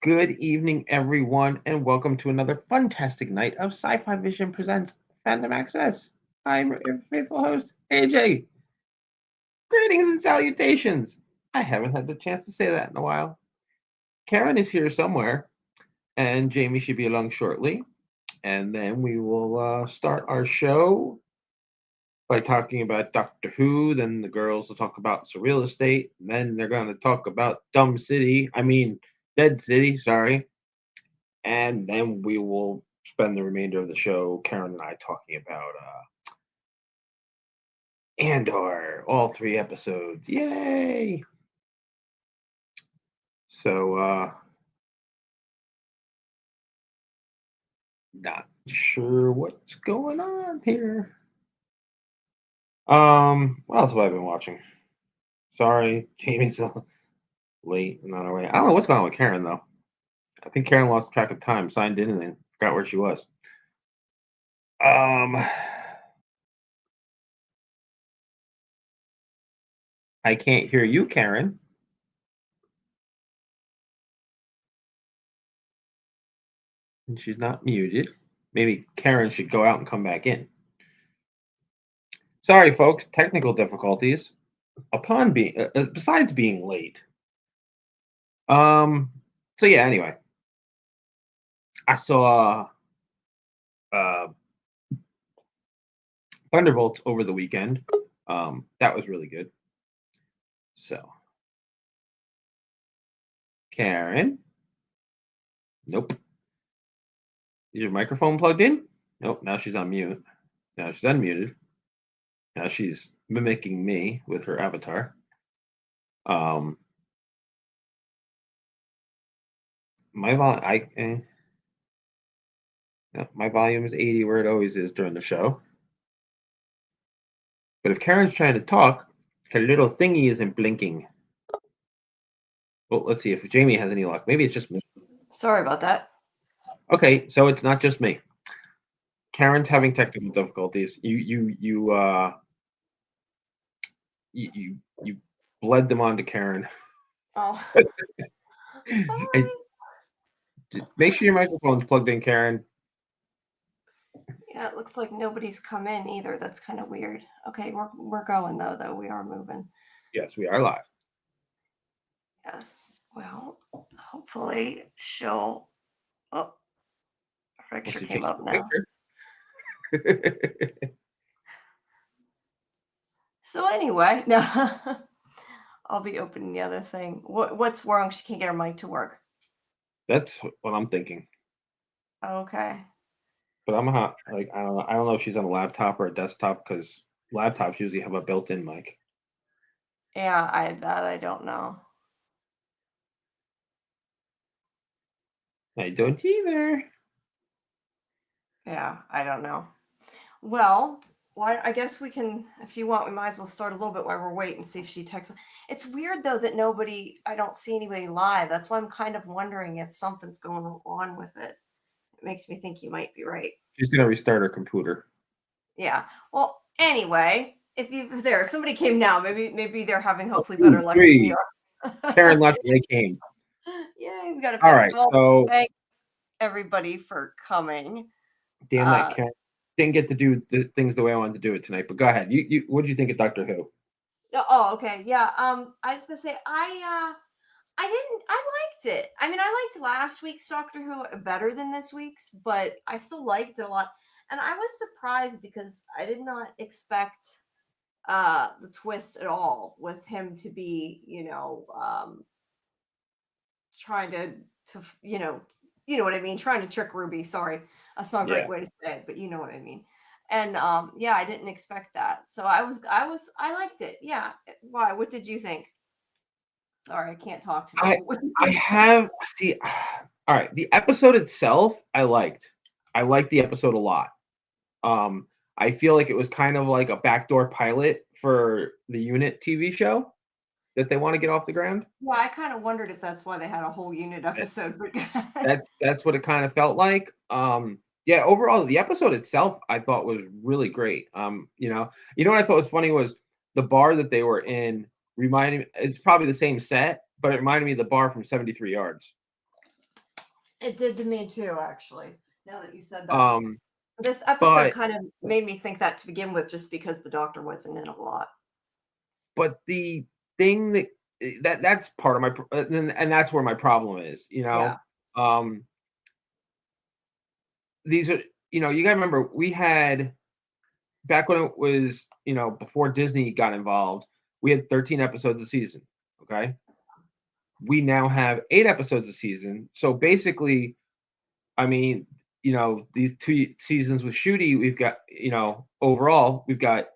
Good evening, everyone, and welcome to another fantastic night of Sci-Fi Vision presents Fandom Access. I'm your faithful host, AJ. Greetings and salutations. I haven't had the chance to say that in a while. Karen is here somewhere, and Jamie should be along shortly. And then we will start our show by talking about Doctor Who. Then the girls will talk about SurrealEstate. And then they're going to talk about Dead City, sorry. And then we will spend the remainder of the show, Karen and I, talking about Andor, all 3 episodes. Yay! So, not sure what's going on here. What else have I been watching? Sorry, Jamie's late and on her way. I don't know what's going on with Karen though. I think Karen lost track of time, signed in, and forgot where she was. I can't hear you, Karen. And she's not muted. Maybe Karen should go out and come back in. Sorry, folks, technical difficulties. Upon being, besides being late. So yeah. Anyway, I saw Thunderbolts over the weekend. That was really good. So, Karen. Nope. Is your microphone plugged in? Nope. Now she's on mute. Now she's unmuted. Now she's mimicking me with her avatar. My my volume is 80 where it always is during the show. But if Karen's trying to talk, her little thingy isn't blinking. Well, let's see if Jamie has any luck. Maybe it's just me. Sorry about that. Okay, so it's not just me. Karen's having technical difficulties. You bled them onto Karen. Oh, Make sure your microphone's plugged in, Karen. yeah, it looks like nobody's come in either. That's kind of weird. Okay, we're going though. We are moving. Yes, we are live. Yes. Well, hopefully she'll. Oh, her picture came up now. So anyway, no, I'll be opening the other thing. What's wrong? She can't get her mic to work. That's what I'm thinking. Okay. But I don't know if she's on a laptop or a desktop because laptops usually have a built-in mic. Yeah, I don't know. I don't either. Yeah, I don't know. Well, I guess we can, if you want, we might as well start a little bit while we're waiting, see if she texts. It's weird though that I don't see anybody live. That's why I'm kind of wondering if something's going on with it. It makes me think you might be right. She's gonna restart her computer. Yeah. Well, anyway, if there somebody came now, maybe they're having hopefully better luck than you are. Karen left. They came. Yay, we got it. All right. So thanks everybody for coming. Damn that Karen didn't get to do the things the way I wanted to do it tonight. But go ahead. You what did you think of Doctor Who? Oh, okay. Yeah. I was gonna say I liked it. I mean, I liked last week's Doctor Who better than this week's, but I still liked it a lot. And I was surprised because I did not expect the twist at all with him to be, trying to you know what I mean, trying to trick Ruby. Sorry, that's not a great way to say it, but you know what I mean. And yeah, I didn't expect that. So I liked it. Yeah. Why? What did you think? Sorry, I can't talk to you. All right. The episode itself, I liked. I liked the episode a lot. I feel like it was kind of like a backdoor pilot for the Unit TV show that they want to get off the ground. Yeah, I kind of wondered if that's why they had a whole Unit episode. That's what it kind of felt like. Yeah, overall, the episode itself I thought was really great. You know what I thought was funny was the bar that they were in reminded me. It's probably the same set, but it reminded me of the bar from 73 Yards. It did to me too, actually. Now that you said that. Um, This episode but kind of made me think that to begin with, just because the doctor wasn't in a lot. but the thing that's part of my and that's where my problem is, Yeah. Um, these are you gotta remember we had back when it was before Disney got involved, we had 13 episodes a season. Okay, we now have 8 episodes a season. So basically, I mean, these 2 seasons with Shooty, we've got overall we've got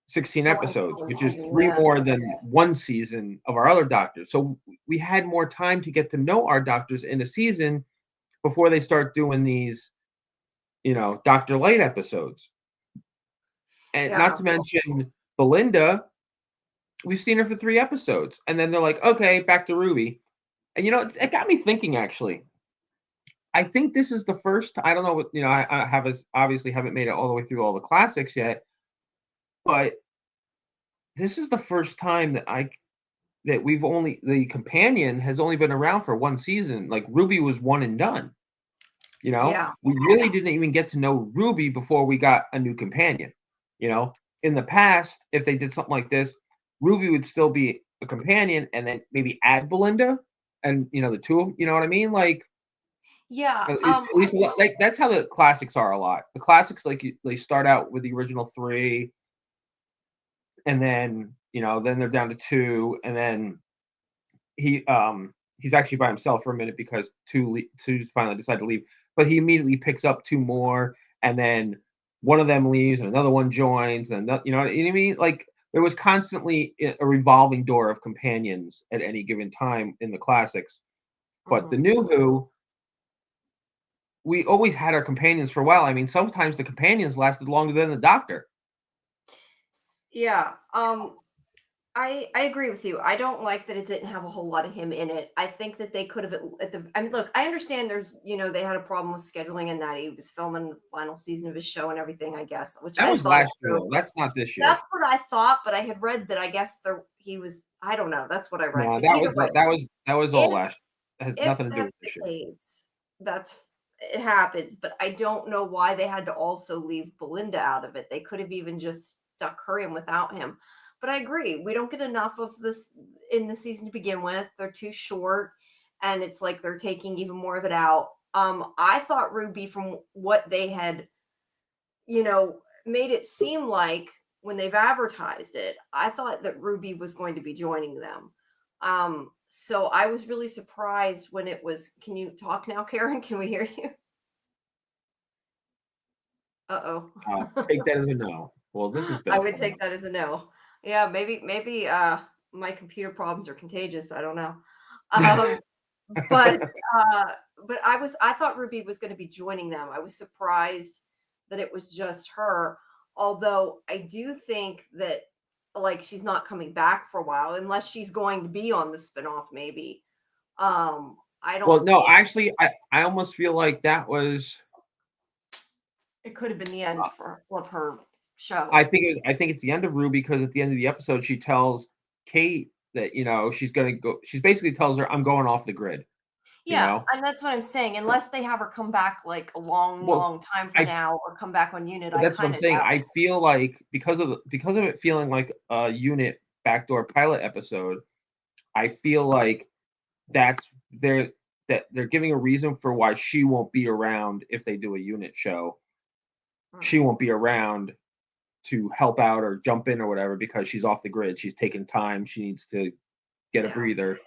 16 episodes, which is 3 Yeah. more than 1 season of our other doctors. So we had more time to get to know our doctors in a season before they start doing these, Dr. Light episodes. And not Yeah. to mention Belinda, we've seen her for 3 episodes. And then they're like, okay, back to Ruby. And it got me thinking actually. I think this is the first. I don't know what I have obviously haven't made it all the way through all the classics yet, but this is the first time that the companion has only been around for 1 season. Like Ruby was one and done. Yeah. We really didn't even get to know Ruby before we got a new companion. In the past, if they did something like this, Ruby would still be a companion, and then maybe add Belinda, and the two of them. You know what I mean? Like Yeah. at least like that's how the classics are a lot. The classics they start out with the original 3, and then then they're down to 2, and then he's actually by himself for a minute because two finally decide to leave, but he immediately picks up 2 more, and then one of them leaves and another one joins, and you know what I mean? Like there was constantly a revolving door of companions at any given time in the classics. But the Mhm. new Who, we always had our companions for a while. I mean, sometimes the companions lasted longer than the Doctor. Yeah. I agree with you. I don't like that it didn't have a whole lot of him in it. I think that they could have at the. I mean, look, I understand there's they had a problem with scheduling and that he was filming the final season of his show and everything. I guess, which That I was thought last year, though. That's not this year. that's what I thought, but I had read that I guess he was. I don't know. That's what I read. No, But either way, that was all if last. It has if nothing to do that's with the this year. case, that's it happens. But I don't know why they had to also leave Belinda out of it. They could have even just stuck her in without him. But I agree. We don't get enough of this in the season to begin with. They're too short, and it's like they're taking even more of it out. I thought Ruby, from what they had, made it seem like when they've advertised it, I thought that Ruby was going to be joining them. So I was really surprised when it was. Can you talk now, Karen? Can we hear you? Uh-oh. Take that as a no. Well, this is I better would for me. take that as a no. Yeah, maybe my computer problems are contagious. I don't know. Um, but uh but I thought Ruby was going to be joining them. I was surprised that it was just her. Although I do think that like she's not coming back for a while unless she's going to be on the spinoff maybe. I don't Well, no, yeah, actually, I almost feel like that was. it could have been the end of her show. I think it's the end of Ruby because at the end of the episode, she tells Kate that she's gonna go. She basically tells her, "I'm going off the grid." You Yeah, know. and that's what I'm saying. Unless they have her come back like a long, Well, long time from I now or come back on Unit, I that's what I'm kind of saying. doubt I it. feel like because of it feeling like a unit backdoor pilot episode, I feel like that's they're that they're giving a reason for why she won't be around if they do a unit show. She Mm, won't be around to help out or jump in or whatever because she's off the grid. She's taking time. She needs to get a yeah. breather,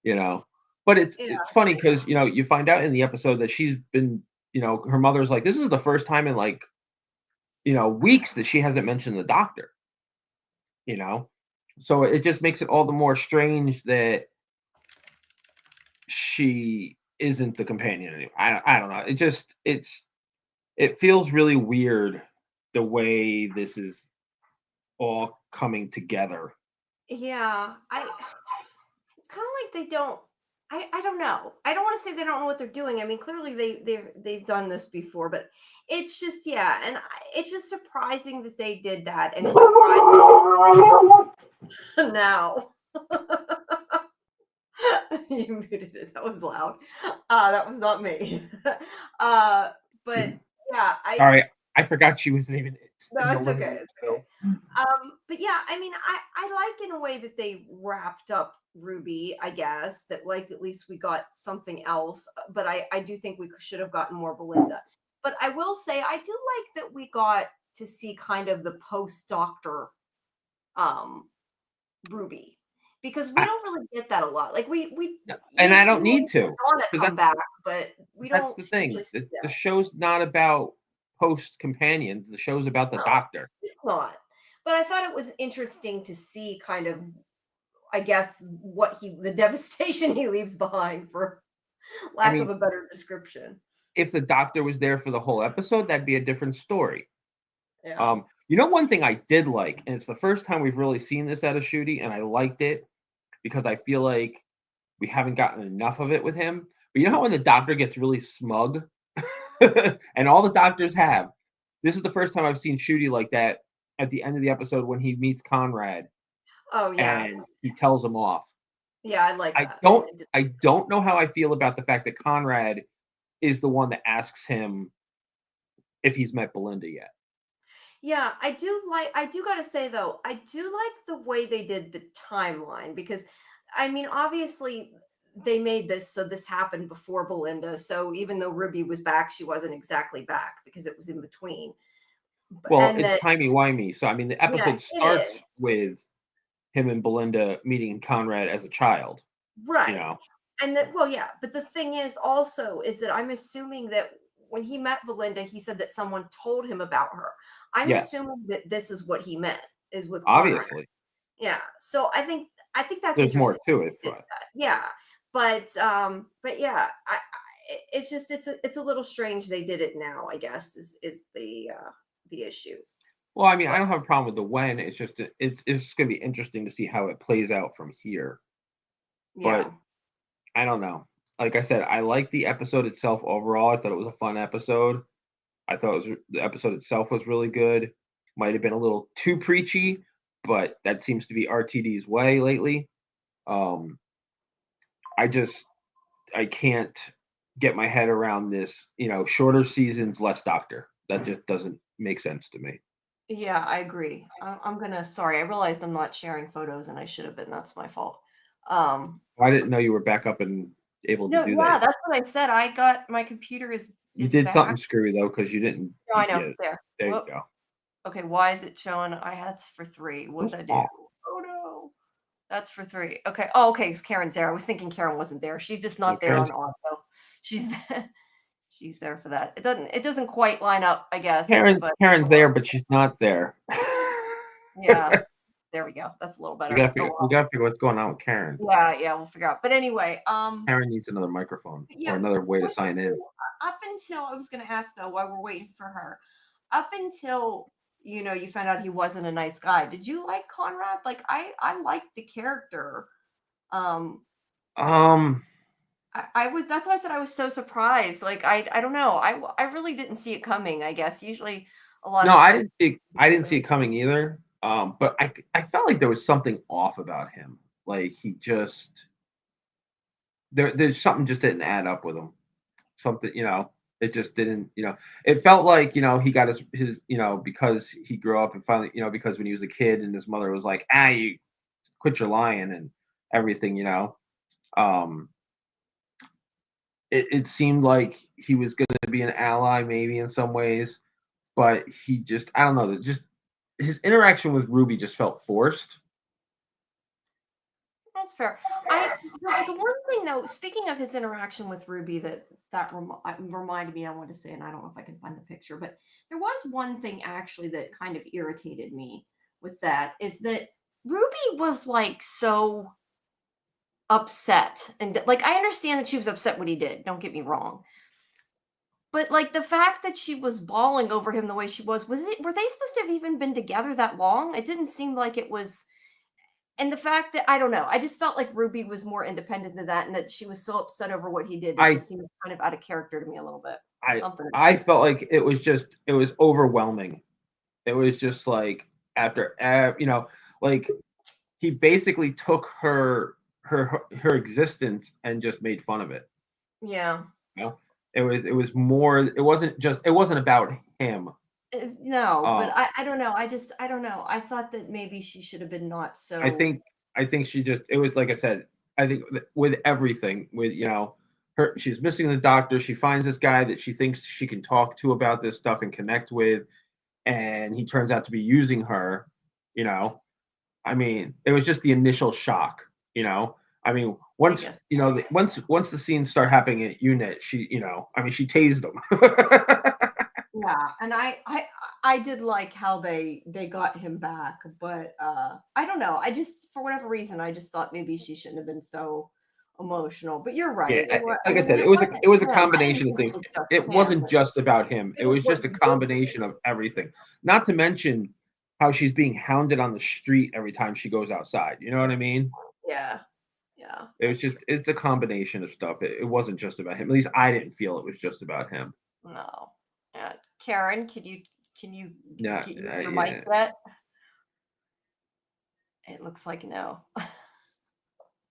you know. But Yeah. it's funny because you find out in the episode that she's been, her mother's like, this is the first time in like, weeks that she hasn't mentioned the doctor, you know. So it just makes it all the more strange that she isn't the companion anymore. I don't know. It feels really weird the way this is all coming together. Yeah. It's kind of like they don't I don't know. I don't want to say they don't know what they're doing. I mean, clearly they've done this before, but it's just yeah, and it's just surprising that they did that, and it's surprising now. You muted it. That was loud. That was not me. uh, but yeah, Sorry, I forgot she wasn't even no, in the it's living okay. room It's okay. still. But yeah, I mean, I like in a way that they wrapped up Ruby. I guess that like at least we got something else. But I do think we should have gotten more Belinda. But I will say I do like that we got to see kind of the post Doctor um Ruby, because we I, don't really get that a lot. Like we and I you don't know, need to, Donna because come back, but we that's don't the thing. usually see The that. show's not about post companions. The show's about the No, Doctor. it's not. But I thought it was interesting to see kind of, I guess, what the devastation he leaves behind, for I lack of mean, a better description. if the Doctor was there for the whole episode, that'd be a different story. Yeah. One thing I did like, and it's the first time we've really seen this out of Shooty, and I liked it because I feel like we haven't gotten enough of it with him. But you know how when the Doctor gets really smug, and all the Doctors have. This is the first time I've seen Shooty like that at the end of the episode when he meets Conrad Oh yeah. and he tells him off. Yeah, I like I that. don't I don't know how I feel about the fact that Conrad is the one that asks him if he's met Belinda yet. Yeah, I do gotta say though, I do like the way they did the timeline, because I mean, obviously they made this so this happened before Belinda. So even though Ruby was back, she wasn't exactly back because it was in between. Well, And it's that, timey-wimey. So I mean the yeah, episode it is. starts with him and Belinda meeting Conrad as a child, you Right. know. And that, well, yeah, but the thing is also is that I'm assuming that when he met Belinda, he said that someone told him about her. I'm Yes, assuming that this is what he meant, is with Conrad. obviously. Yeah. So I think that's There's more interesting. to it, Did but that. Yeah. But yeah, it's just it's a little strange they did it now, I guess is the issue. well, I mean, I But don't have a problem with the when. It's just it's just going to be interesting to see how it plays out from here. yeah. But I don't know. Like I said, I like the episode itself overall. I thought it was a fun episode. I thought the episode itself was really good. Might have been a little too preachy, but that seems to be RTD's way lately. Um, I just I can't get my head around this. Shorter seasons, less Doctor. That just doesn't make sense to me. Yeah, I agree. I'm gonna, sorry, I realized I'm not sharing photos and I should have been. That's my fault. Um I didn't know you were back up and able to no, do that. yeah, that's what I said. I got my computer You is did something back. screwy though, because you didn't. No, I know. Yeah, There. there you Whoop. go. Okay, why is it showing I had for 3? What What's did I do? that? Oh no. That's for 3. Okay. Oh, okay, it's Karen's there. I was thinking Karen wasn't there. She's just No, not there Karen's on audio. She's she's there for that. It doesn't quite line up, I guess, but Karen's oh there, well. but she's not there. Yeah. There we go. That's a little we better. gotta Oh figure. We well. gotta figure what's going on with Karen. Yeah, yeah, we'll figure out. But anyway, Karen needs another microphone or yeah, another way to what did sign in. you, up until, I was going to ask though, while we're waiting for her, up until you found out he wasn't a nice guy, did you like Conrad? Like I liked the character. Um, Um, I was, that's why I said I was so surprised. Like I don't know, I really didn't see it coming. I guess usually a lot no, of I times. didn't see. I didn't see it coming either. But I felt like there was something off about him. Like he just there's something just didn't add up with him. Something, it just didn't. It felt like he got his because he grew up and finally because when he was a kid and his mother was like, you quit your lying and everything. Um, it seemed like he was going to be an ally maybe in some ways, but he just, I don't know, just his interaction with Ruby just felt forced. That's fair. The one thing though, speaking of his interaction with Ruby, reminded me, I want to say, and I don't know if I can find the picture, but there was one thing actually that kind of irritated me with that, is that Ruby was like so upset, and like I understand that she was upset what he did. Don't get me wrong, but like the fact that she was bawling over him the way she was it? Were they supposed to have even been together that long? It didn't seem like it was. And the fact that, I don't know, I just felt like Ruby was more independent than that, and that she was so upset over what he did. It I just seemed kind of out of character to me a little bit. I Something. I felt like it was overwhelming. It was just like after like he basically took her her existence and just made fun of it. Yeah. You know, it was more. It wasn't about him. No, but Um, I don't know. I don't know. I thought that maybe she should have been not I so. think I think she just it was like I said. I think with everything, with her, she's missing the doctor. She finds this guy that she thinks she can talk to about this stuff and connect with, and he turns out to be using her. You know, I mean, it was just the initial shock. I mean, I once guess. once the scenes start happening at unit, I mean, she tased him. Yeah, and I did like how they got him back, but I don't know. I just for whatever reason I just thought maybe she shouldn't have been so emotional. But you're Yeah, right. It was. I like I mean, said, it wasn't it was a him. I didn't combination of think things. it was just It him, wasn't but just about him. It it was was just a combination of everything. Not to mention how she's being hounded on the street every time she goes outside. You know what I mean? yeah, yeah, It was that's true. just it's a combination of stuff. It wasn't just about him. At least I didn't feel it was just about him. No. Karen, can you Yeah, get use your mic yeah. yet? It looks like no.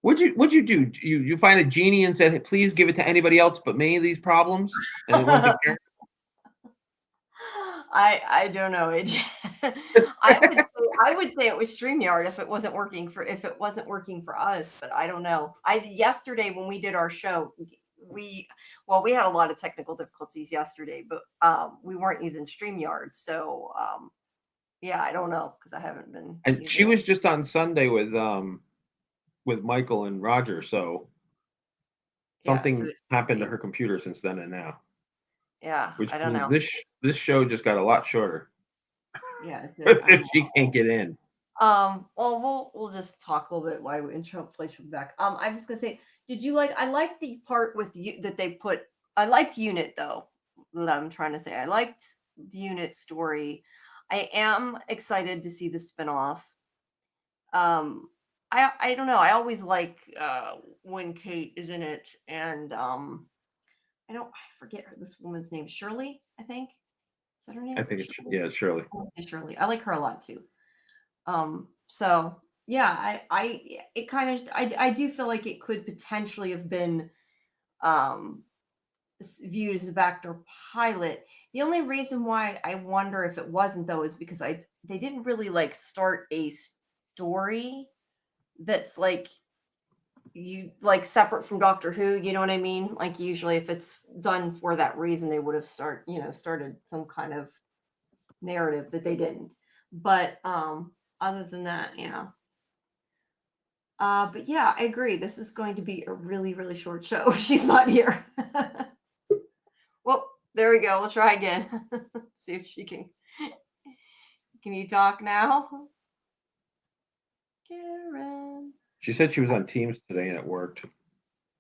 What'd you do? You find a genie and said, "Hey, please give it to anybody else but me, these problems?" And it went to Karen? I don't know, AJ. I would say it was StreamYard if it wasn't working for us, but I don't know. I yesterday when we did our show, we we had a lot of technical difficulties yesterday, but we weren't using StreamYard. So yeah, I don't know because I haven't been And using she it. was just on Sunday with Michael and Roger, so Yeah, so something happened to her computer since then and now, yeah, which I don't means know. this show just got a lot shorter Yeah, it did. I if know. she can't get in. Well, we'll just talk a little bit while we intro place from back. I was just gonna say, did you like? I liked the part with you that they put. I liked Unit though. That I'm trying to say, I liked the Unit story. I am excited to see the spinoff. Um, I don't know. I always like when Kate is in it, and I forget this woman's name. Shirley, I think. Is that her I name? think it's Shirley. yeah, Shirley. Shirley. I like her a lot too. So yeah, it kind of I do feel like it could potentially have been um viewed as a backdoor pilot. The only reason why I wonder if it wasn't though is because they didn't really like start a story that's like you like separate from Doctor Who, you know what I mean? Like usually if it's done for that reason they would have started some kind of narrative that they didn't. But other than that, yeah. But yeah, I agree. This is going to be a really, really short show if she's not here. Well, there we go. We'll try again. See if she can. Can you talk now? Karen. She said she was on Teams today and it worked.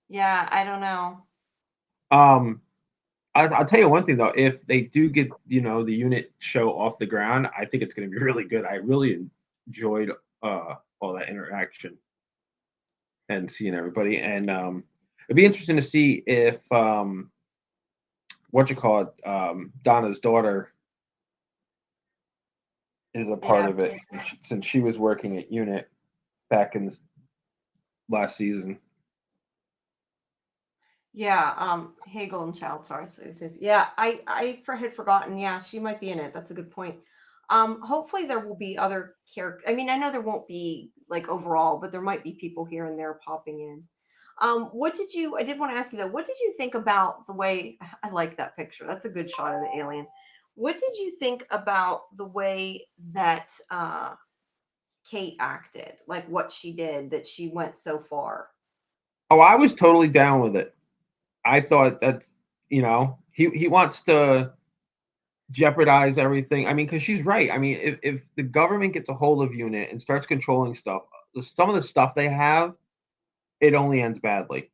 Yeah, I don't know. Um, I'll tell you one thing though, if they do get the unit show off the ground, I think it's going to be really good. I really enjoyed all that interaction and seeing everybody, and it'd be interesting to see if what you call it, Donna's daughter is a part Yeah. of it since she was working at unit back in last season. Yeah, hey Golden Child, sorry. Yeah, had forgotten. Yeah, she might be in it. That's a good point. Hopefully there will be other characters. I mean, I know there won't be like overall, but there might be people here and there popping in. I did want to ask you though, what did you think about the way I like that picture? That's a good shot of the alien. What did you think about the way that Kate acted? Like what she did, that she went so far? Oh, I was totally down with it. I thought that he wants to jeopardize everything. I mean, because she's right. I mean, if the government gets a hold of unit and starts controlling stuff, some of the stuff they have, it only ends badly.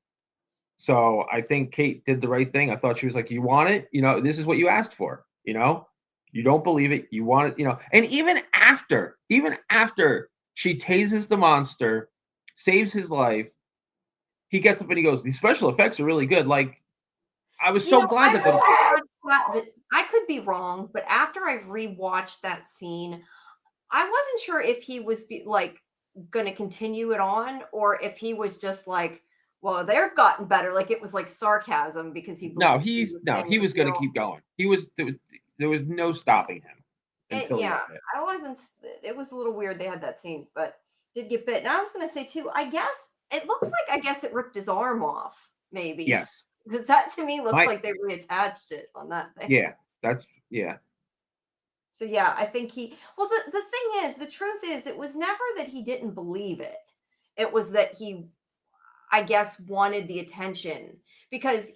So I think Kate did the right thing. I thought she was like, "You want it? This is what you asked for. You don't believe it. You want it. And even after she tases the monster, saves his life, he gets up and he goes, "These special effects are really good." Like I was so glad I that the rewatched that, but I could be wrong. But after I rewatched that scene, I wasn't sure if he was going to continue it on, or if he was just like, well, they've gotten better. Like it was like sarcasm because he No, he was saying he it was going to real. keep going. There was no stopping him until he Yeah, got bit. I wasn't. It was a little weird. They had that scene, but did get bit. And I was going to say too. I guess it looks like it ripped his arm off, maybe, Yes. because that to me looks My like they reattached it on that thing. Yeah, that's yeah. So yeah, I think he. Well, the thing is, the truth is, it was never that he didn't believe it. It was that he, I guess, wanted the attention because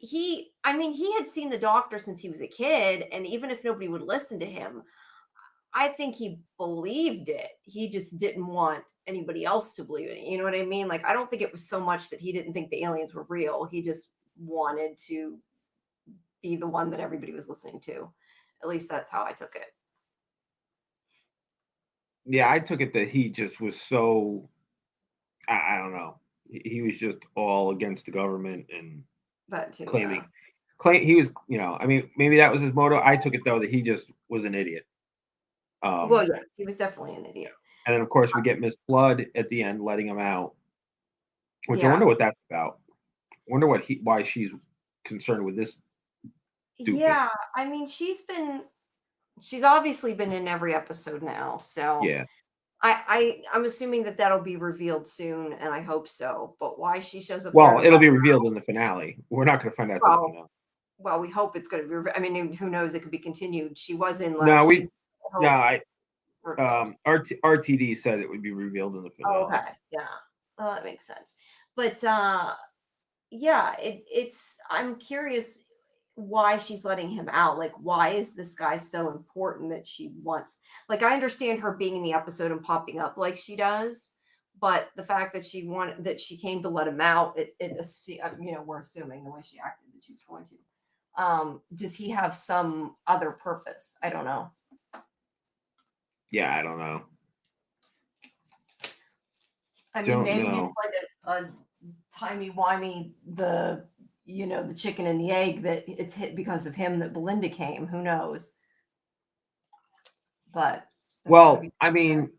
I mean, he had seen the doctor since he was a kid, and even if nobody would listen to him, I think he believed it. He just didn't want anybody else to believe it. You know what I mean? Like, I don't think it was so much that he didn't think the aliens were real. He just wanted to be the one that everybody was listening to. At least that's how I took it. Yeah, I took it that he just was so I don't know. He was just all against the government and That too, yeah. claim he was, I mean, maybe that was his motto. I took it though that he just was an idiot. Well, yes, he was definitely an idiot. And then of course we get Miss Flood at the end letting him out, which I Yeah. wonder what that's about. I wonder why she's concerned with this doofus. Yeah, I mean, she's obviously been in every episode now, so Yeah. I'm assuming that that'll be revealed soon, and I hope so. But why she shows up? Well, it'll be revealed in the finale. We're not going to find out till the finale. Well, we hope it's going to be. I mean, who knows? It could be continued. She was in No, last. RTD said it would be revealed in the finale. Oh, okay, yeah, well, that makes sense. But yeah, it's. I'm curious why she's letting him out. Like, why is this guy so important that she wants? Like, I understand her being in the episode and popping up like she does, but the fact that she came to let him out, we're assuming the way she acted that she was going to. Does he have some other purpose? I don't know. Yeah, I don't know. I mean, maybe it's like a timey-wimey, the chicken and the egg, that it's hit because of him that Belinda came. Who knows? But well, I mean,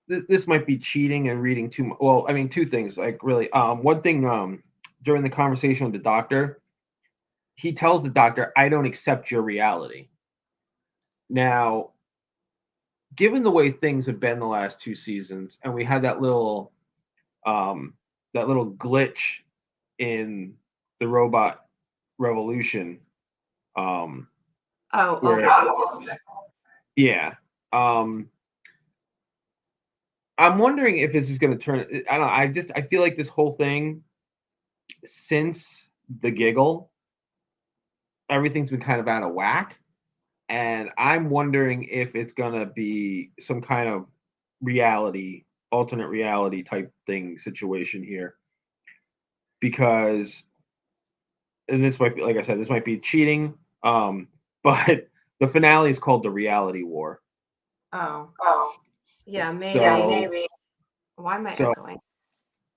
this might be cheating and reading too much. Well, I mean, two things. Like, really, one thing, during the conversation with the doctor, he tells the doctor, "I don't accept your reality." Now, given the way things have been the last 2 seasons, and we had that little glitch in the robot revolution. Yeah. I'm wondering if this is going to turn. I don't know. I feel like this whole thing, since the giggle, everything's been kind of out of whack. And I'm wondering if it's going to be some kind of alternate reality type thing situation here. Because, and this might be, like I said, this might be cheating. But the finale is called The Reality War. Oh. Yeah, maybe. Why am I echoing?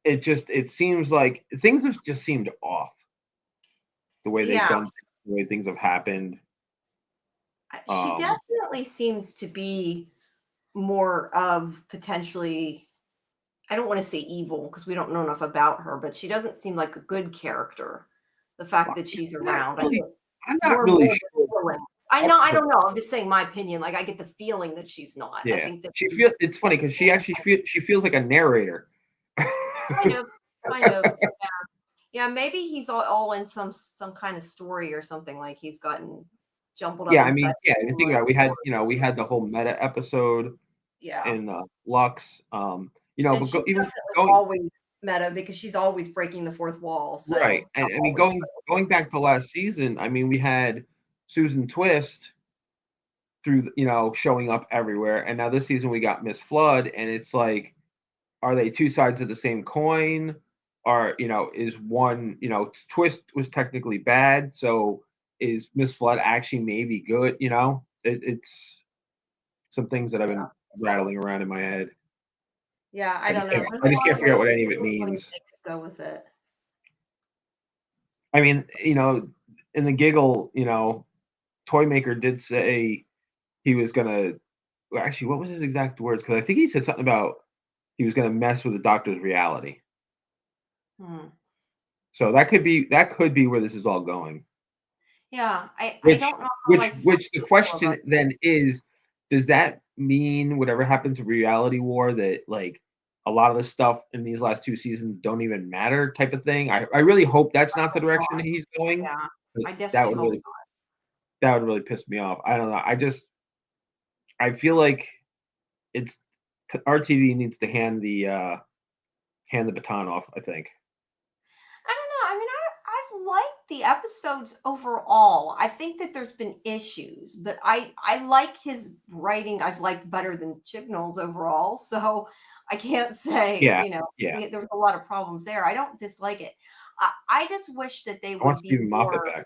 It seems like things have just seemed off. The way they've done, the way things have happened. She definitely seems to be more of potentially, I don't want to say evil because we don't know enough about her, but she doesn't seem like a good character. The fact that she's around. I'm not really sure. I don't know. I'm just saying my opinion. Like, I get the feeling that she's not. Yeah. I think that it's funny because she feels like a narrator. Kind of. Yeah, maybe he's all in some kind of story or something, like he's gotten jumbled up. Yeah, I mean, you think about it, we had the whole meta episode. Yeah. In Lux, but even always meta because she's always breaking the fourth wall. So. Right, and I mean, going back to last season, I mean, we had Susan Twist through showing up everywhere, and now this season we got Miss Flood, and it's like, are they two sides of the same coin? Or is one, Twist was technically bad, so is Miss Flood actually maybe good? It's some things that I've been rattling around in my head. Yeah, I don't know. I just can't figure out what any of it means. Go with it. I mean, in the giggle, Toymaker did say he was gonna. Well, actually, what was his exact words? Because I think he said something about he was going to mess with the Doctor's reality. Hmm. So that could be where this is all going. Yeah, I Which don't know how which I which the feel question about then is, does that mean whatever happens to Reality War that like a lot of the stuff in these last 2 seasons don't even matter type of thing? I really hope that's not the direction not. he's going. Yeah, But I that definitely would hope really that would really piss me off. I don't know. I feel like it's RTV needs to hand the baton off, I think. I don't know. I mean, I've liked the episodes overall. I think that there's been issues, but I like his writing. I've liked better than Chibnall's overall. So I can't say, Yeah. Yeah. there was a lot of problems there. I don't dislike it. I just wish that they I want would be Stephen Moffat more. back.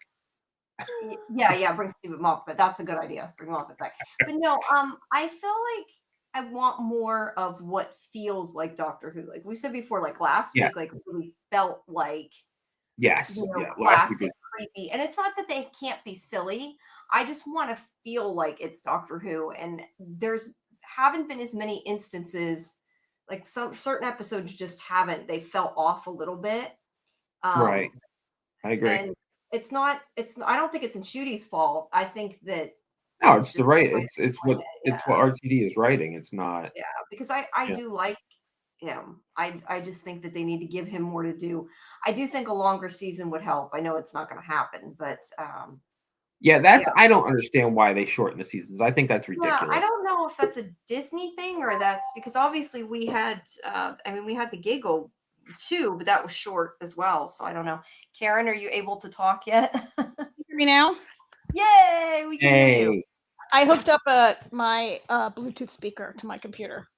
Yeah, bring Stephen Moffat. That's a good idea. Bring Moffat back. But no, I feel like I want more of what feels like Doctor Who. Like we said before, like last Yeah. week, like really felt like Yes. Yeah. Last week classic creepy. And it's not that they can't be silly. I just want to feel like it's Doctor Who. And there's haven't been as many instances, like some certain episodes just haven't. They fell off a little bit. right. Um, I agree. and it's I don't think it's in Shooty's fault. I think that No, it's it's the just right. the way It's they're what doing it. it's what RTD is writing. It's not. Yeah, because I Yeah. do like him. I just think that they need to give him more to do. I do think a longer season would help. I know it's not going to happen, but Yeah, yeah. I don't understand why they shorten the seasons. I think that's Yeah, I ridiculous. don't know if that's a Disney thing or that's because obviously we had I mean we had the Giggle too, but that was short as well. So I don't know. Karen, are you able to talk yet? Hear me now? Yay, we can hear you. Hey, I hooked up my Bluetooth speaker to my computer.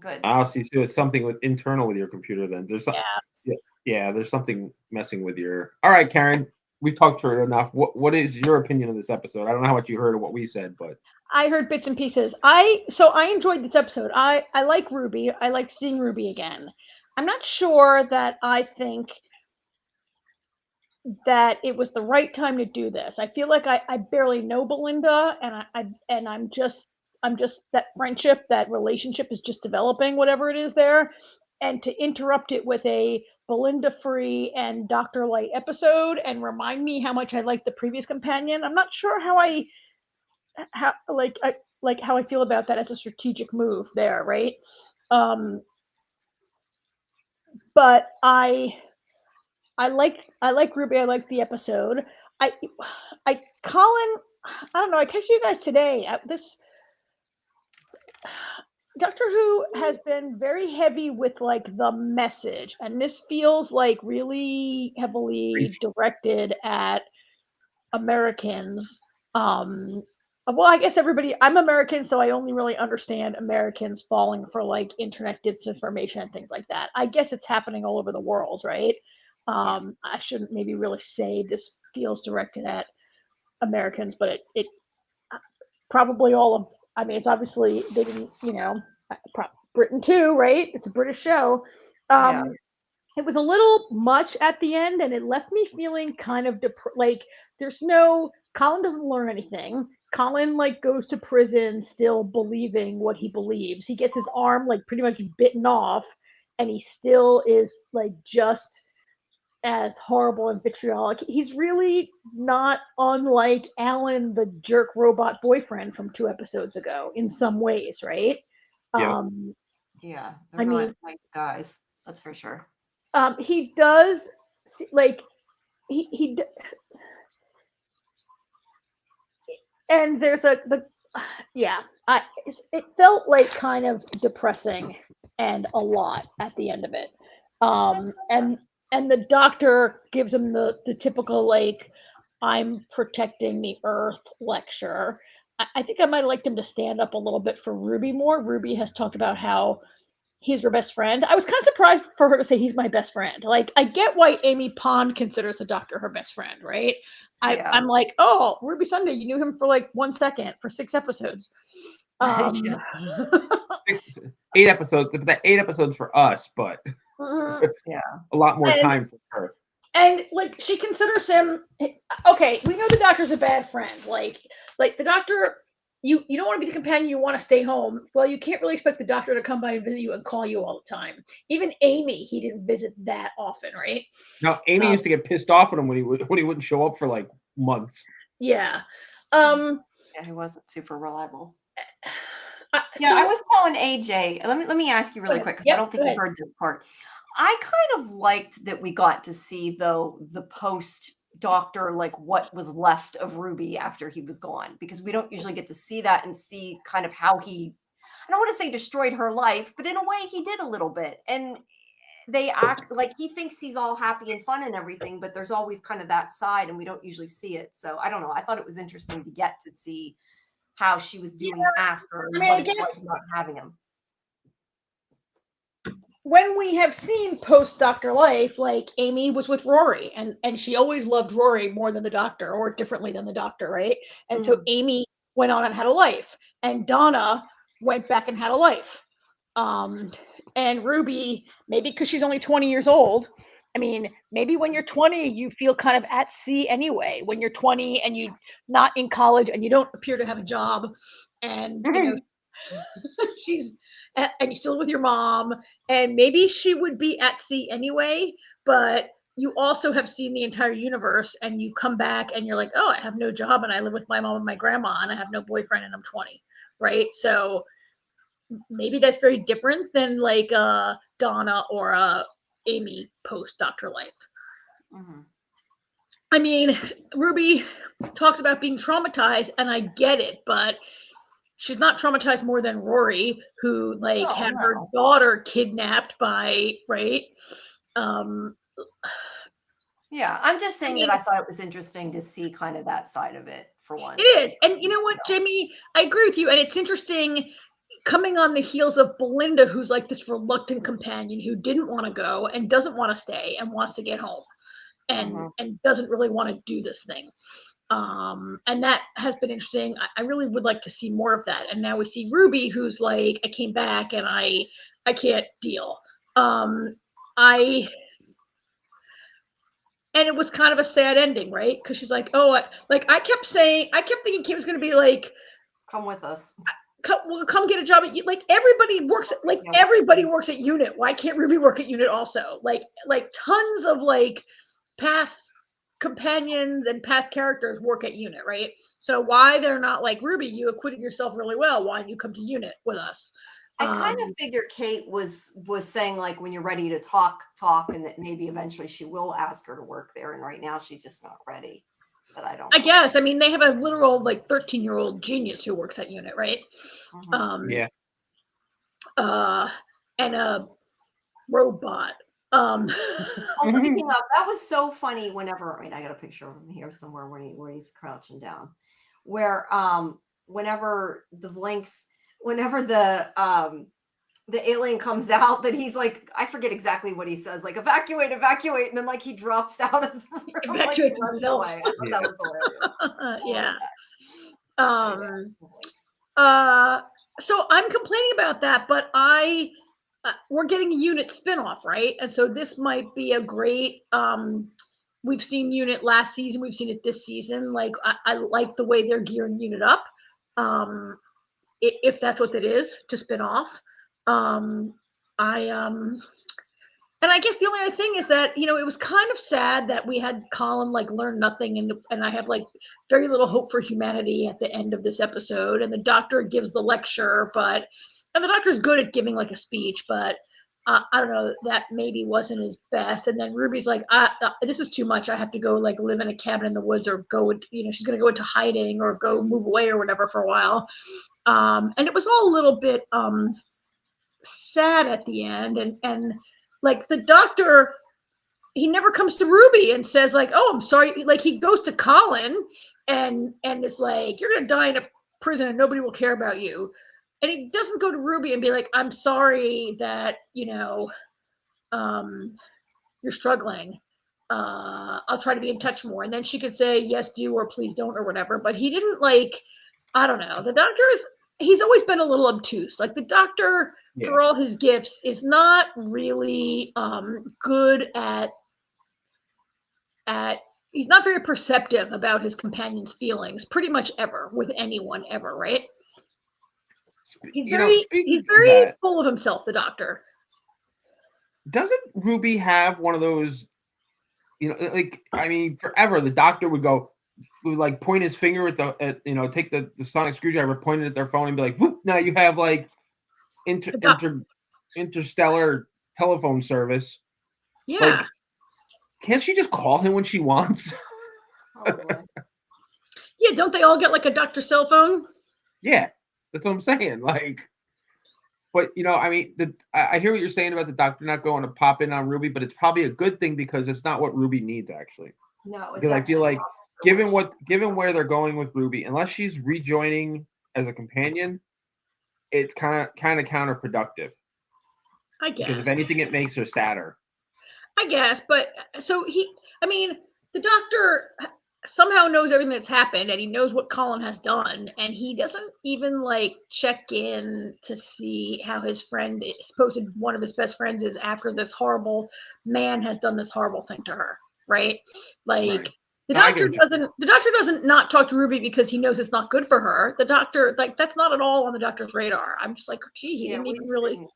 Good. I'll see. So it's something with internal with your computer. Then there's some, Yeah. yeah, there's something messing with your. All right, Karen, we've talked through it enough. What is your opinion of this episode? I don't know how much you heard of what we said, but I heard bits and pieces. So I enjoyed this episode. I like Ruby. I like seeing Ruby again. I'm not sure that I think that it was the right time to do this. I feel like I barely know Belinda, and I'm just that friendship, that relationship is just developing, whatever it is there, and to interrupt it with a Belinda free and Dr. Light episode and remind me how much I liked the previous companion. I'm not sure how how I feel about that as a strategic move there, right? But I like Ruby. I like the episode. I Colin. I don't know. I texted you guys today. This Doctor Who has been very heavy with like the message, and this feels like really heavily directed at Americans. Well, I guess everybody. I'm American, so I only really understand Americans falling for like internet disinformation and things like that. I guess it's happening all over the world, right? I shouldn't maybe really say this feels directed at Americans, but it probably all of. I mean, it's obviously they didn't, Britain too, right? It's a British show. Yeah. It was a little much at the end, and it left me feeling kind of like there's no Colin doesn't learn anything. Colin like goes to prison still believing what he believes. He gets his arm like pretty much bitten off, and he still is like just as horrible and vitriolic. He's really not unlike Alan, the jerk robot boyfriend from 2 episodes ago in some ways, right? yeah, Yeah, they're I not mean, nice guys. That's for sure. he does like he and there's yeah, it felt like kind of depressing and a lot at the end of it. And the doctor gives him the typical like I'm protecting the earth lecture. I think I might have liked him to stand up a little bit for Ruby more. Ruby has talked about how he's her best friend. I was kind of surprised for her to say he's my best friend. Like, I get why Amy Pond considers the doctor her best friend, right? I'm like, oh, Ruby Sunday, you knew him for like 1 second for 6 episodes. Yeah. 8 episodes. That 8 episodes for us, but Yeah. a lot more time for her. And like she considers him okay. We know the doctor's a bad friend. Like the doctor you don't want to be the companion, you want to stay home. Well, you can't really expect the doctor to come by and visit you and call you all the time. Even Amy, he didn't visit that often, right? Now, Amy used to get pissed off at him when he wouldn't show up for like months. Yeah. Yeah, he wasn't super reliable. Yeah, So, I was calling AJ. Let me ask you really quick, because I don't think you heard this part. I kind of liked that we got to see, though, the post doctor, like what was left of Ruby after he was gone, because we don't usually get to see that and see kind of how he, I don't want to say destroyed her life, but in a way he did a little bit. And they act like he thinks he's all happy and fun and everything, but there's always kind of that side, and we don't usually see it. So I don't know. I thought it was interesting to get to see how she was doing after, and what it's like not having him. When we have seen post Doctor Life, like Amy was with Rory, and she always loved Rory more than the doctor, or differently than the doctor, right? And so Amy went on and had a life, and Donna went back and had a life. And Ruby, maybe because she's only 20 years old, I mean, maybe when you're 20, you feel kind of at sea anyway. When you're 20 and you're not in college and you don't appear to have a job, and you know, she's and you still live with your mom, and maybe she would be at sea anyway, but you also have seen the entire universe, and you come back and you're like, oh, I have no job and I live with my mom and my grandma and I have no boyfriend and I'm 20, right? So maybe that's very different than like Donna or Amy post Doctor Life. I mean, Ruby talks about being traumatized, and I get it, but she's not traumatized more than Rory, who had her daughter kidnapped by, right? Yeah, I'm just saying that I thought it was interesting to see kind of that side of it for once. It is. And you know what, Jamie, I agree with you. And it's interesting coming on the heels of Belinda, who's like this reluctant companion who didn't want to go and doesn't want to stay and wants to get home and doesn't really want to do this thing. And that has been interesting. I really would like to see more of that. And now we see Ruby, who's like, I came back and I can't deal. And it was kind of a sad ending, right? Because she's like, oh, I kept thinking Kim was going to be like, come with us. Come get a job at, like, everybody works at Unit. Why can't Ruby work at Unit also? Like tons of like past companions and past characters work at Unit, right? So why they're not like, Ruby, you acquitted yourself really well, why don't you come to Unit with us? I kind of figured Kate was saying, like, when you're ready to talk, and that maybe eventually she will ask her to work there, and right now she's just not ready. But I don't know. I guess. I mean, they have a literal like 13-year-old genius who works at Unit, right? Yeah. And a robot. Speaking of, that was so funny. Whenever, I got a picture of him here somewhere where he's crouching down. Where whenever the alien comes out, that he's like, I forget exactly what he says, like evacuate, and then like he drops out of the room, evacuates himself. Away. I thought that was hilarious. So I'm complaining about that, but we're getting a Unit spinoff, right? And so this might be a great. We've seen Unit last season. We've seen it this season. Like I like the way they're gearing Unit up. If that's what it is to spin off. And I guess the only other thing is that, it was kind of sad that we had Colin like learn nothing, and I have like very little hope for humanity at the end of this episode. And the doctor gives the lecture, and the doctor's good at giving like a speech, but I don't know, that maybe wasn't his best. And then Ruby's like, this is too much. I have to go like live in a cabin in the woods, or go, she's going to go into hiding or go move away or whatever for a while. And it was all a little bit sad at the end, and like the doctor, he never comes to Ruby and says like, oh, I'm sorry. Like he goes to Colin and is like, you're gonna die in a prison and nobody will care about you. And he doesn't go to Ruby and be like, I'm sorry that you're struggling. I'll try to be in touch more. And then she could say yes, do, or please don't, or whatever. But he didn't, like, I don't know. The doctor he's always been a little obtuse. Like the doctor, for all his gifts, is not really good at he's not very perceptive about his companion's feelings pretty much ever with anyone ever, right? He's You know, very speaking of very that, full of himself, the doctor. doesn't Ruby have one of those? You know, like I mean, forever the doctor would like point his finger take the sonic screwdriver, point it at their phone, and be like, "Whoop! Now you have like The doc- interstellar telephone service." yeah. Like, can't she just call him when she wants? Probably. Yeah, don't they all get like a doctor cell phone? Yeah, that's what I'm saying. Like, but I mean, I hear what you're saying about the doctor not going to pop in on Ruby, but it's probably a good thing because it's not what Ruby needs actually. No, it's Because I feel actually like not. given where they're going with Ruby, unless she's rejoining as a companion, it's kind of counterproductive. I Because if guess. anything, it makes her sadder. I guess, but so the doctor somehow knows everything that's happened and he knows what Colin has done, and he doesn't even like check in to see how his friend, supposed one of his best friends, is after this horrible man has done this horrible thing to her, right? Like Right. the No, I get doctor what you're saying. doesn't not talk to Ruby because he knows it's not good for her. The doctor, like, that's not at all on the doctor's radar. I'm just like, gee, he didn't even really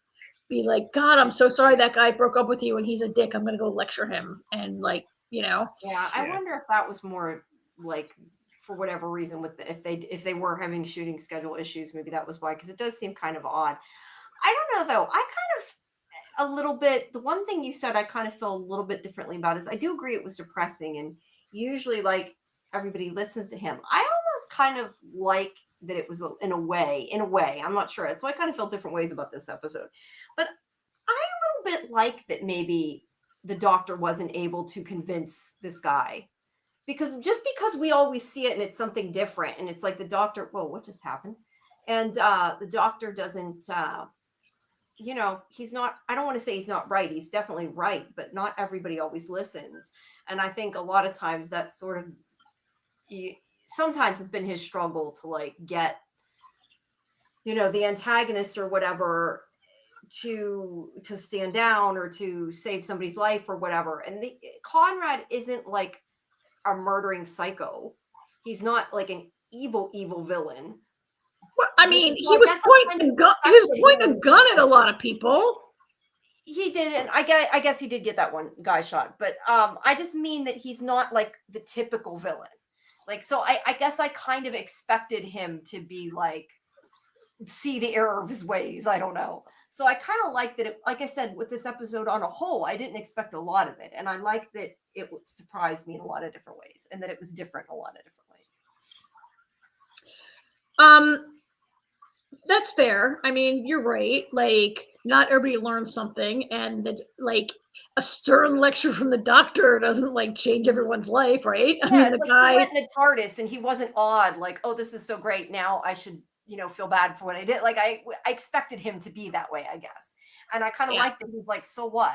be like, God, I'm so sorry that guy broke up with you and he's a dick. I'm going to go lecture him. And like, Yeah, I Yeah. wonder if that was more like for whatever reason if they were having shooting schedule issues, maybe that was why, because it does seem kind of odd. I don't know though. I kind of a little bit, the one thing you said I kind of feel a little bit differently about is I do agree it was depressing, and usually like everybody listens to him. I almost kind of like that it was in a way, I'm not sure. So I kind of feel different ways about this episode. But I a little bit like that maybe the doctor wasn't able to convince this guy, because we always see it and it's something different, and it's like the doctor, whoa, what just happened? And the doctor doesn't he's not, I don't want to say he's not right, he's definitely right, but not everybody always listens. And I think a lot of times that's sort of sometimes it's been his struggle to like get the antagonist or whatever to stand down or to save somebody's life or whatever. And Conrad isn't like a murdering psycho. He's not like an evil villain. well, I mean, he was pointing a gun at a lot of people. He did, and I guess he did get that one guy shot. But I just mean that he's not like the typical villain. Like, so I guess I kind of expected him to be like, see the error of his ways. I don't know. So I kind of like that. Like I said, with this episode on a whole, I didn't expect a lot of it, and I like that it surprised me in a lot of different ways, and that it was different in a lot of different ways. That's fair. I mean, you're right. Like, not everybody learns something, and like a stern lecture from the doctor doesn't like change everyone's life, right? Yeah, I mean, it's the like guy he went in the TARDIS and he wasn't awed, like, oh, this is so great. Now I should, feel bad for what I did. Like I expected him to be that way, I guess. And I kind of like that he's like, so what?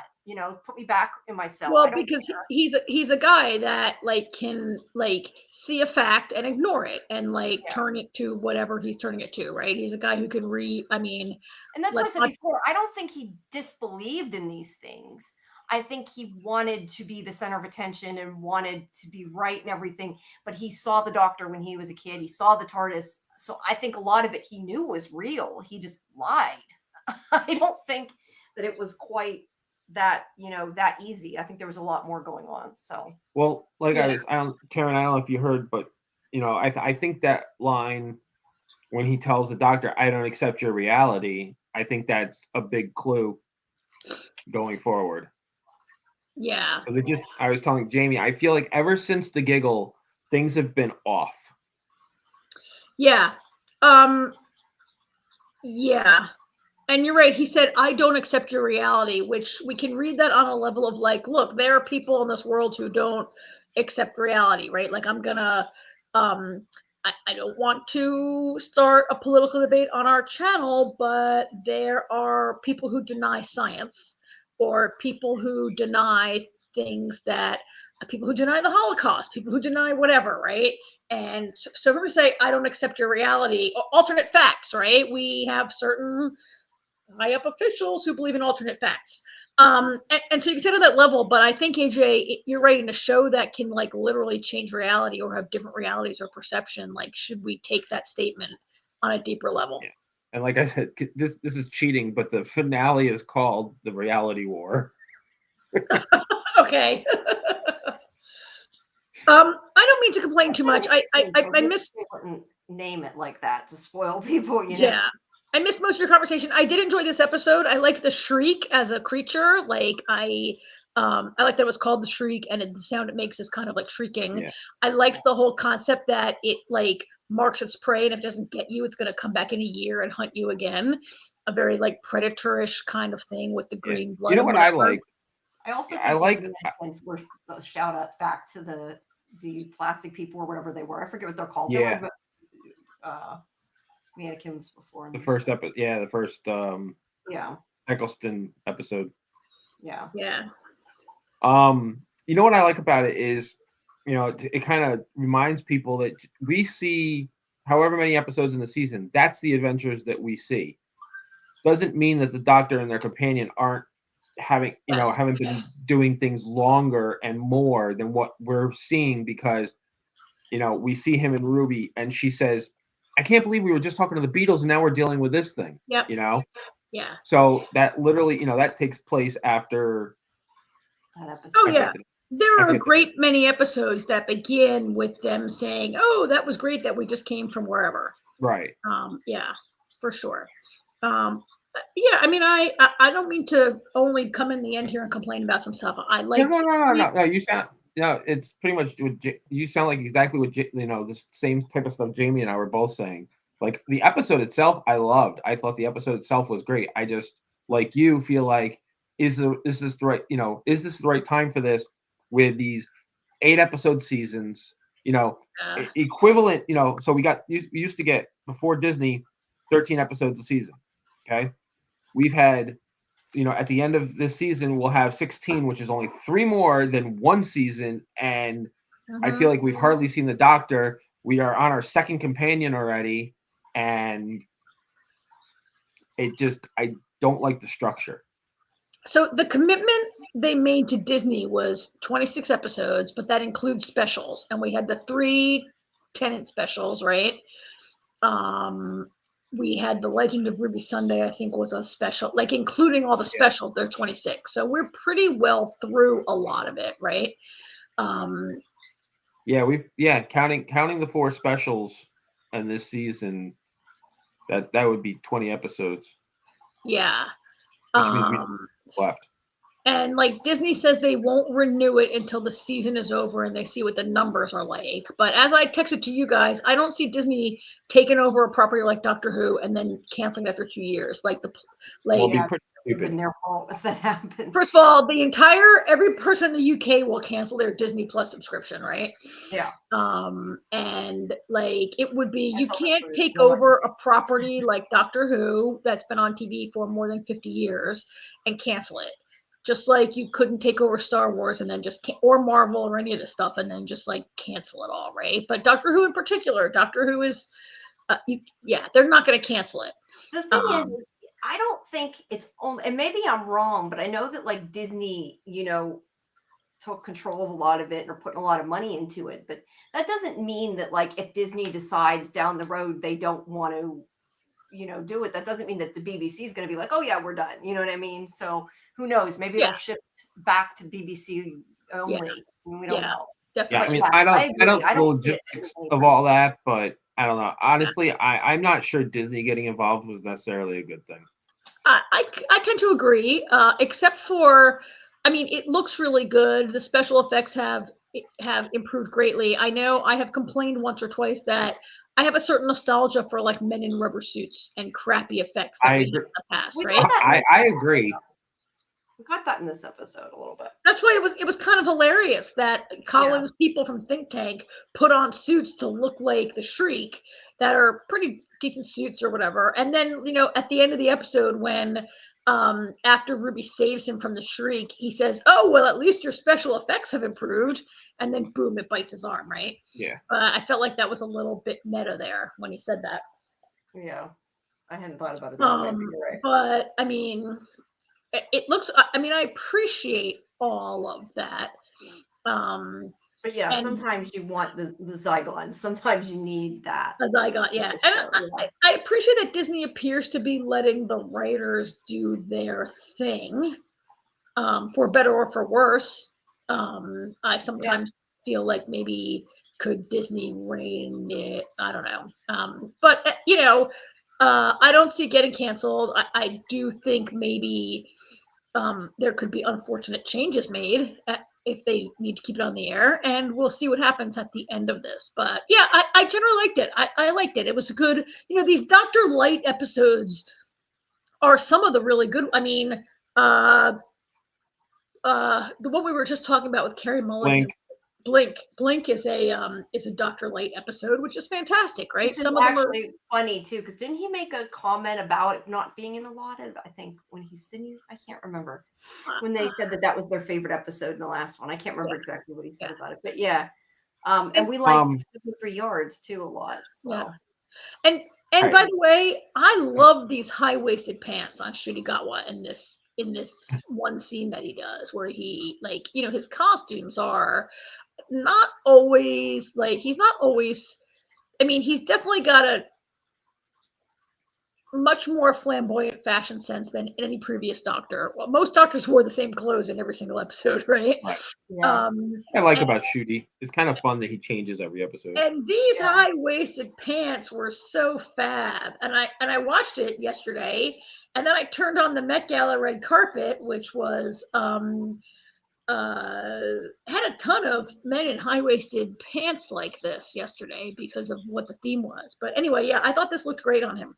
Put me back in my cell. Well, because he's a guy that like can like see a fact and ignore it and like turn it to whatever he's turning it to, right? He's a guy who can and that's what I said before. I don't think he disbelieved in these things. I think he wanted to be the center of attention and wanted to be right and everything. But he saw the doctor when he was a kid. He saw the TARDIS. So I think a lot of it he knew was real. He just lied. I don't think that it was quite that that easy. I think there was a lot more going on. So well, like Karen, I don't know if you heard, but I think that line when he tells the doctor, "I don't accept your reality," I think that's a big clue going forward. Yeah. I was telling Jamie, I feel like ever since the giggle, things have been off. Yeah. Yeah. And you're right. He said, "I don't accept your reality," which we can read that on a level of like, look, there are people in this world who don't accept reality, right? Like, I'm gonna, I don't want to start a political debate on our channel, but there are people who deny science, or people who deny things people who deny the Holocaust, people who deny whatever, right? And so when we say, "I don't accept your reality," alternate facts, right? We have certain high up officials who believe in alternate facts. And so you can say to that level, but I think, AJ, you're right, in a show that can like literally change reality or have different realities or perception, like, should we take that statement on a deeper level? Yeah. And like I said, this is cheating, but the finale is called The Reality War. Okay. I don't mean to complain too much. I missed. They wouldn't name it like that to spoil people, you know. Yeah. I missed most of your conversation. I did enjoy this episode. I liked the shriek as a creature. Like I like that it was called the shriek, and the sound it makes is kind of like shrieking. Yeah. I liked the whole concept that it like marks its prey, and if it doesn't get you, it's gonna come back in a year and hunt you again. A very like predatorish kind of thing with the green blood. You know and what I whatever. like? I also I think like- the mentions were a shout out back to the plastic people or whatever they were. I forget what they're called. Yeah. They were, but mannequins before. The first episode, the first Yeah. Eccleston episode. Yeah. Yeah. You know what I like about it is, you know, it kind of reminds people that we see however many episodes in the season. That's the adventures that we see. Doesn't mean that the Doctor and their companion aren't haven't been doing things longer and more than what we're seeing, because, you know, we see him and Ruby, and she says, I can't believe we were just talking to the Beatles and now we're dealing with this thing. Yep. You know? Yeah. So that literally, you know, that takes place after That episode. Oh yeah. There are a great many episodes that begin with them saying, "Oh, that was great that we just came from wherever." Right. Yeah, for sure. Yeah, I mean, I don't mean to only come in the end here and complain about some stuff. I like. No. You sound. It's pretty much you sound like exactly what the same type of stuff Jamie and I were both saying. Like the episode itself, I loved. I thought the episode itself was great. I just, like you, feel like is this the right time for this with these 8-episode seasons? Equivalent. So we used to get, before Disney, 13 episodes a season. Okay, we've had. At the end of this season, we'll have 16, which is only 3 more than one season. And I feel like we've hardly seen the Doctor. We are on our second companion already. And I don't like the structure. So the commitment they made to Disney was 26 episodes, but that includes specials. And we had the 3 Tennant specials, right? We had the Legend of Ruby Sunday, I think, was a special, like including all the specials, they're 26. So we're pretty well through a lot of it, right? Counting the 4 specials in this season, that would be 20 episodes. Yeah. Which means we have left. And like Disney says they won't renew it until the season is over and they see what the numbers are like. But as I texted to you guys, I don't see Disney taking over a property like Doctor Who and then canceling after 2 years. Well, be pretty stupid. Been their fault if that happens. First of all, every person in the UK will cancel their Disney Plus subscription, right? Yeah. And like it would be, you can't take over a property like Doctor Who that's been on TV for more than 50 years and cancel it. Just like you couldn't take over Star Wars and then or Marvel or any of this stuff and then just like cancel it all, right? But Doctor Who in particular, Doctor Who is, they're not going to cancel it. The thing is, I don't think it's only, and maybe I'm wrong, but I know that like Disney, took control of a lot of it and are putting a lot of money into it. But that doesn't mean that like if Disney decides down the road they don't want to, do it, that doesn't mean that the BBC is going to be like, oh yeah, we're done. You know what I mean? So who knows? Maybe it'll shift back to BBC only. Yeah. We don't know. Definitely. Yeah, I don't know the logistics of all that, but I don't know. Honestly, I'm not sure Disney getting involved was necessarily a good thing. I tend to agree, except for, I mean, it looks really good. The special effects have improved greatly. I know I have complained once or twice that I have a certain nostalgia for like men in rubber suits and crappy effects that we had in the past, right? I agree. We got that in this episode a little bit. That's why it was kind of hilarious that Colin's people from Think Tank put on suits to look like the Shriek that are pretty decent suits or whatever. And then, at the end of the episode when after Ruby saves him from the Shriek, he says, "Oh, well, at least your special effects have improved." And then boom, it bites his arm, right? Yeah. I felt like that was a little bit meta there when he said that. Yeah. I hadn't thought about it that way, but you're right. But I mean, it looks, I mean, I appreciate all of that. But yeah, And- sometimes you want the Zygon. Sometimes you need that. As I got, yeah. And I appreciate that Disney appears to be letting the writers do their thing, for better or for worse. I sometimes feel like maybe could Disney rein it? I don't know. But I don't see it getting canceled. I do think maybe there could be unfortunate changes made if they need to keep it on the air, and we'll see what happens at the end of this. But yeah, I generally liked it. I liked it. It was a good, these Dr. Light episodes are some of the really good. I mean, the one we were just talking about with Carrie Mulligan. Blink is a Dr. Light episode, which is fantastic, right? Which is actually funny too, because didn't he make a comment about it not being in a lot of? I think when I can't remember when they said that was their favorite episode in the last one. I can't remember exactly what he said about it, but yeah. And we like 73 yards too a lot. So. Yeah. And by the way, I love these high-waisted pants on Shurigawa in this one scene that he does, where he his costumes are not always he's not always. I mean, he's definitely got a much more flamboyant fashion sense than any previous Doctor. Well, most Doctors wore the same clothes in every single episode, right? Yeah. I like about Shooty. It's kind of fun that he changes every episode. And these high-waisted pants were so fab. And I watched it yesterday, and then I turned on the Met Gala red carpet, which was had a ton of men in high-waisted pants like this yesterday because of what the theme was. But anyway, yeah, I thought this looked great on him.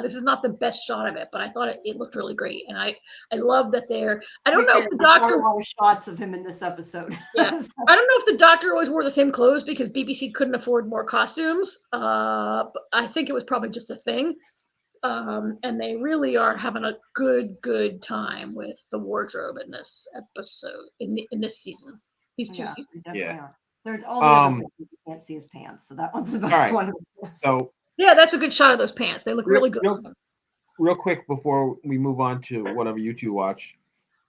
This is not the best shot of it, but I thought it looked really great, and I love that they're. I don't know if the Doctor. A lot of shots of him in this episode. Yeah, so. I don't know if the Doctor always wore the same clothes because BBC couldn't afford more costumes. But I think it was probably just a thing, and they really are having a good time with the wardrobe in this episode in this season. These two seasons. Yeah, there's all the other ones you can't see his pants, so that one's the best one. So. Yeah, that's a good shot of those pants. They look really good. Real quick before we move on to whatever you two watch,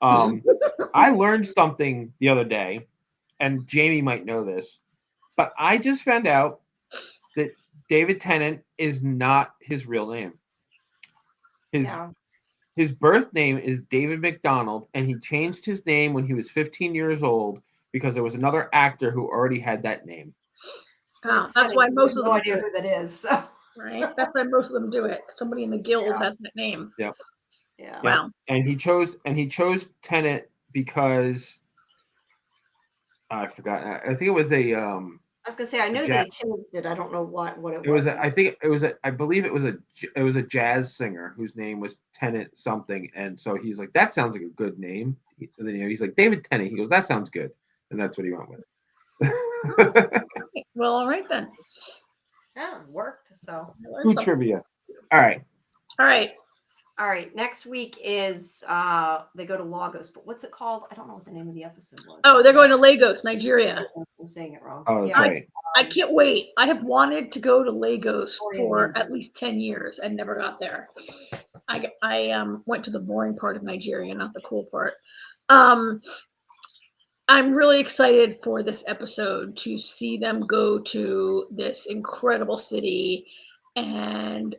I learned something the other day, and Jamie might know this, but I just found out that David Tennant is not his real name. His birth name is David McDonald, and he changed his name when he was 15 years old because there was another actor who already had that name. Wow, that's why most of them no idea who that is. So. Right, that's why most of them do it. Somebody in the guild has that name. Yeah. Yeah. Wow. And he chose Tennant because I forgot. I think it was a. I was gonna say I know they changed it. I don't know what it was. It was. I think it was. I believe it was a jazz singer whose name was Tennant something, and so he's like, that sounds like a good name. And then he's like, David Tennant. He goes, that sounds good, and that's what he went with. Well, all right then. Yeah, it worked. So food trivia. All right. Next week is they go to Lagos, but what's it called? I don't know what the name of the episode was. Oh, they're going to Lagos, Nigeria. I'm saying it wrong. Oh, that's right. I can't wait. I have wanted to go to Lagos for at least 10 years and never got there. I went to the boring part of Nigeria, not the cool part. I'm really excited for this episode to see them go to this incredible city and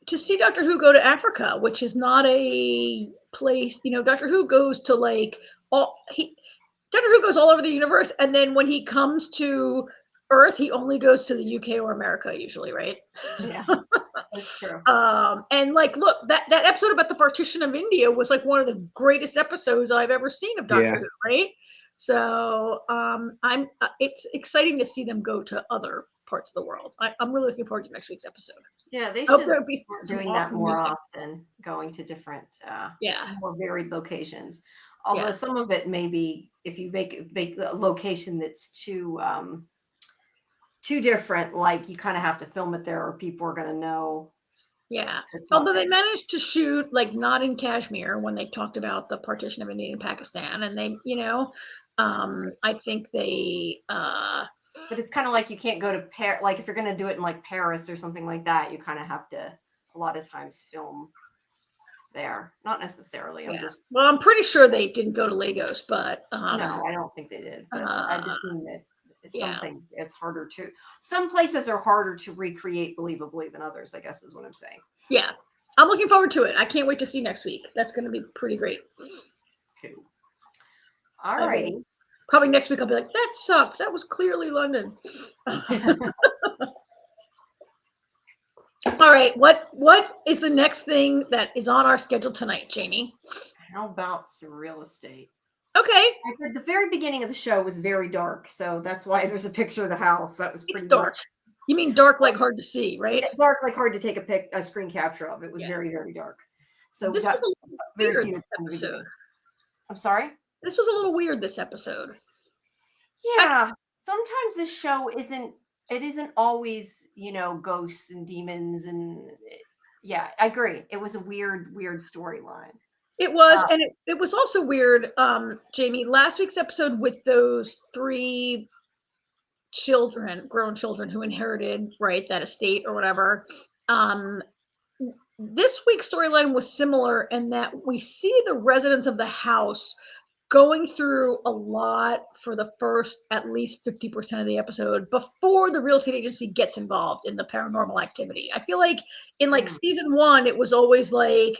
to see Doctor Who go to Africa, which is not a place, Doctor Who goes to Doctor Who goes all over the universe, and then when he comes to Earth, he only goes to the UK or America usually, right? Yeah, that's true. And look, that episode about the partition of India was one of the greatest episodes I've ever seen of Doctor Who, right? So it's exciting to see them go to other parts of the world. I'm really looking forward to next week's episode. Yeah, they should be doing that more music. Often, going to different, more varied locations. Although some of it may be, if you make a location that's too different, you kind of have to film it there, or people are going to know. Yeah, although they managed to shoot not in Kashmir when they talked about the partition of India and Pakistan, and they, I think they. But it's kind of you can't go to Paris. If you're going to do it in Paris or something like that, you kind of have to a lot of times film there. Not necessarily. I'm Yeah. just Well, I'm pretty sure they didn't go to Lagos, but no, I don't think they did. But I just mean that some yeah. things it's harder to. Some places are harder to recreate believably than others. I guess is what I'm saying. Yeah. I'm looking forward to it. I can't wait to see next week. That's going to be pretty great. Cool. Alrighty. Probably next week I'll be like, that sucked. That was clearly London. All right. What is the next thing that is on our schedule tonight, Jamie? How about SurrealEstate? Okay. The very beginning of the show was very dark, so that's why there's a picture of the house. That was pretty dark. much. You mean dark, like hard to see, right? Dark, like hard to take a screen capture of. It was very, very dark. So we got very few episode. I'm sorry? This was a little weird, this episode. Yeah. Sometimes this show isn't always, ghosts and demons and yeah, I agree. It was a weird storyline. It was, and it was also weird, Jamie, last week's episode with those 3 grown children who inherited, right, that estate or whatever. This week's storyline was similar in that we see the residents of the house going through a lot for the first at least 50% of the episode before the real estate agency gets involved in the paranormal activity. I feel like in season 1, it was always like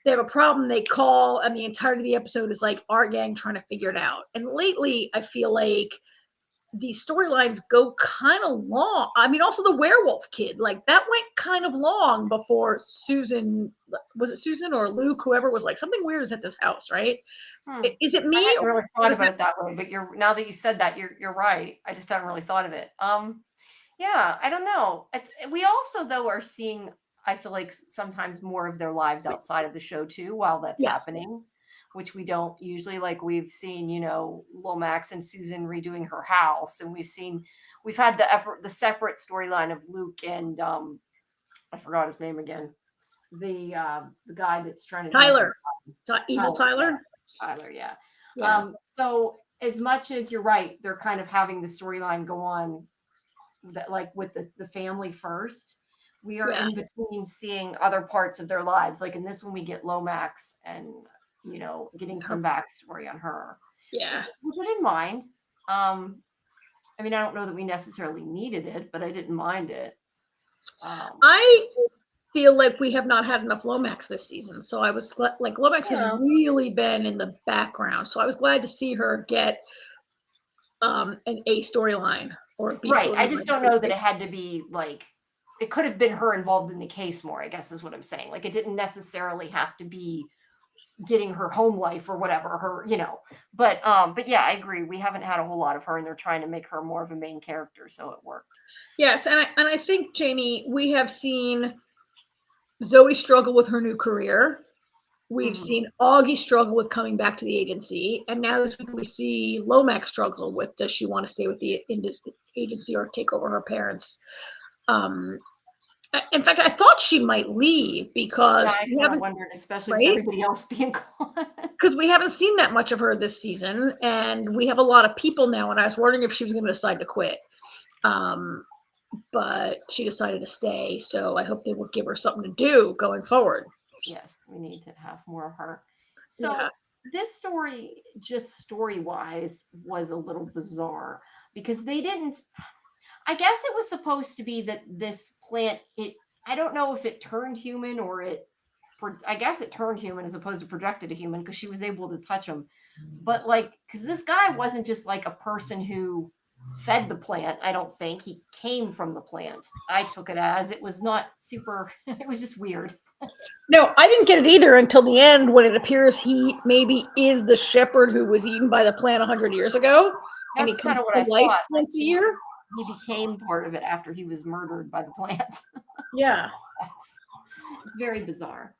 they have a problem, they call, and the entirety of the episode is like our gang trying to figure it out. And lately, I feel like these storylines go kind of long. I mean, also the werewolf kid, like that went kind of long before Susan, was it Susan or Luke, whoever was like, something weird is at this house, right? Is it me? I hadn't really thought about it that way, but now that you said that, you're right. I just hadn't really thought of it. Yeah, I don't know. We also though are seeing, I feel like sometimes more of their lives outside of the show too, while that's happening, which we don't usually. Like we've seen, Lomax and Susan redoing her house, and we've had the separate storyline of Luke and I forgot his name again. The guy that's trying to Tyler, evil Tyler. Yeah. Tyler, yeah. So as much as you're right, they're kind of having the storyline go on that like with the family first. We are in between seeing other parts of their lives. Like in this one, we get Lomax and getting some backstory on her. Yeah. Which I didn't mind. I mean, I don't know that we necessarily needed it, but I didn't mind it. I feel like we have not had enough Lomax this season. So I was like, Lomax has really been in the background. So I was glad to see her get an A storyline or a B storyline. I just don't know that it had to be like, it could have been her involved in the case more, I guess is what I'm saying. Like it didn't necessarily have to be getting her home life or whatever, but yeah, I agree. We haven't had a whole lot of her and they're trying to make her more of a main character. So it worked. Yes. And I think, Jamie, we have seen Zoe struggle with her new career. We've seen Augie struggle with coming back to the agency. And now this week we see Lomax struggle with, does she want to stay with the agency or take over her parents? In fact, I thought she might leave because I haven't wondered, especially with everybody else being gone. Because we haven't seen that much of her this season, and we have a lot of people now. And I was wondering if she was going to decide to quit, but she decided to stay. So I hope they will give her something to do going forward. Yes, we need to have more of her. So this story, just story-wise, was a little bizarre because they didn't. I guess it was supposed to be that this plant, I don't know if it turned human or I guess it turned human as opposed to projected a human because she was able to touch him. But like, because this guy wasn't just like a person who fed the plant, I don't think. He came from the plant. I took it as it was not super, it was just weird. No, I didn't get it either until the end when it appears he maybe is the shepherd who was eaten by the plant 100 years ago. That's and he comes kind of what to I life thought. once a year. He became part of it after he was murdered by the plant. Yeah. It's very bizarre.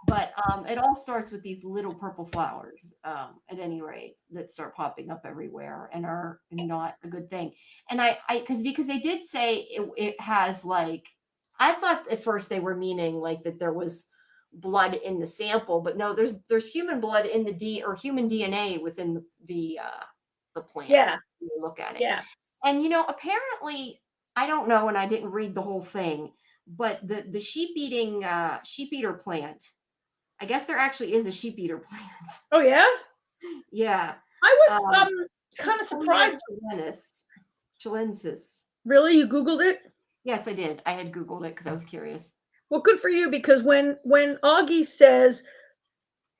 But it all starts with these little purple flowers, at any rate, that start popping up everywhere and are not a good thing. And because they did say it has like, I thought at first they were meaning like that there was blood in the sample, but no, there's human blood in human DNA within the plant. Yeah. When you look at it. Yeah. And apparently, I don't know, and I didn't read the whole thing, but the sheep eater plant I guess there actually is a sheep eater plant. Oh yeah, Yeah. I was kind of Trichonia surprised. chilensis. Really, you Googled it? Yes, I did. I had Googled it because I was curious. Well, good for you, because when Augie says,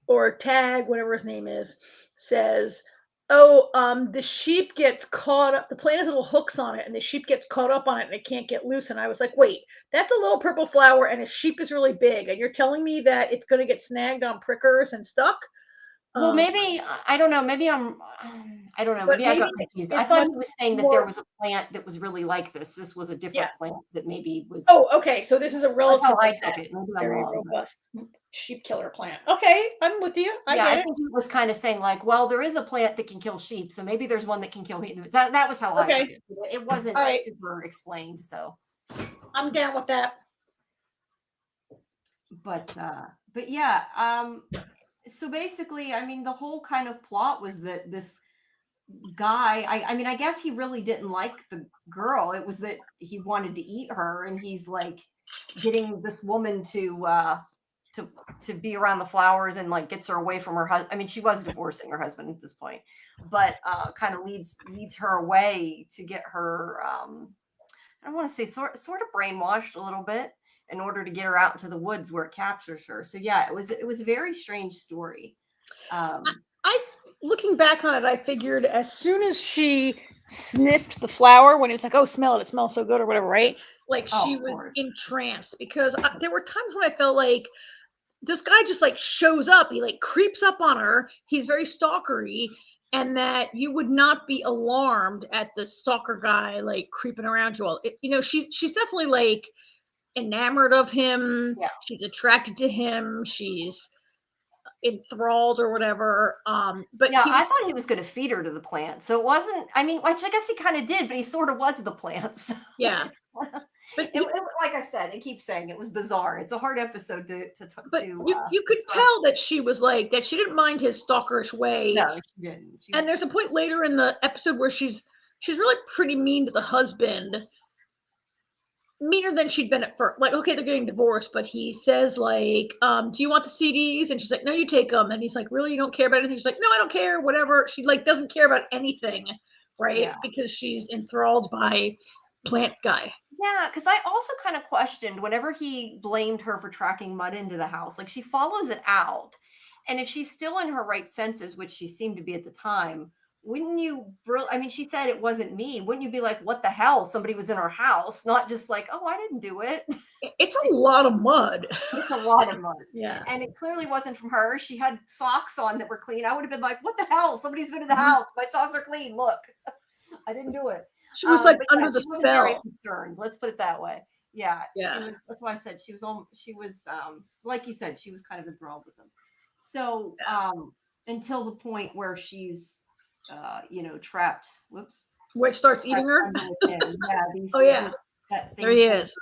or Tag, whatever his name is, says, "Oh, the sheep gets caught up. The plant has little hooks on it, and the sheep gets caught up on it, and it can't get loose." And I was like, "Wait, that's a little purple flower, and a sheep is really big, and you're telling me that it's going to get snagged on prickers and stuck?" Well, maybe I don't know. Maybe I don't know. Maybe I got confused. I thought he was saying that there was a plant that was really like this. This was a different plant that maybe was. Oh, okay. So this is a relatively I took it. Maybe very I'm wrong, robust sheep killer plant. Okay, I'm with you. I think he was kind of saying like, well, there is a plant that can kill sheep, so maybe there's one that can kill me. That was how I took it. It wasn't super explained, so I'm down with that. But yeah, so basically, I mean, the whole kind of plot was that this guy, I mean, I guess he really didn't like the girl. It was that he wanted to eat her, and he's like getting this woman to be around the flowers, and like gets her away from her husband. I mean, she was divorcing her husband at this point, but kind of leads her away to get her I don't want to say sort of brainwashed a little bit in order to get her out into the woods where it captures her. So yeah, it was a very strange story. I looking back on it, I figured as soon as she sniffed the flower, when it's like, "Oh, smell it! It smells so good," or whatever, right? Like she was entranced, because there were times when I felt like this guy just like shows up. He like creeps up on her. He's very stalkery, and that you would not be alarmed at the stalker guy like creeping around you all. She's definitely like enamored of him. Yeah. She's attracted to him. She's enthralled or whatever. But yeah, I thought he was going to feed her to the plant. So it wasn't, I mean, which I guess he kind of did, but he sort of was the plant. So yeah. But it, like I said, I keep saying it was bizarre. It's a hard episode to you could tell that she was like that. She didn't mind his stalkerish way. No, she didn't. And there's a point later in the episode where she's really pretty mean to the husband, meaner than she'd been at first. Like, okay, they're getting divorced, but he says like, "Do you want the CDs?" And she's like, "No, you take them." And he's like, "Really, you don't care about anything?" She's like, "No, I don't care. Whatever." She like doesn't care about anything, right? Yeah. Because she's enthralled by plant guy. Yeah, because I also kind of questioned whenever he blamed her for tracking mud into the house. Like, she follows it out, and if she's still in her right senses, which she seemed to be at the time, wouldn't you? I mean, she said it wasn't me. Wouldn't you be like, "What the hell? Somebody was in our house," not just like, "Oh, I didn't do it." It's a lot of mud. It's a lot of mud. Yeah, and it clearly wasn't from her. She had socks on that were clean. I would have been like, "What the hell? Somebody's been in the house. My socks are clean. Look, I didn't do it." She was like under the spell. Very concerned. Let's put it that way. Yeah. Yeah. That's why I said she was like you said, she was kind of enthralled with them. So until the point where she's trapped. Whoops. Where it starts eating her. Yeah. There he is.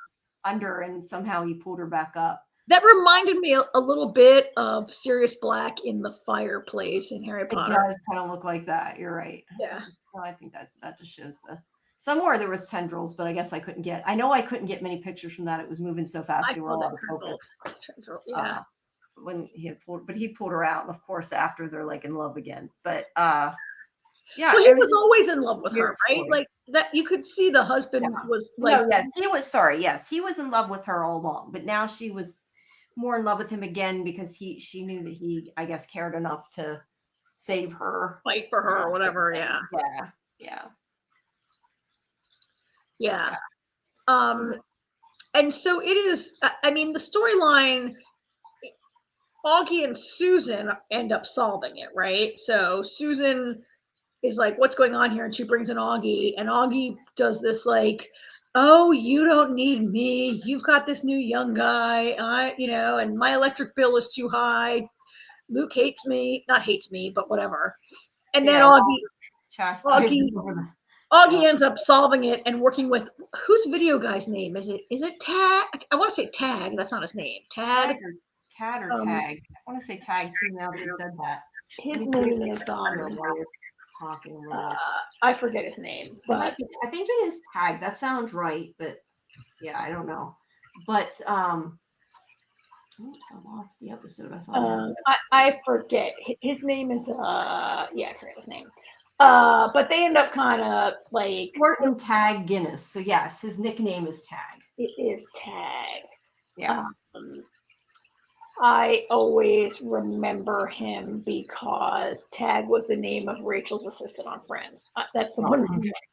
Under, and somehow he pulled her back up. That reminded me a little bit of Sirius Black in the fireplace in Harry Potter. It does kind of look like that. You're right. Yeah. Well, I think that just shows somewhere there was tendrils, but I guess I couldn't get many pictures from that. It was moving so fast. They were all out of focus. Yeah. When he pulled her out, and of course after they're like in love again. But yeah. Well, he was always in love with her, right? Like that, you could see the husband was like. No, yes, he was. Sorry, yes, he was in love with her all along, but now she was more in love with him again because she knew that he, I guess, cared enough to save her, fight for her, or whatever. Yeah. And so it is. I mean, the storyline. Augie and Susan end up solving it, right? So Susan is like, "What's going on here?" And she brings in Augie, and Augie does this like, "Oh, you don't need me. You've got this new young guy. And my electric bill is too high. Luke hates me, not hates me, but whatever." And then Augie ends up solving it and working with whose video guy's name is it? Tag? I want to say Tag. That's not his name. Tag. Tad or Tag. I want to say Tag too. Now that you said that, his name is I forget his name, but I think it is Tag. That sounds right, but yeah, I don't know. But Oops, I lost the episode. I thought. I forget. His name is I forget his name. But they end up kind of like Morton Tag Guinness. So yes, his nickname is Tag. It is Tag. Yeah. I always remember him because Tag was the name of Rachel's assistant on Friends. That's the one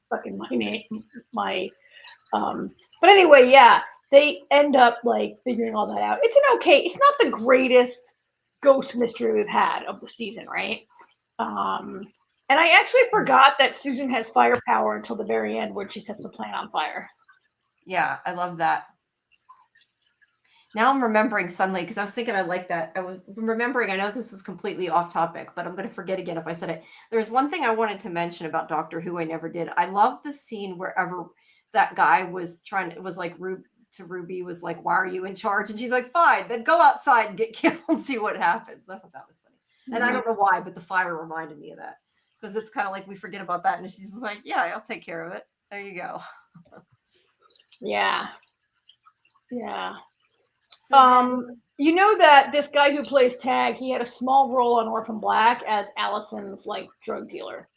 fucking my name. But anyway, yeah, they end up like figuring all that out. It's not the greatest ghost mystery we've had of the season, right? And I actually forgot that Susan has firepower until the very end when she sets the plant on fire. Yeah, I love that. Now I'm remembering suddenly, because I was thinking I like that. I was remembering, I know this is completely off topic, but I'm going to forget again if I said it. There's one thing I wanted to mention about Doctor Who I never did. I love the scene wherever that guy was like to Ruby was like, why are you in charge? And she's like, fine, then go outside and get killed and see what happens. I thought that was funny. Mm-hmm. And I don't know why, but the fire reminded me of that. Because it's kind of like we forget about that. And she's like, yeah, I'll take care of it. There you go. Yeah. Yeah. So you know that this guy who plays Tag, he had a small role on Orphan Black as Allison's like drug dealer.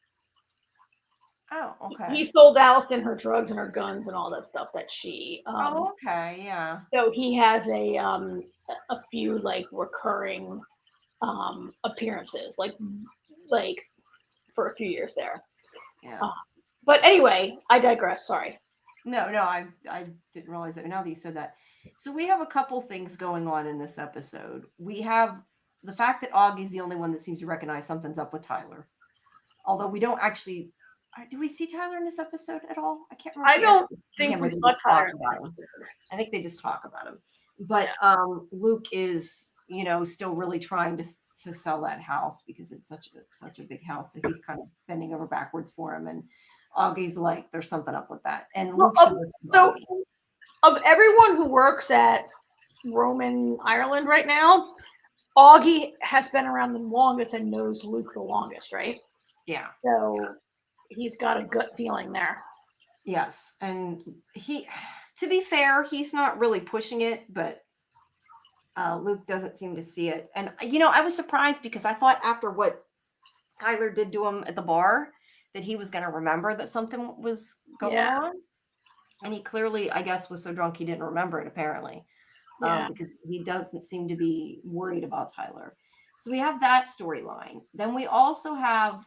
Oh, okay. He sold Allison her drugs and her guns and all that stuff that she. Okay, yeah. So he has a few like recurring appearances, like for a few years there. Yeah. But anyway, I digress. Sorry. No, I didn't realize that. Now that you said that. So we have a couple things going on in this episode. We have the fact that Augie's the only one that seems to recognize something's up with Tyler. Although we don't actually, do we see Tyler in this episode at all? I can't remember. I don't think we saw Tyler. I think they just talk about him. But Luke is, still really trying to sell that house because it's such a big house. So he's kind of bending over backwards for him. And Augie's like, there's something up with that. And Luke of everyone who works at Roman Ireland right now, Augie has been around the longest and knows Luke the longest, right? Yeah. So he's got a gut feeling there. Yes. And to be fair, he's not really pushing it, but Luke doesn't seem to see it. And, I was surprised because I thought after what Tyler did to him at the bar that he was going to remember that something was going on. And he clearly, I guess, was so drunk he didn't remember it, apparently, because he doesn't seem to be worried about Tyler. So we have that storyline. Then we also have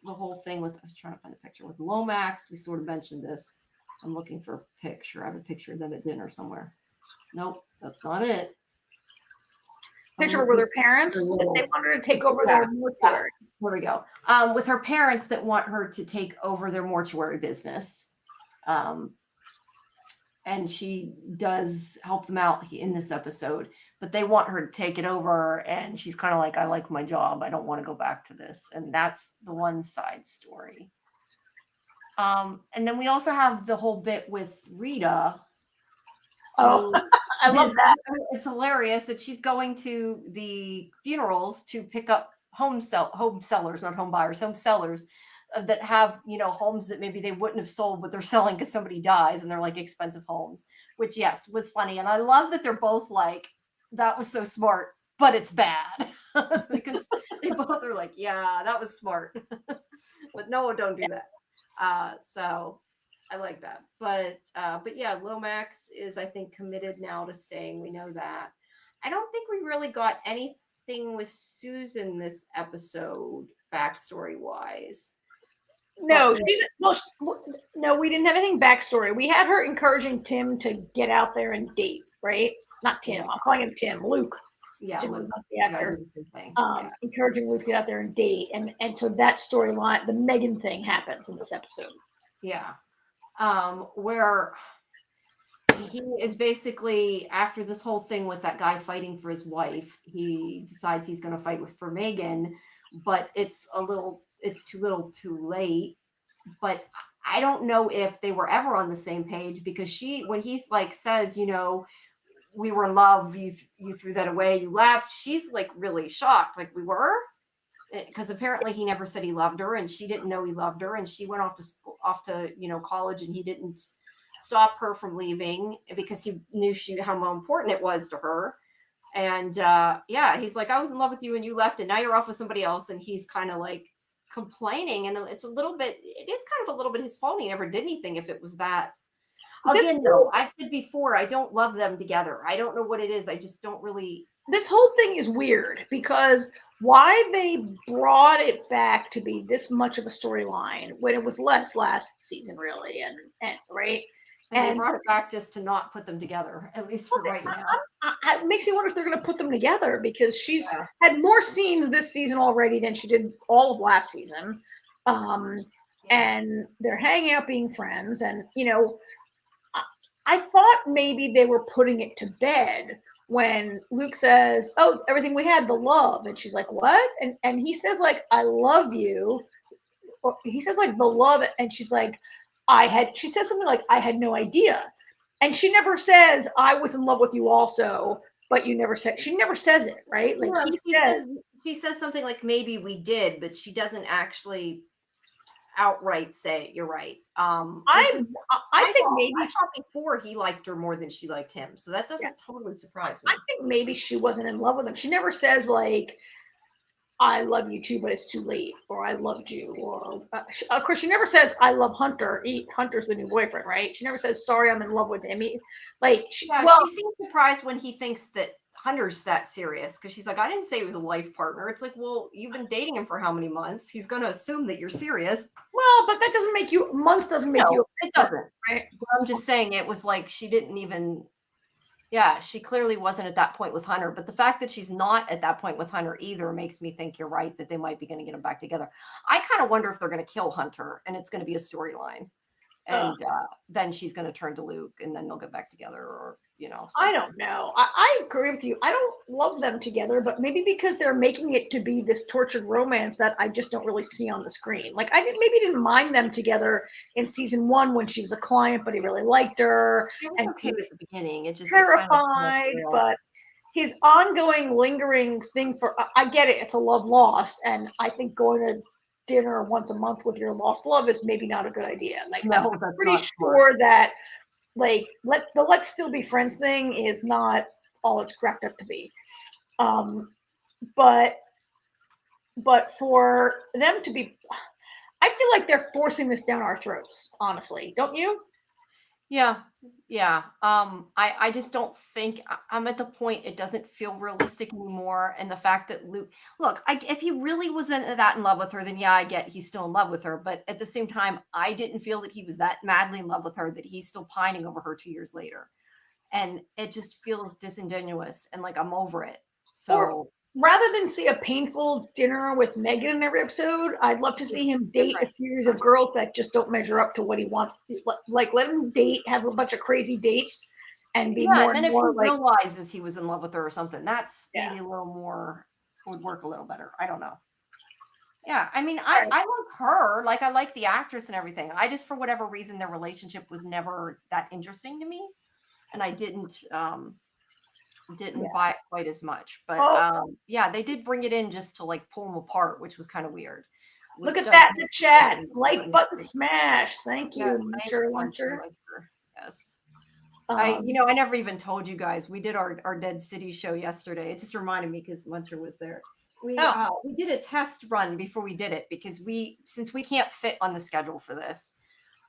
the whole thing with, I was trying to find a picture with Lomax. We sort of mentioned this. I'm looking for a picture. I have a picture of them at dinner somewhere. Nope, that's not it. Picture with her parents. They want her to take over their mortuary. Here we go. With her parents that want her to take over their mortuary business. And she does help them out in this episode, but they want her to take it over. And she's kind of like, I like my job. I don't want to go back to this. And that's the one side story. And then we also have the whole bit with Rita. Oh, I love that. It's hilarious that she's going to the funerals to pick up home sellers, not home buyers, home sellers that have, homes that maybe they wouldn't have sold, but they're selling because somebody dies and they're like expensive homes, which yes, was funny. And I love that they're both like, that was so smart, but it's bad because they both are like, yeah, that was smart, but no, don't do that. So I like that. But yeah, Lomax is, I think, committed now to staying. We know that. I don't think we really got anything with Susan this episode, backstory wise. No, we didn't have anything backstory. We had her encouraging Tim to get out there and date, right? Not Tim. I'm calling him Tim. Luke. Yeah, Tim Luke. The actor. Encouraging Luke to get out there and date, and so that storyline, the Megan thing, happens in this episode. Yeah, where he is basically, after this whole thing with that guy fighting for his wife, he decides he's going to fight for Megan, but it's too little too late. But I don't know if they were ever on the same page, because when he's like says, we were in love, you threw that away, you laughed, she's like really shocked, like, we were, because apparently he never said he loved her, and she didn't know he loved her, and she went off to college, and he didn't stop her from leaving because he knew how important it was to her. And yeah, he's like, I was in love with you and you left, and now you're off with somebody else. And he's kind of like complaining, and it's a little bit, it is kind of a little bit his fault. He never did anything if it was that. Again, though, I've said before, I don't love them together. I don't know what it is. I just don't really. This whole thing is weird because why they brought it back to be this much of a storyline when it was less last season, really, and right. And they brought it back just to not put them together, at least for right now. It makes me wonder if they're going to put them together, because she's had more scenes this season already than she did all of last season. And they're hanging out being friends. And, I thought maybe they were putting it to bed when Luke says, oh, everything we had, the love. And she's like, what? And he says, like, I love you. Or he says, like, the love. And she's like, she says something like, I had no idea. And she never says, I was in love with you also, but you never said, she never says it, right? Like, she says something like, maybe we did, but she doesn't actually outright say, you're right. I thought before he liked her more than she liked him. So that doesn't totally surprise me. I think maybe she wasn't in love with him. She never says, like, I love you too, but it's too late, or I loved you, or of course she never says I love Hunter. Hunter's the new boyfriend, right? She never says sorry, I'm in love with him. She seems surprised when he thinks that Hunter's that serious, because she's like, I didn't say he was a life partner. It's like, well, you've been dating him for how many months? He's going to assume that you're serious. Well, but that doesn't make you, months doesn't make you. It doesn't, right? But I'm just saying, it was like she didn't even. Yeah, she clearly wasn't at that point with Hunter, but the fact that she's not at that point with Hunter either makes me think you're right, that they might be going to get them back together. I kind of wonder if they're going to kill Hunter and it's going to be a storyline, and then she's going to turn to Luke and then they'll get back together, or something. I don't know. I agree with you. I don't love them together, but maybe because they're making it to be this tortured romance that I just don't really see on the screen. Like, I didn't mind them together in season 1 when she was a client, but he really liked her. It was okay at the beginning. It just terrified, but his ongoing, lingering thing I get it. It's a love lost, and I think going to dinner once a month with your lost love is maybe not a good idea. Like, no, I'm pretty sure that. Like, let's still be friends thing is not all it's cracked up to be. But for them to be, I feel like they're forcing this down our throats, honestly. Don't you? Yeah. I just don't think I'm at the point, it doesn't feel realistic anymore. And the fact that Luke, look, if he really wasn't that in love with her, then yeah, I get he's still in love with her. But at the same time, I didn't feel that he was that madly in love with her, that he's still pining over her 2 years later. And it just feels disingenuous and like I'm over it. So rather than see a painful dinner with Megan in every episode, I'd love to see him date a series of girls that just don't measure up to what he wants. Like, let him date, have a bunch of crazy dates, and be more. And then more if he realizes he was in love with her or something, that's maybe a little more, would work a little better. I don't know. Yeah, I mean, I like her. Like, I like the actress and everything. I just, for whatever reason, their relationship was never that interesting to me, and I didn't buy it quite as much. But they did bring it in just to like pull them apart, which was kind of weird. Look at that in the chat. Like button smashed. Thank you, Mr. Luncher. Yes. I never even told you guys, we did our Dead City show yesterday. It just reminded me because Muncher was there. We did a test run before we did it, because since we can't fit on the schedule for this,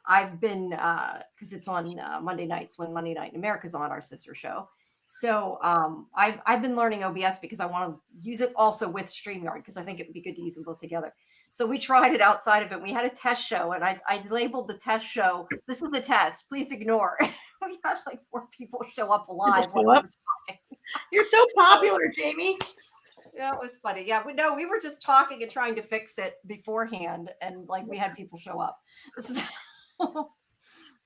I've been because it's on Monday nights when Monday Night in America's on, our sister show. So I've been learning OBS because I want to use it also with StreamYard, because I think it would be good to use them both together. So we tried it outside of it. We had a test show, and I labeled the test show, "This is the test, please ignore." We had like 4 people show up live. You're so popular, Jamie. Yeah, it was funny. Yeah, we were just talking and trying to fix it beforehand, and like we had people show up. So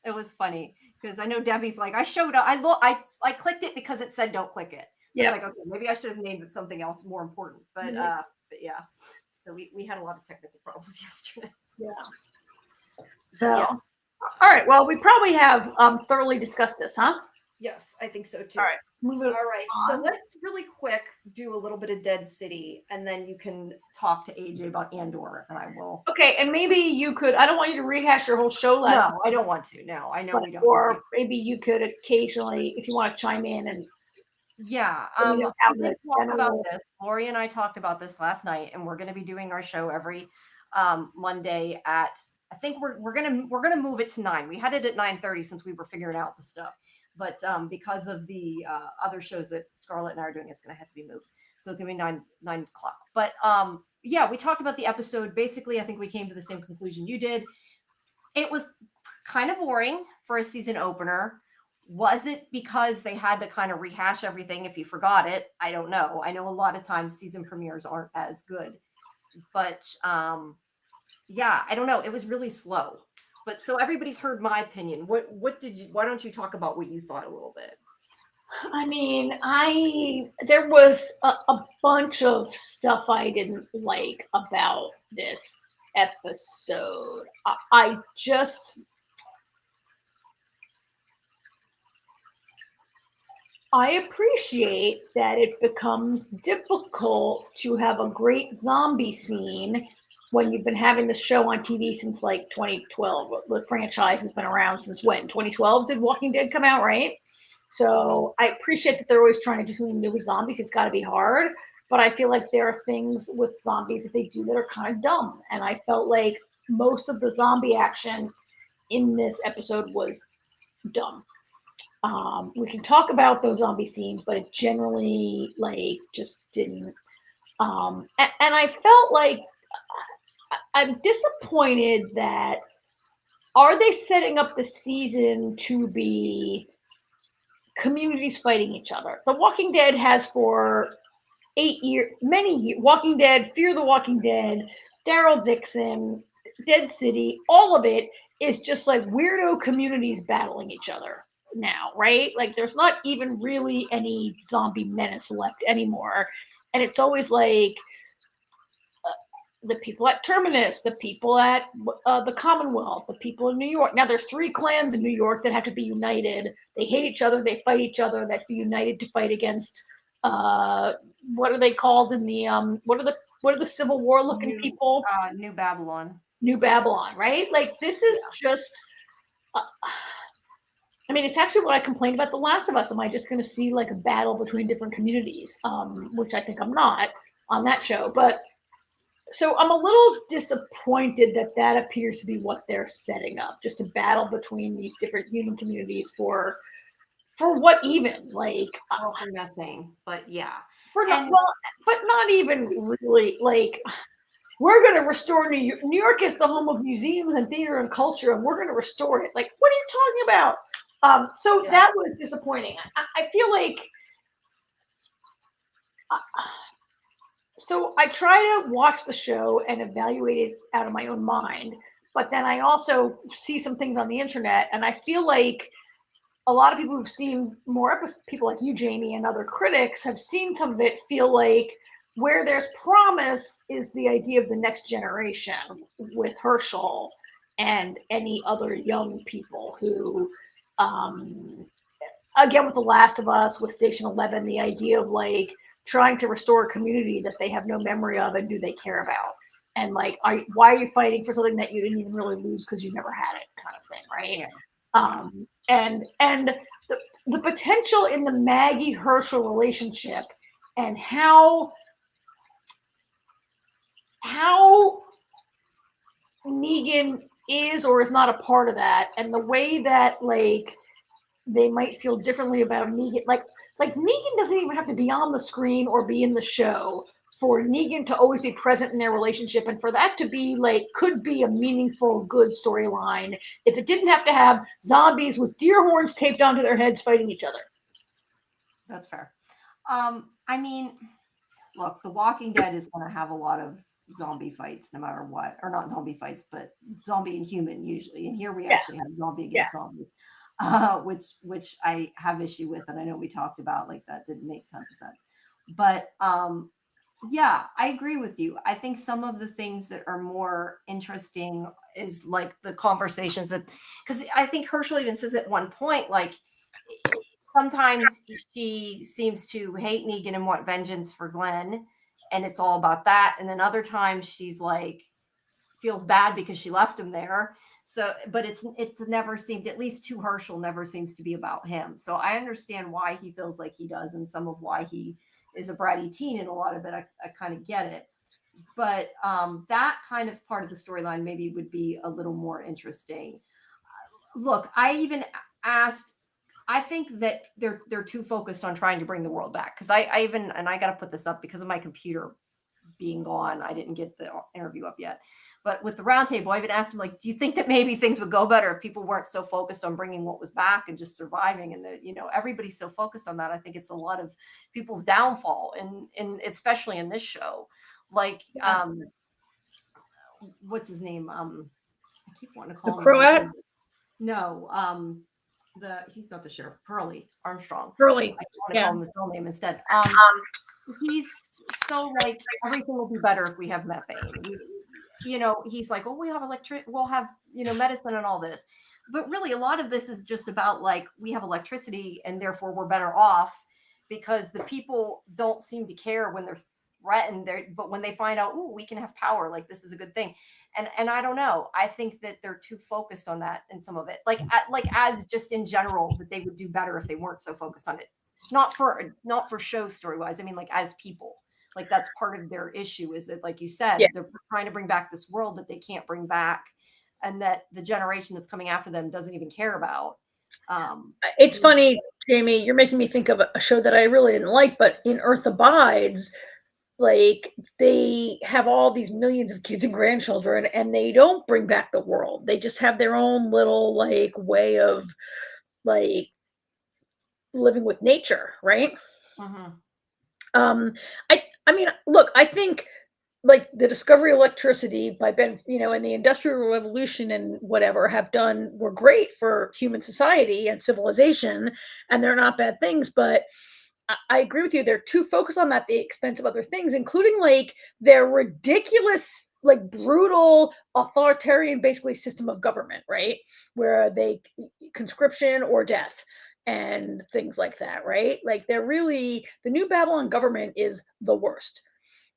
it was funny because I know Debbie's like, I showed up. I clicked it because it said don't click it. Yeah. Like, okay, maybe I should have named it something else more important. But yeah. So we had a lot of technical problems yesterday. Yeah. So all right. Well, we probably have thoroughly discussed this, huh? Yes, I think so too. All right. Let's move it all right. On. So let's really quick do a little bit of Dead City, and then you can talk to AJ about Andor, and I will. Okay, and maybe you could. I don't want you to rehash your whole show last. No, I don't want to. No, I know we don't. Or maybe you could occasionally, if you want to chime in and Yeah, So we don't we have did the talk about general. this. Lori and I talked about this last night, and we're going to be doing our show every Monday at. I think we're gonna move it to 9. We had it at 9:30 since we were figuring out the stuff, but because of the other shows that Scarlett and I are doing, it's going to have to be moved. So it's going to be 9 o'clock. But yeah, we talked about the episode. Basically, I think we came to the same conclusion you did. It was kind of boring for a season opener. Was it because they had to kind of rehash everything if you forgot it? I don't know. I know a lot of times season premieres aren't as good. But yeah, I don't know. It was really slow. But so everybody's heard my opinion. What did you why don't you talk about what you thought a little bit? I mean, there was a bunch of stuff I didn't like about this episode. I just I appreciate that it becomes difficult to have a great zombie scene when you've been having the show on TV since like 2012. The franchise has been around since when? 2012 did Walking Dead come out, right? So I appreciate that they're always trying to do something new with zombies. It's got to be hard, but I feel like there are things with zombies that they do that are kind of dumb. And I felt like most of the zombie action in this episode was dumb. We can talk about those zombie scenes, but it generally like just didn't. And I felt like I'm disappointed that are they setting up the season to be communities fighting each other? The Walking Dead has for 8 years, many years, Walking Dead, Fear the Walking Dead, Daryl Dixon, Dead City, all of it is just like weirdo communities battling each other now, right? Like there's not even really any zombie menace left anymore. And it's always like the people at Terminus, the people at the Commonwealth, the people in New York. Now there's 3 clans in New York that have to be united. They hate each other. They fight each other. That be united to fight against what are they called in the what are the Civil War looking people? New Babylon. New Babylon, right? Like this is just. I mean, it's actually what I complained about The Last of Us. Am I just going to see like a battle between different communities? Which I think I'm not on that show, but. So I'm a little disappointed that that appears to be what they're setting up, just a battle between these different human communities for what even like for nothing, but yeah, for not, well, but not even really like we're going to restore New York. New York is the home of museums and theater and culture, and we're going to restore it. Like, what are you talking about? So that was disappointing. I feel like. So I try to watch the show and evaluate it out of my own mind, but then I also see some things on the internet, and I feel like a lot of people who've seen more episodes, people like you, Jamie, and other critics have seen some of it, feel like where there's promise is the idea of the next generation with Herschel and any other young people who, again, with The Last of Us, with Station 11, the idea of like, trying to restore a community that they have no memory of and do they care about, and like why are you fighting for something that you didn't even really lose because you never had it, kind of thing, right? And the potential in the Maggie Herschel relationship and how Negan is or is not a part of that, and the way that like they might feel differently about Negan. Like Negan doesn't even have to be on the screen or be in the show for Negan to always be present in their relationship, and for that to be like could be a meaningful, good storyline if it didn't have to have zombies with deer horns taped onto their heads fighting each other. That's fair. I mean, look, The Walking Dead is going to have a lot of zombie fights no matter what, or not zombie fights, but zombie and human usually. And here we actually have zombie against zombie. Which I have issue with, and I know we talked about like that didn't make tons of sense. But yeah, I agree with you. I think some of the things that are more interesting is like the conversations that, because I think Herschel even says at one point, like sometimes she seems to hate Negan and want vengeance for Glenn, and it's all about that. And then other times she's like feels bad because she left him there. So, but it's never seemed, at least to Herschel, never seems to be about him. So I understand why he feels like he does, and some of why he is a bratty teen in a lot of it. I kind of get it. But that kind of part of the storyline maybe would be a little more interesting. Look, I even asked, I think that they're too focused on trying to bring the world back. Because I even, and I got to put this up because of my computer being gone, I didn't get the interview up yet. But with the roundtable, I even asked him, like, do you think that maybe things would go better if people weren't so focused on bringing what was back and just surviving? And that, everybody's so focused on that. I think it's a lot of people's downfall, and especially in this show. Like, what's his name? I keep wanting to call him Croat? No, he's not the sheriff. Pearlie Armstrong. Pearlie. I want to call him his real name instead. He's so like, everything will be better if we have methane. He's like, oh, we have we'll have, medicine and all this. But really, a lot of this is just about, like, we have electricity and therefore we're better off, because the people don't seem to care when they're threatened. But when they find out, oh, we can have power, like, this is a good thing. And I don't know. I think that they're too focused on that in some of it. Like as just in general, that they would do better if they weren't so focused on it. Not for show story wise. I mean, like, as people. Like, that's part of their issue, is that, like you said, they're trying to bring back this world that they can't bring back, and that the generation that's coming after them doesn't even care about. It's funny, Jamie, you're making me think of a show that I really didn't like, but in Earth Abides, like, they have all these millions of kids and grandchildren, and they don't bring back the world. They just have their own little, like, way of, like, living with nature, right? I mean, look, I think, like, the discovery of electricity by and the Industrial Revolution and whatever were great for human society and civilization, and they're not bad things. But I agree with you; they're too focused on that at the expense of other things, including, like, their ridiculous, like, brutal, authoritarian, basically, system of government, right? Where they conscription or death and things like that, right? Like, they're really, the New Babylon government is the worst.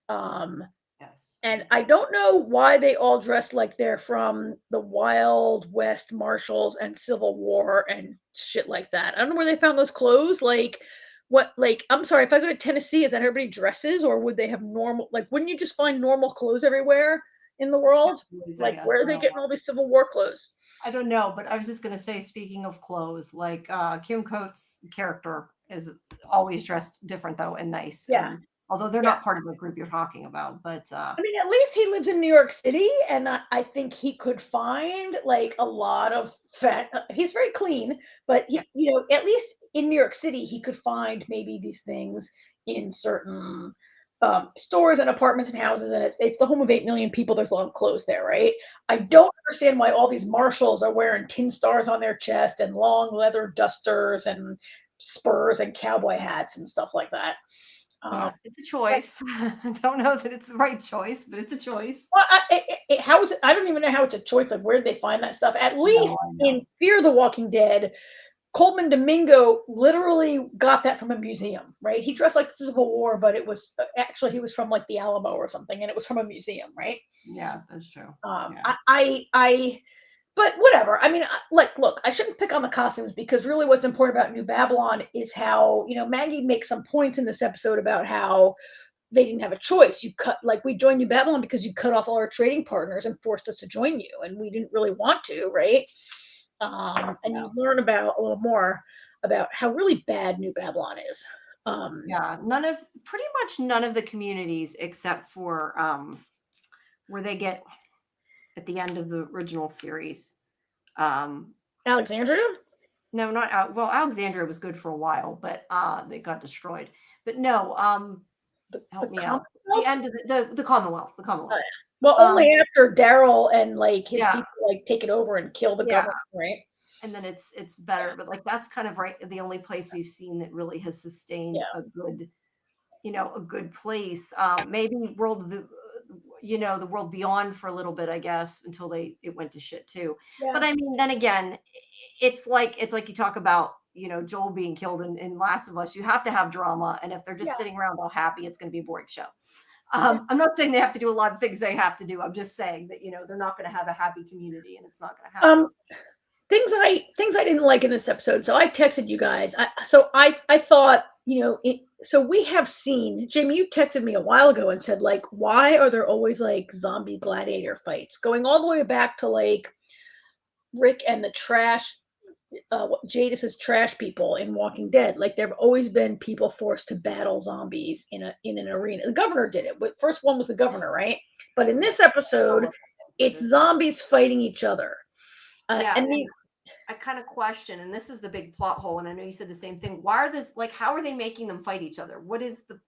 Yes. And I don't know why they all dress like they're from the Wild West Marshals and Civil War and shit like that. I don't know where they found those clothes. Like, what, like, I'm sorry, if I go to Tennessee, is that everybody dresses, or would they have normal, like, wouldn't you just find normal clothes everywhere in the world? Like, where are they getting all these Civil War clothes? I don't know, but I was just going to say, speaking of clothes, like, Kim Coates' character is always dressed different, though, and nice. Yeah. And, although they're not part of the group you're talking about, but I mean, at least he lives in New York City, and I think he could find, like, a lot of fat. He's very clean, but he, at least in New York City, he could find maybe these things in certain stores and apartments and houses, and it's the home of 8 million people. There's a lot of clothes there, right? I don't understand why all these marshals are wearing tin stars on their chest and long leather dusters and spurs and cowboy hats and stuff like that. It's a choice. I don't know that it's the right choice, but it's a choice. Well, how is it? I don't even know how it's a choice. Like, where did they find that stuff? At least in Fear the Walking Dead, Coleman Domingo literally got that from a museum, right? He dressed like the Civil War, but it was actually, he was from, like, the Alamo or something, and it was from a museum, right? Yeah, that's true. But whatever. I mean, like, look, I shouldn't pick on the costumes, because really what's important about New Babylon is how, Maggie makes some points in this episode about how they didn't have a choice. We joined New Babylon because you cut off all our trading partners and forced us to join you, and we didn't really want to, right? You learn about a little more about how really bad New Babylon is. Pretty much none of the communities, except for where they get at the end of the original series. Alexandria? No, not well, Alexandria was good for a while, but they got destroyed. But no, help me out. The end of the Commonwealth. The Commonwealth. Well, only after Daryl and, like, his people, like, take it over and kill the government, right? And then it's better, but, like, that's kind of the only place we've seen that really has sustained a good place. Maybe the World Beyond for a little bit, I guess, until it went to shit too. Yeah. But I mean, then again, it's like you talk about, Joel being killed in Last of Us. You have to have drama, and if they're just sitting around all happy, it's going to be a boring show. I'm not saying they have to do a lot of things they have to do. I'm just saying that, they're not going to have a happy community, and it's not going to happen. Things I didn't like in this episode. So I texted you guys. I thought, so we have seen, Jamie, you texted me a while ago and said, like, why are there always like zombie gladiator fights going all the way back to like Rick and the trash, Jadis's trash people in Walking Dead? Like, there have always been people forced to battle zombies in an arena. The governor did it. But first one was the governor, right? But in this episode, it's zombies fighting each other. I kind of question, and this is the big plot hole, and I know you said the same thing. Why are this, like, how are they making them fight each other? What is the,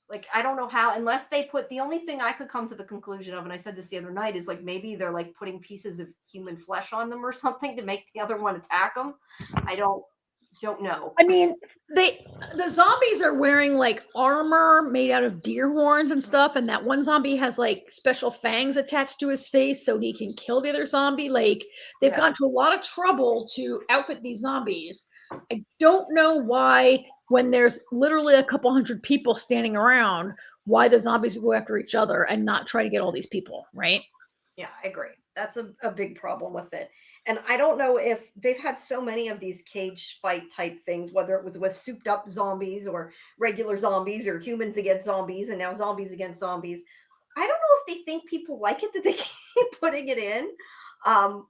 like, I don't know how, unless they put, the only thing I could come to the conclusion of, and I said this the other night, is like maybe they're like putting pieces of human flesh on them or something to make the other one attack them. I don't know. I mean, the zombies are wearing like armor made out of deer horns and stuff, and that one zombie has like special fangs attached to his face so he can kill the other zombie. Like, they've gone to a lot of trouble to outfit these zombies. I don't know why, when there's literally a couple hundred people standing around, why the zombies would go after each other and not try to get all these people, right? Yeah, I agree. That's a big problem with it. And I don't know if they've had so many of these cage fight type things, whether it was with souped up zombies or regular zombies or humans against zombies and now zombies against zombies. I don't know if they think people like it that they keep putting it in. I'm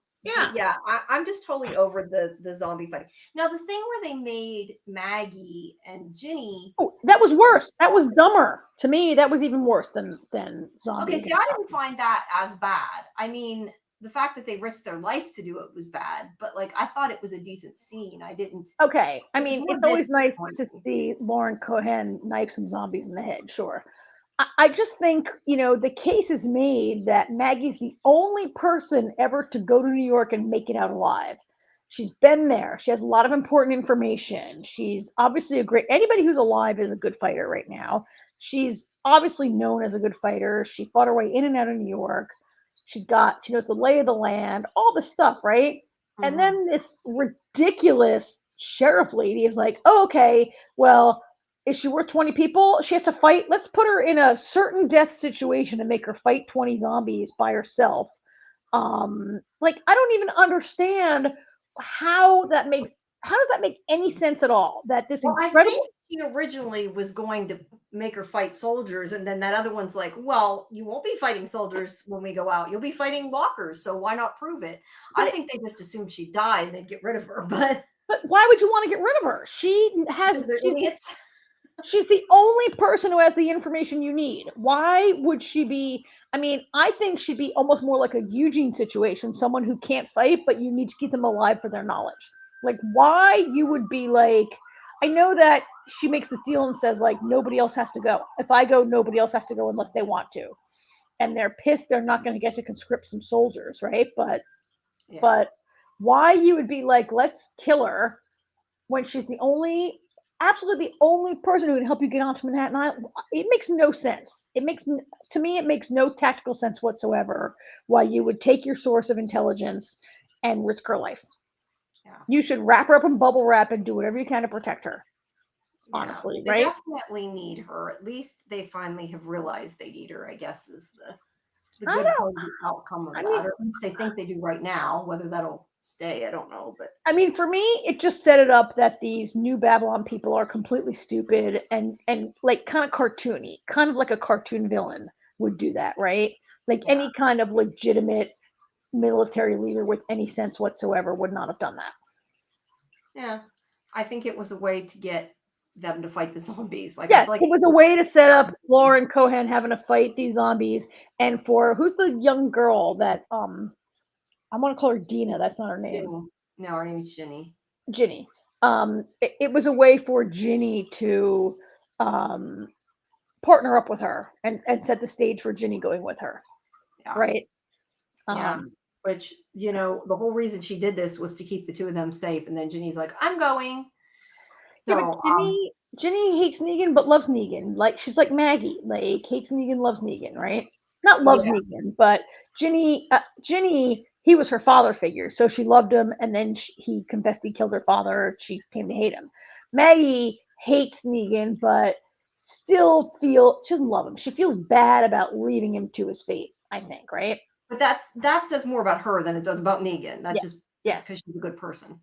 just totally over the zombie fighting. Now, the thing where they made Maggie and Ginny. Oh, that was worse. That was dumber. To me, that was even worse than zombies. Okay, see, I didn't find that as bad. I mean, the fact that they risked their life to do it was bad, but like, I thought it was a decent scene. I didn't. Okay, I mean, it's always nice to see Lauren Cohan knife some zombies in the head. Sure. I just think, the case is made that Maggie's the only person ever to go to New York and make it out alive. She's been there. She has a lot of important information. She's obviously anybody who's alive is a good fighter right now. She's obviously known as a good fighter. She fought her way in and out of New York. She knows the lay of the land, all this stuff, right? Mm-hmm. And then this ridiculous sheriff lady is like, oh, okay, well, is she worth 20 people? She has to fight. Let's put her in a certain death situation and make her fight 20 zombies by herself. Like, I don't even understand how does that make any sense at all? That this incredible. I think she originally was going to make her fight soldiers, and then that other one's like, well, you won't be fighting soldiers when we go out. You'll be fighting walkers, so why not prove it? I think they just assumed she'd die and they'd get rid of her. But why would you want to get rid of her? She's the only person who has the information you need. Why would she be? I mean, I think she'd be almost more like a Eugene situation, someone who can't fight, but you need to keep them alive for their knowledge. Like, why you would be like, I know that she makes the deal and says, like, nobody else has to go. If I go, nobody else has to go unless they want to. And they're pissed they're not going to get to conscript some soldiers, right? But why you would be like, let's kill her when she's absolutely the only person who can help you get onto Manhattan Island? It makes no sense. It makes no tactical sense whatsoever why you would take your source of intelligence and risk her life. Yeah. You should wrap her up in bubble wrap and do whatever you can to protect her. Honestly, they right? They definitely need her. At least they finally have realized they need her, I guess, is the good outcome of that. Or at least they think they do right now. Whether that'll stay, I don't know. But I mean, for me, it just set it up that these New Babylon people are completely stupid and like kind of cartoony, kind of like a cartoon villain would do that, right? Like any kind of legitimate military leader with any sense whatsoever would not have done that. Yeah, I think it was a way to get them to fight the zombies. Like, it was a way to set up Lauren Cohan having to fight these zombies, and for who's the young girl that I want to call her Dina. That's not her name. No, her name is Ginny. Ginny. It was a way for Ginny to partner up with her and set the stage for Ginny going with her. Yeah. Right? Which, the whole reason she did this was to keep the two of them safe. And then Ginny's like, I'm going. So Ginny hates Negan but loves Negan. Like, she's like Maggie. Like, hates Negan, loves Negan, right? Not loves Negan, but Ginny, he was her father figure, so she loved him, and then he confessed he killed her father. She came to hate him. Maggie hates Negan, but still she doesn't love him. She feels bad about leaving him to his fate, I think, right? But that says more about her than it does about Negan. That just because she's a good person.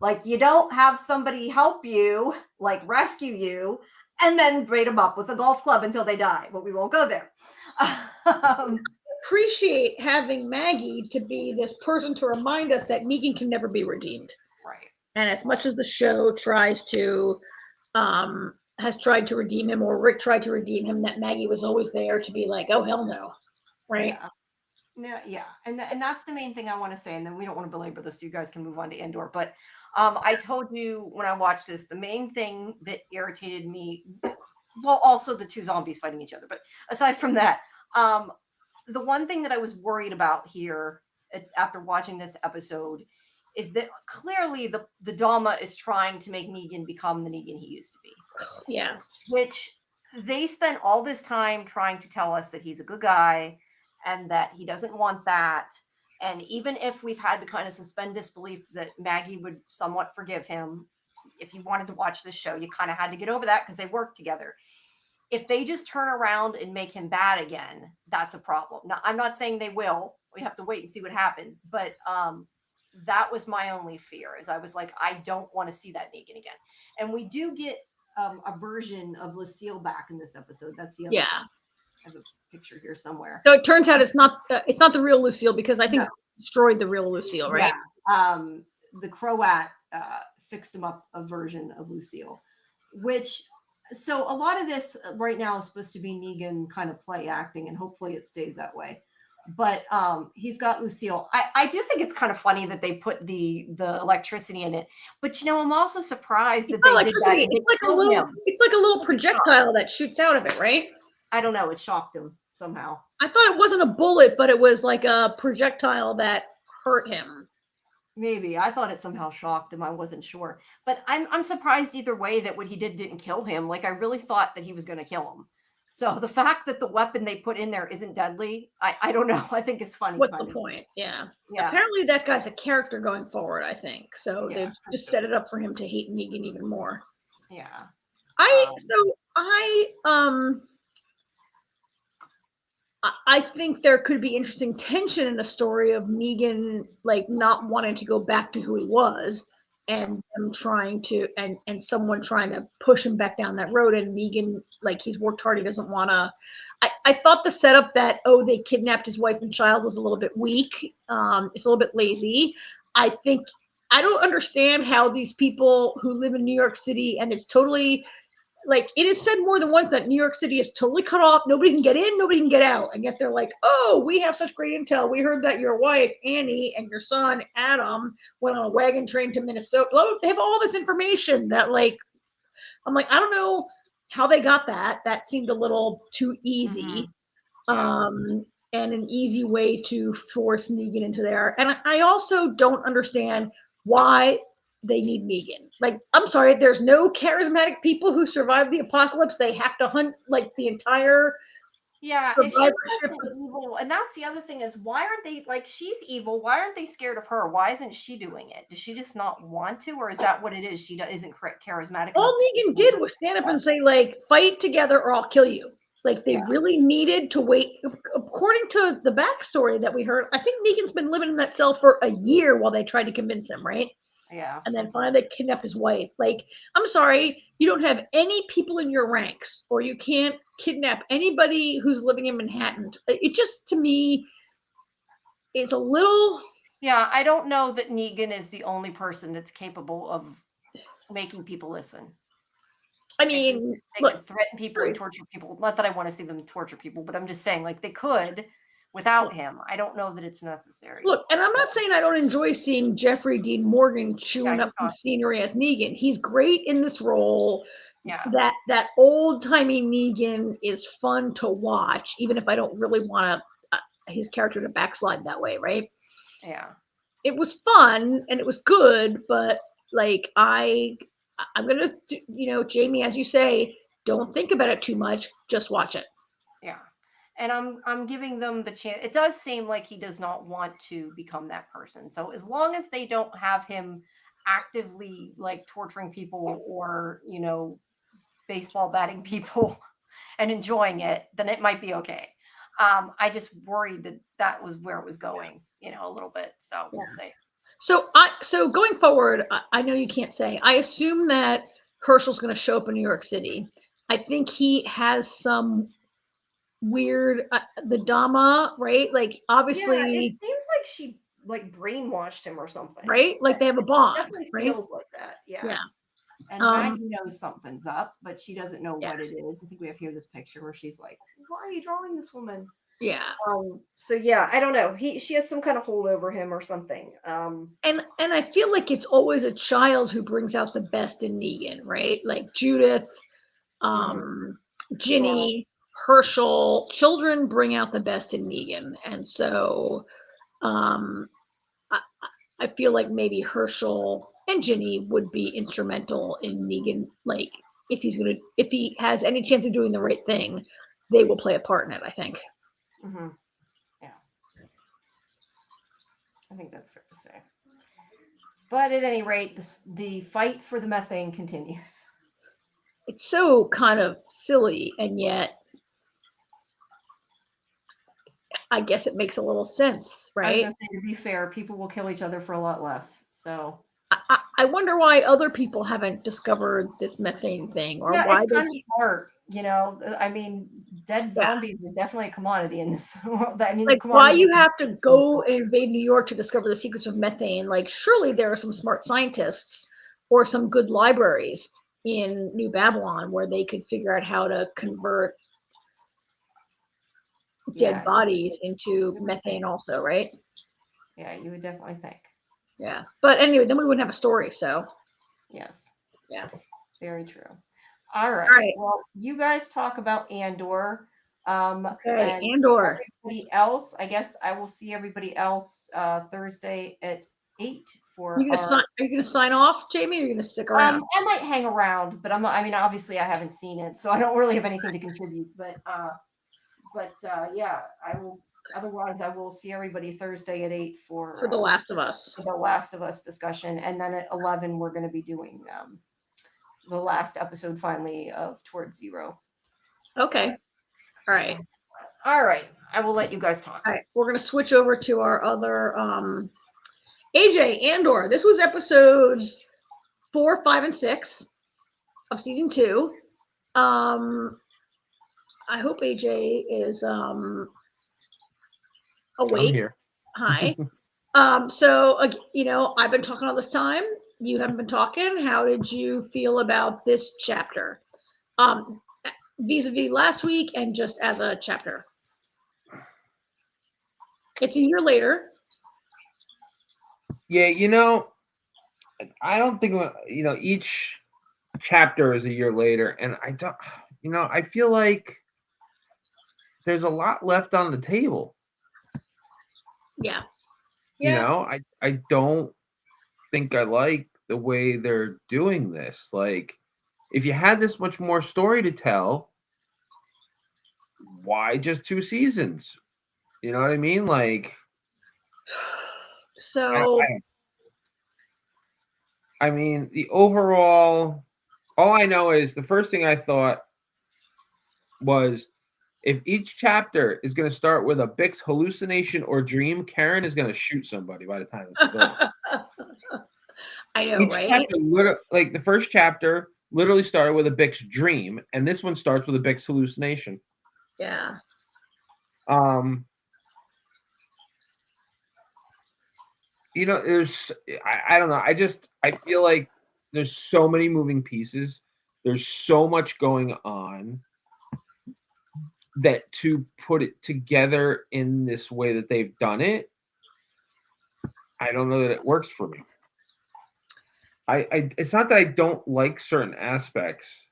Like, you don't have somebody help you, like rescue you, and then braid them up with a golf club until they die. But we won't go there. Appreciate having Maggie to be this person to remind us that Negan can never be redeemed. Right. And as much as the show tries to, has tried to redeem him, or Rick tried to redeem him, that Maggie was always there to be like, oh, hell no. Right? Yeah. No, yeah. And that's the main thing I want to say. And then we don't want to belabor this. So you guys can move on to Andor. But I told you when I watched this, the main thing that irritated me, well, also the two zombies fighting each other. But aside from that, the one thing that I was worried about here after watching this episode is that clearly the Dama is trying to make Negan become the Negan he used to be. Yeah. Which they spent all this time trying to tell us that he's a good guy and that he doesn't want that. And even if we've had to kind of suspend disbelief that Maggie would somewhat forgive him, if you wanted to watch this show, you kind of had to get over that because they worked together. If they just turn around and make him bad again, that's a problem. Now, I'm not saying they will. We have to wait and see what happens. But that was my only fear, is I was like, I don't want to see that Negan again. And we do get a version of Lucille back in this episode. That's the other thing. I have a picture here somewhere. So it turns out it's not the real Lucille, because I think they destroyed the real Lucille, right? Yeah. The Croat fixed him up a version of Lucille, which, so a lot of this right now is supposed to be Negan kind of play acting, and hopefully it stays that way. But he's got Lucille. I do think it's kind of funny that they put the electricity in it. But I'm also surprised that they did that. It's like a little projectile that shoots out of it, right? I don't know. It shocked him somehow. I thought it wasn't a bullet, but it was like a projectile that hurt him. Maybe. I thought it somehow shocked him. I wasn't sure. But I'm surprised either way that what he didn't kill him. Like, I really thought that he was going to kill him. So the fact that the weapon they put in there isn't deadly, I don't know. I think it's funny. What's the point? Yeah. Apparently that guy's a character going forward, I think. So they've just set it up for him to hate Negan even more. Yeah. I think there could be interesting tension in the story of Negan, like, not wanting to go back to who he was, and them trying to, and someone trying to push him back down that road, and Negan, like, he's worked hard, he doesn't want to. I thought the setup that, they kidnapped his wife and child was a little bit weak. It's a little bit lazy. I don't understand how these people who live in New York City, and it's totally, like, it is said more than once that New York City is totally cut off. Nobody can get in, nobody can get out. And yet they're like, oh, we have such great intel. We heard that your wife, Annie, and your son, Adam, went on a wagon train to Minnesota. They have all this information that, like, I'm like, I don't know how they got that. That seemed a little too easy. And an easy way to force Negan into there. And I also don't understand why they need Negan. Like, I'm sorry, there's no charismatic people who survive the apocalypse. They have to hunt, like, the entire if she's evil. And that's the other thing, is why aren't they, like, she's evil, why aren't they scared of her? Why isn't she doing it? Does she just not want to, or is that what it is? She isn't charismatic. All Negan did was stand up and say, like, fight together or I'll kill you. Like, they really needed to wait. According to the backstory that we heard, I think Negan's been living in that cell for a year while they tried to convince him, right? Yeah. And then finally they kidnap his wife. Like, I'm sorry, you don't have any people in your ranks, or you can't kidnap anybody who's living in Manhattan. It just, to me, is a little... Yeah, I don't know that Negan is the only person that's capable of making people listen. I mean, they could threaten people and torture people. Not that I want to see them torture people, but I'm just saying, like, they could without him. I don't know that it's necessary. Look, and I'm not saying I don't enjoy seeing Jeffrey Dean Morgan chewing up some scenery as Negan. He's great in this role. Yeah. That old-timey Negan is fun to watch, even if I don't really want his character to backslide that way, right? Yeah. It was fun and it was good, but, like, I'm gonna, Jamie, as you say, don't think about it too much. Just watch it. Yeah. And I'm giving them the chance. It does seem like he does not want to become that person. So as long as they don't have him actively, like, torturing people or, baseball batting people and enjoying it, then it might be okay. I just worried that was where it was going, a little bit. So we'll see. So going forward, I know you can't say. I assume that Herschel's going to show up in New York City. I think he has some weird the Dama, right? Like obviously, yeah, it seems like she brainwashed him or something, right? Like they have a bond, definitely right? feels like that, yeah. And Maggie knows something's up, but she doesn't know what it is. I think we have here this picture where she's like, "Why are you drawing this woman?" Yeah. So yeah, I don't know. She has some kind of hold over him or something. And I feel like it's always a child who brings out the best in Negan, right? Like Judith, Ginny, Herschel. Children bring out the best in Negan, and so I feel like maybe Herschel and Ginny would be instrumental in Negan. Like if he has any chance of doing the right thing, they will play a part in it, I think. Yeah, I think that's fair to say. But at any rate, the fight for the methane continues. It's so kind of silly, and yet I guess it makes a little sense, right? I was gonna say, to be fair, people will kill each other for a lot less. So I wonder why other people haven't discovered this methane thing, or why it's kind of smart. I mean, dead zombies are definitely a commodity in this world. I mean, like why you have to go and invade New York to discover the secrets of methane? Like surely there are some smart scientists or some good libraries in New Babylon where they could figure out how to convert dead bodies into methane also, right? Yeah, you would definitely think. Yeah. But anyway, then we wouldn't have a story, so. Yes. Yeah. Very true. All right. Well, you guys talk about Andor. Okay, Andor. Everybody else, I guess I will see everybody else Thursday at 8 for are you gonna sign off, Jamie, or are you gonna stick around? I might hang around, but obviously I haven't seen it, so I don't really have anything to contribute. But yeah, I will. Otherwise, I will see everybody Thursday at 8 for The Last of Us. For the Last of Us discussion, and then at 11 we're going to be doing the last episode finally of Towards Zero. Okay. So, all right. I will let you guys talk. All right. We're going to switch over to our other AJ Andor. This was episodes 4, 5, and 6 of season 2. I hope AJ is awake. I'm here. Hi. So I've been talking all this time. You haven't been talking. How did you feel about this chapter? Vis-a-vis last week and just as a chapter. It's a year later. Yeah, I don't think each chapter is a year later, and I don't. I feel like there's a lot left on the table. Yeah. I don't think I like the way they're doing this. Like, if you had this much more story to tell, why just 2 seasons? You know what I mean? Like, so I mean, the overall, all I know is the first thing I thought was, if each chapter is going to start with a Bix hallucination or dream, Karen is going to shoot somebody by the time it's done. I know, right? Chapter, like the first chapter literally started with a Bix dream, and this one starts with a Bix hallucination. Yeah. There's, I don't know. I feel like there's so many moving pieces. There's so much going on that to put it together in this way that they've done it, I don't know that it works for me. It's not that I don't like certain aspects.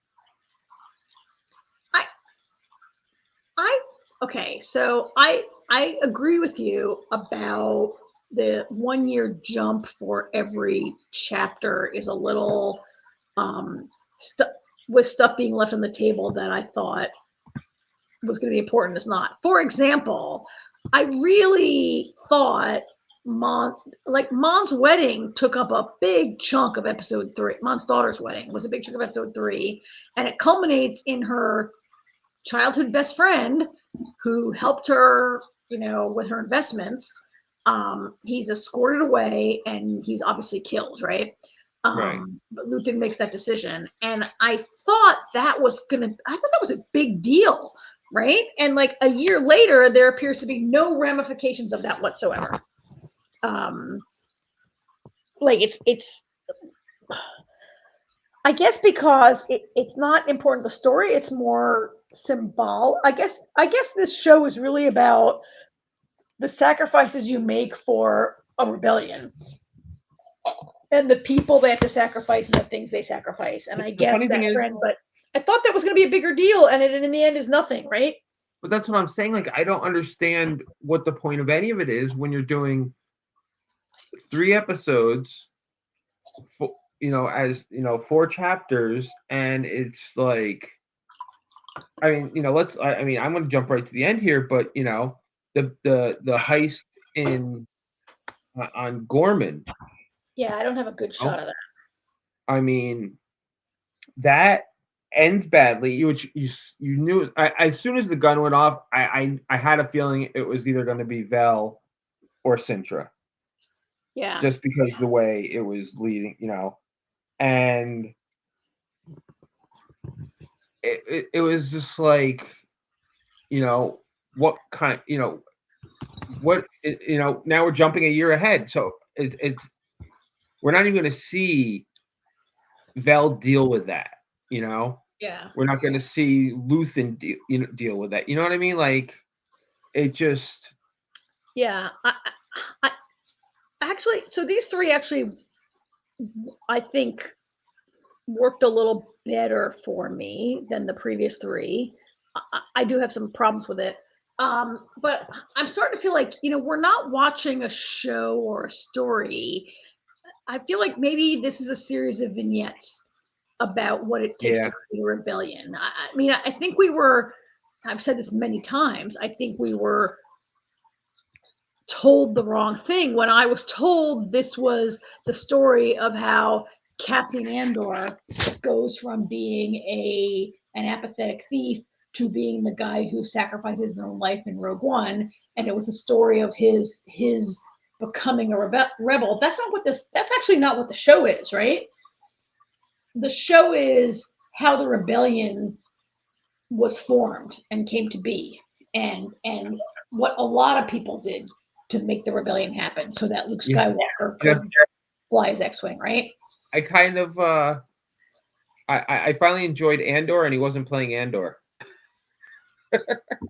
Okay, so I agree with you about the 1 year jump for every chapter is a little with stuff being left on the table that I thought was going to be important is not. For example, I really thought Mon's wedding took up a big chunk of episode 3. Mon's daughter's wedding was a big chunk of episode 3, and it culminates in her childhood best friend who helped her, with her investments. He's escorted away and he's obviously killed, right? Right. But Luthen makes that decision, and I thought that was a big deal, right? And like a year later, there appears to be no ramifications of that whatsoever. It's I guess because it's not important the story, it's more symbol. I guess this show is really about the sacrifices you make for a rebellion and the people they have to sacrifice and the things they sacrifice. And I guess that friend, but I thought that was going to be a bigger deal, and it in the end is nothing, right? But that's what I'm saying. Like, I don't understand what the point of any of it is when you're doing 3 episodes, as 4 chapters, and it's like, I mean, I'm going to jump right to the end here, but the heist on Gorman. Yeah, I don't have a good shot of that. I mean, that ends badly. You knew as soon as the gun went off, I had a feeling it was either going to be Vel or Sintra. Yeah. Just because the way it was leading, and it was just like, what kind, what, now we're jumping a year ahead. So it's we're not even going to see Vel deal with that, Yeah. We're not going to see Luthen deal with that. You know what I mean? Like, it just. Yeah. I actually, so these 3 actually, I think, worked a little better for me than the previous 3. I do have some problems with it. But I'm starting to feel like, we're not watching a show or a story. I feel like maybe this is a series of vignettes about what it takes to create a rebellion. I mean, I think I've said this many times, I think we were told the wrong thing when I was told this was the story of how Cassian Andor goes from being an apathetic thief to being the guy who sacrifices his own life in Rogue One, and it was a story of his becoming a rebel. That's actually not what the show is, right? The show is how the rebellion was formed and came to be, and what a lot of people did to make the rebellion happen so that Luke Skywalker could fly his X-Wing, right? I kind of I finally enjoyed Andor, and he wasn't playing Andor.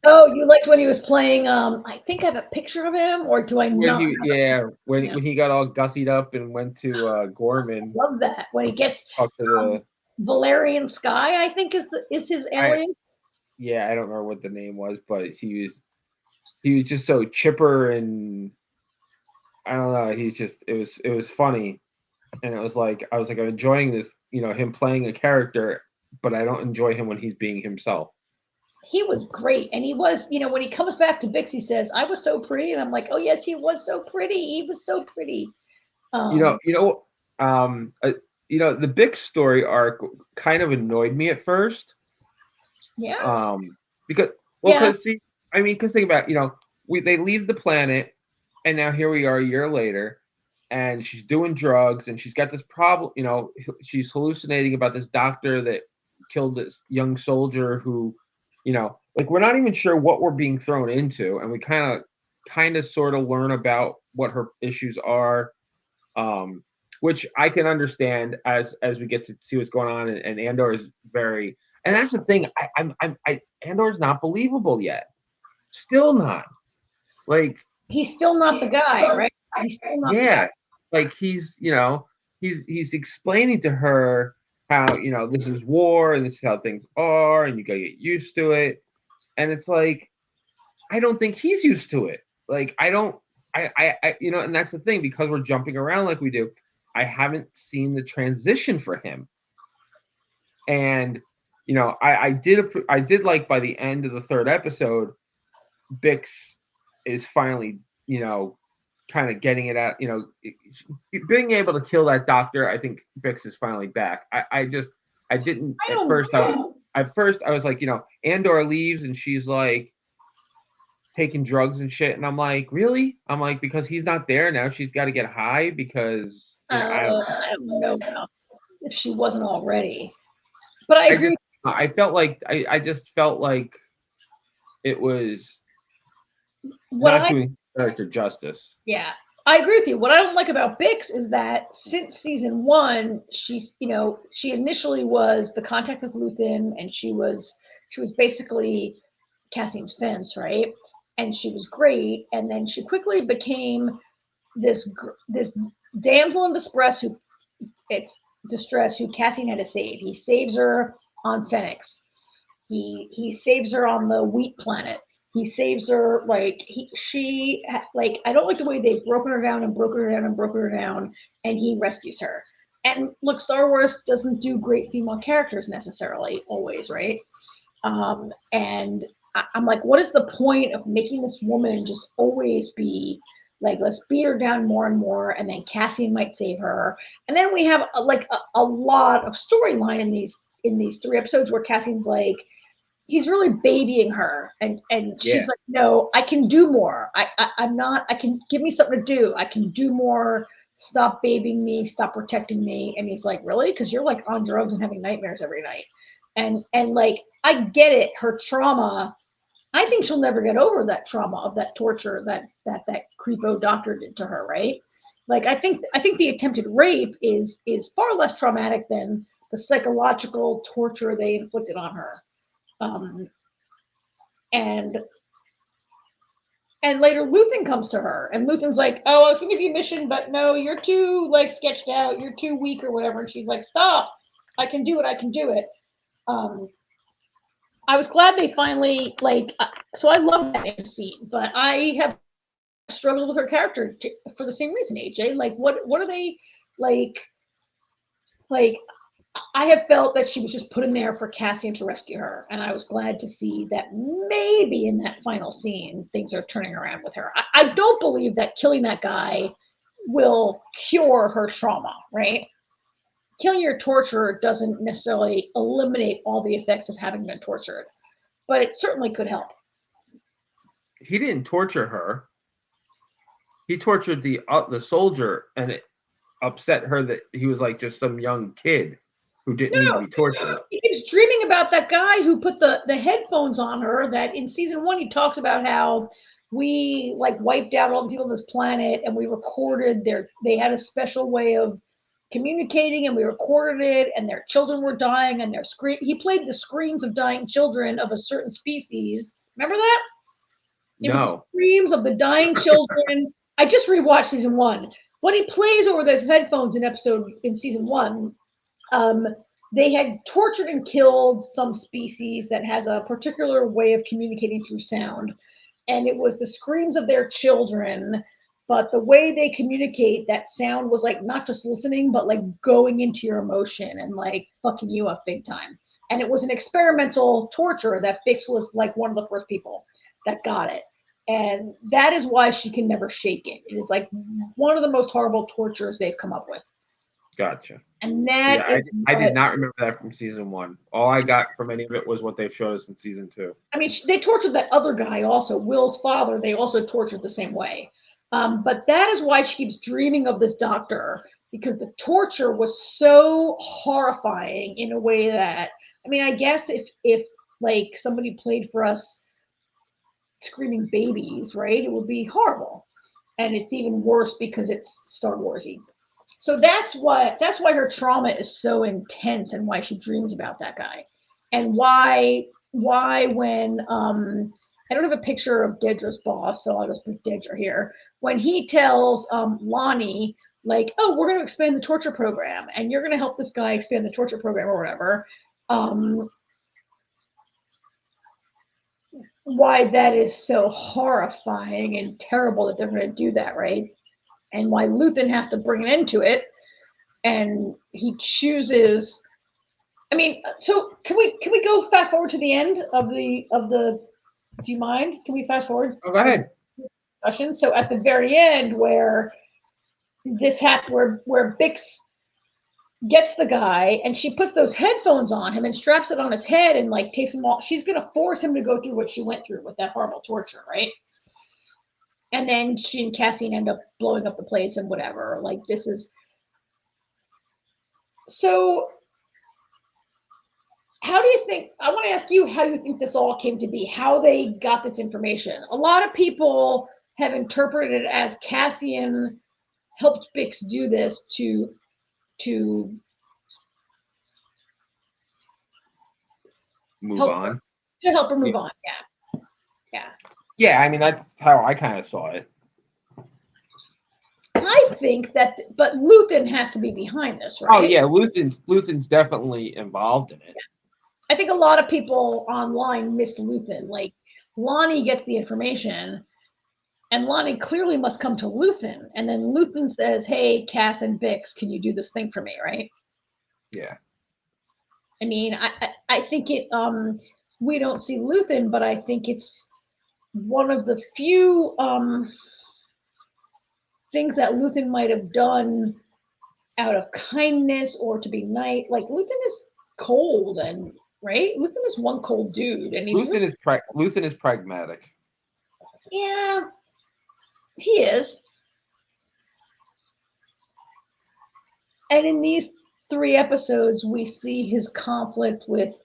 Oh, you liked when he was playing? I think I have a picture of him, or do I not? When he got all gussied up and went to Gorman. Love that when he gets Valerian Sky, I think is his alien. I don't remember what the name was, but he was just so chipper, and I don't know. It was funny, and it was like I'm enjoying this, him playing a character, but I don't enjoy him when he's being himself. He was great, and he was, when he comes back to Bix, he says, "I was so pretty," and I'm like, "Oh yes, he was so pretty. He was so pretty." The Bix story arc kind of annoyed me at first. Yeah. Because think about they leave the planet, and now here we are a year later, and she's doing drugs, and she's got this problem. She's hallucinating about this doctor that killed this young soldier who. We're not even sure what we're being thrown into, and we kind of sort of learn about what her issues are, which I can understand as we get to see what's going on. And Andor is and that's the thing. Andor's not believable yet. Still not. Like, he's still not the guy, right? He's still not. Yeah, like he's explaining to her how this is war and this is how things are and you gotta get used to it, and it's like I don't think he's used to it. Like and that's the thing, because we're jumping around like we do. I haven't seen the transition for him, and I did like by the end of the 3rd episode, Bix is finally kind of getting it out, being able to kill that doctor. I think Bix is finally back. I didn't at first. I was like, Andor leaves and she's like taking drugs and shit, and I'm like, really? I'm like, because he's not there now, she's got to get high because I don't know if she wasn't already, but I agree. I felt like I just felt like it was not doing character justice. Yeah, I agree with you. What I don't like about Bix is that since season 1, she's, she initially was the contact with Luthen, and she was basically Cassian's fence, right? And she was great, and then she quickly became this damsel in distress who Cassian had to save. He saves her on Phoenix. He saves her on the wheat planet. He saves her, I don't like the way they've broken her down, and he rescues her. And look, Star Wars doesn't do great female characters necessarily always, right? And I'm like, what is the point of making this woman just always be like, let's beat her down more and more, and then Cassian might save her, and then we have a lot of storyline in these 3 episodes where Cassian's like, he's really babying her, and she's like, no, I can do more. I can, give me something to do. I can do more. Stop babying me. Stop protecting me. And he's like, really? Because you're like on drugs and having nightmares every night. And like, I get it. Her trauma. I think she'll never get over that trauma of that torture that creepo doctor did to her. Right? Like, I think the attempted rape is far less traumatic than the psychological torture they inflicted on her. And later Luthen comes to her, and Luthen's like, oh, I was gonna give you a mission, but no, you're too sketched out, you're too weak or whatever. And she's like, stop, I can do it. I was glad they finally so I love that scene, but I have struggled with her character for the same reason, AJ. Like, what are they like? I have felt that she was just put in there for Cassian to rescue her, and I was glad to see that maybe in that final scene things are turning around with her. I don't believe that killing that guy will cure her trauma, right? Killing your torturer doesn't necessarily eliminate all the effects of having been tortured, but it certainly could help. He didn't torture her. He tortured the soldier, and it upset her that he was like just some young kid who didn't need to be tortured. He keeps dreaming about that guy who put the headphones on her. That in season 1 he talks about how we wiped out all the people on this planet, and we recorded they had a special way of communicating, and we recorded it, and their children were dying, and he played the screams of dying children of a certain species. Remember that? It was the screams of the dying children. I just rewatched season 1. When he plays over those headphones in season 1, they had tortured and killed some species that has a particular way of communicating through sound. And it was the screams of their children, but the way they communicate, that sound was not just listening, but going into your emotion and fucking you up big time. And it was an experimental torture that Bix was one of the first people that got it. And that is why she can never shake it. It is one of the most horrible tortures they've come up with. Gotcha. And that I did not remember that from season 1. All I got from any of it was what they've showed us in season 2. I mean, they tortured that other guy also, Will's father. They also tortured the same way. But that is why she keeps dreaming of this doctor, because the torture was so horrifying in a way that, I mean, I guess if somebody played for us screaming babies, right, it would be horrible. And it's even worse because it's Star Warsy. So that's why her trauma is so intense, and why she dreams about that guy, and why when I don't have a picture of Dedra's boss, so I'll just put Dedra here. When he tells Lonnie, oh, we're going to expand the torture program, and you're going to help this guy expand the torture program or whatever, why that is so horrifying and terrible that they're going to do that, right? And why Luthen has to bring an end to it, and he chooses. I mean, so can we go fast forward to the end of the? Do you mind? Can we fast forward? Oh, go ahead. discussion. So at the very end, where this happened, where Bix gets the guy and she puts those headphones on him and straps it on his head and like takes him off, she's gonna force him to go through what she went through with that horrible torture, right? And then she and Cassian end up blowing up the place and whatever. Like this is so. How do you think, I want to ask you how you think this all came to be, how they got this information. A lot of people have interpreted it as Cassian helped Bix do this to Move on. To help her move on, yeah. Yeah. Yeah, I mean, that's how I kind of saw it. I think that, but Luthen has to be behind this, right? Oh, yeah, Luthen's definitely involved in it. I think a lot of people online miss Luthen. Like, Lonnie gets the information, and Lonnie clearly must come to Luthen. And then Luthen says, hey, Cass and Bix, can you do this thing for me, right? Yeah. I mean, I think it, we don't see Luthen, but I think it's one of the few things that Luthen might have done out of kindness or to be nice. Like, Luthen is cold and, right? Luthen is one cold dude. And Luthen is pragmatic. Yeah, he is. And in these 3 episodes, we see his conflict with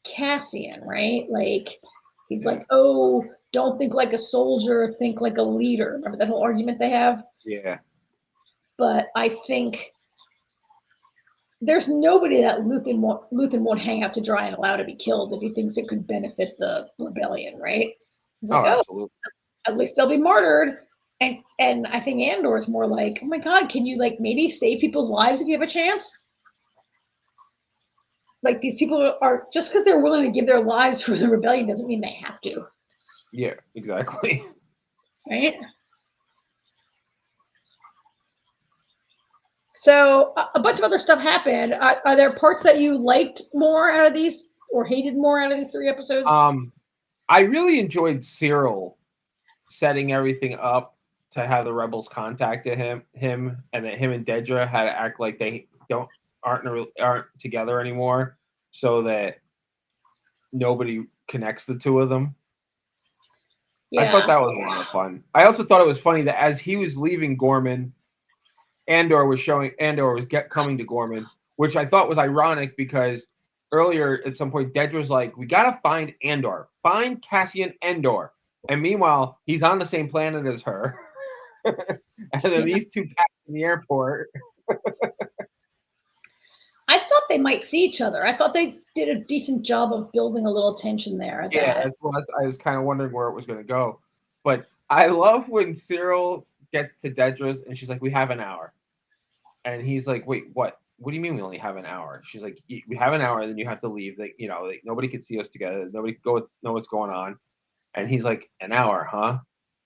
Cassian, right? Like, he's like, oh, don't think like a soldier, think like a leader. Remember that whole argument they have? Yeah. But I think there's nobody that Luthen won't hang out to dry and allow to be killed if he thinks it could benefit the rebellion, right? He's like, absolutely. At least they'll be martyred. And I think Andor is more like, oh my God, can you like maybe save people's lives if you have a chance? Like these people are, just because they're willing to give their lives for the rebellion doesn't mean they have to. Yeah, exactly. Right? So a bunch of other stuff happened. Are there parts that you liked more out of these or hated more out of these 3 episodes? I really enjoyed Cyril setting everything up to have the rebels contact him, and that him and Dedra had to act like they aren't together anymore, so that nobody connects the 2 of them. Yeah. I thought that was a lot of fun. I also thought it was funny that as he was leaving Gorman, Andor was coming to Gorman, which I thought was ironic because earlier at some point Dedra's like, we gotta find Andor, find Cassian Andor. And meanwhile, he's on the same planet as her. And then these 2 pass in the airport. I thought they might see each other. I thought they did a decent job of building a little tension there. Yeah, I was kind of wondering where it was going to go. But I love when Cyril gets to Dedra's and she's like, we have an hour. And he's like, wait, what? What do you mean we only have an hour? She's like, we have an hour, and then you have to leave. Like, nobody can see us together. Nobody can know what's going on. And he's like, an hour, huh?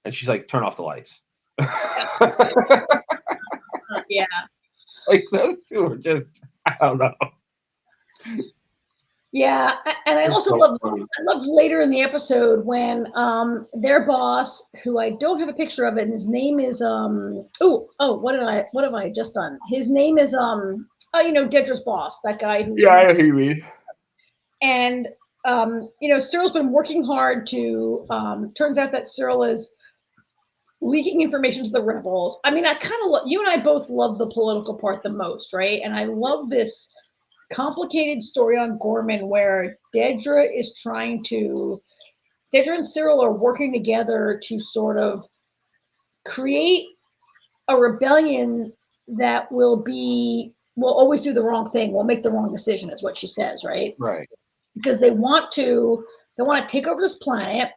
And she's like, turn off the lights. Yeah. Like those 2 are just, I don't know. Yeah, and I also loved later in the episode when their boss, who I don't have a picture of it, and his name is what have I just done? His name is Dedra's boss, that guy who. Yeah, I know who you mean. And Cyril's been working hard to. Turns out that Cyril is leaking information to the rebels. I mean, I kind of you and I both love the political part the most, right? And I love this complicated story on Gorman where Dedra and Cyril are working together to sort of create a rebellion that will always do the wrong thing, will make the wrong decision, is what she says, right? Right. Because they want to take over this planet.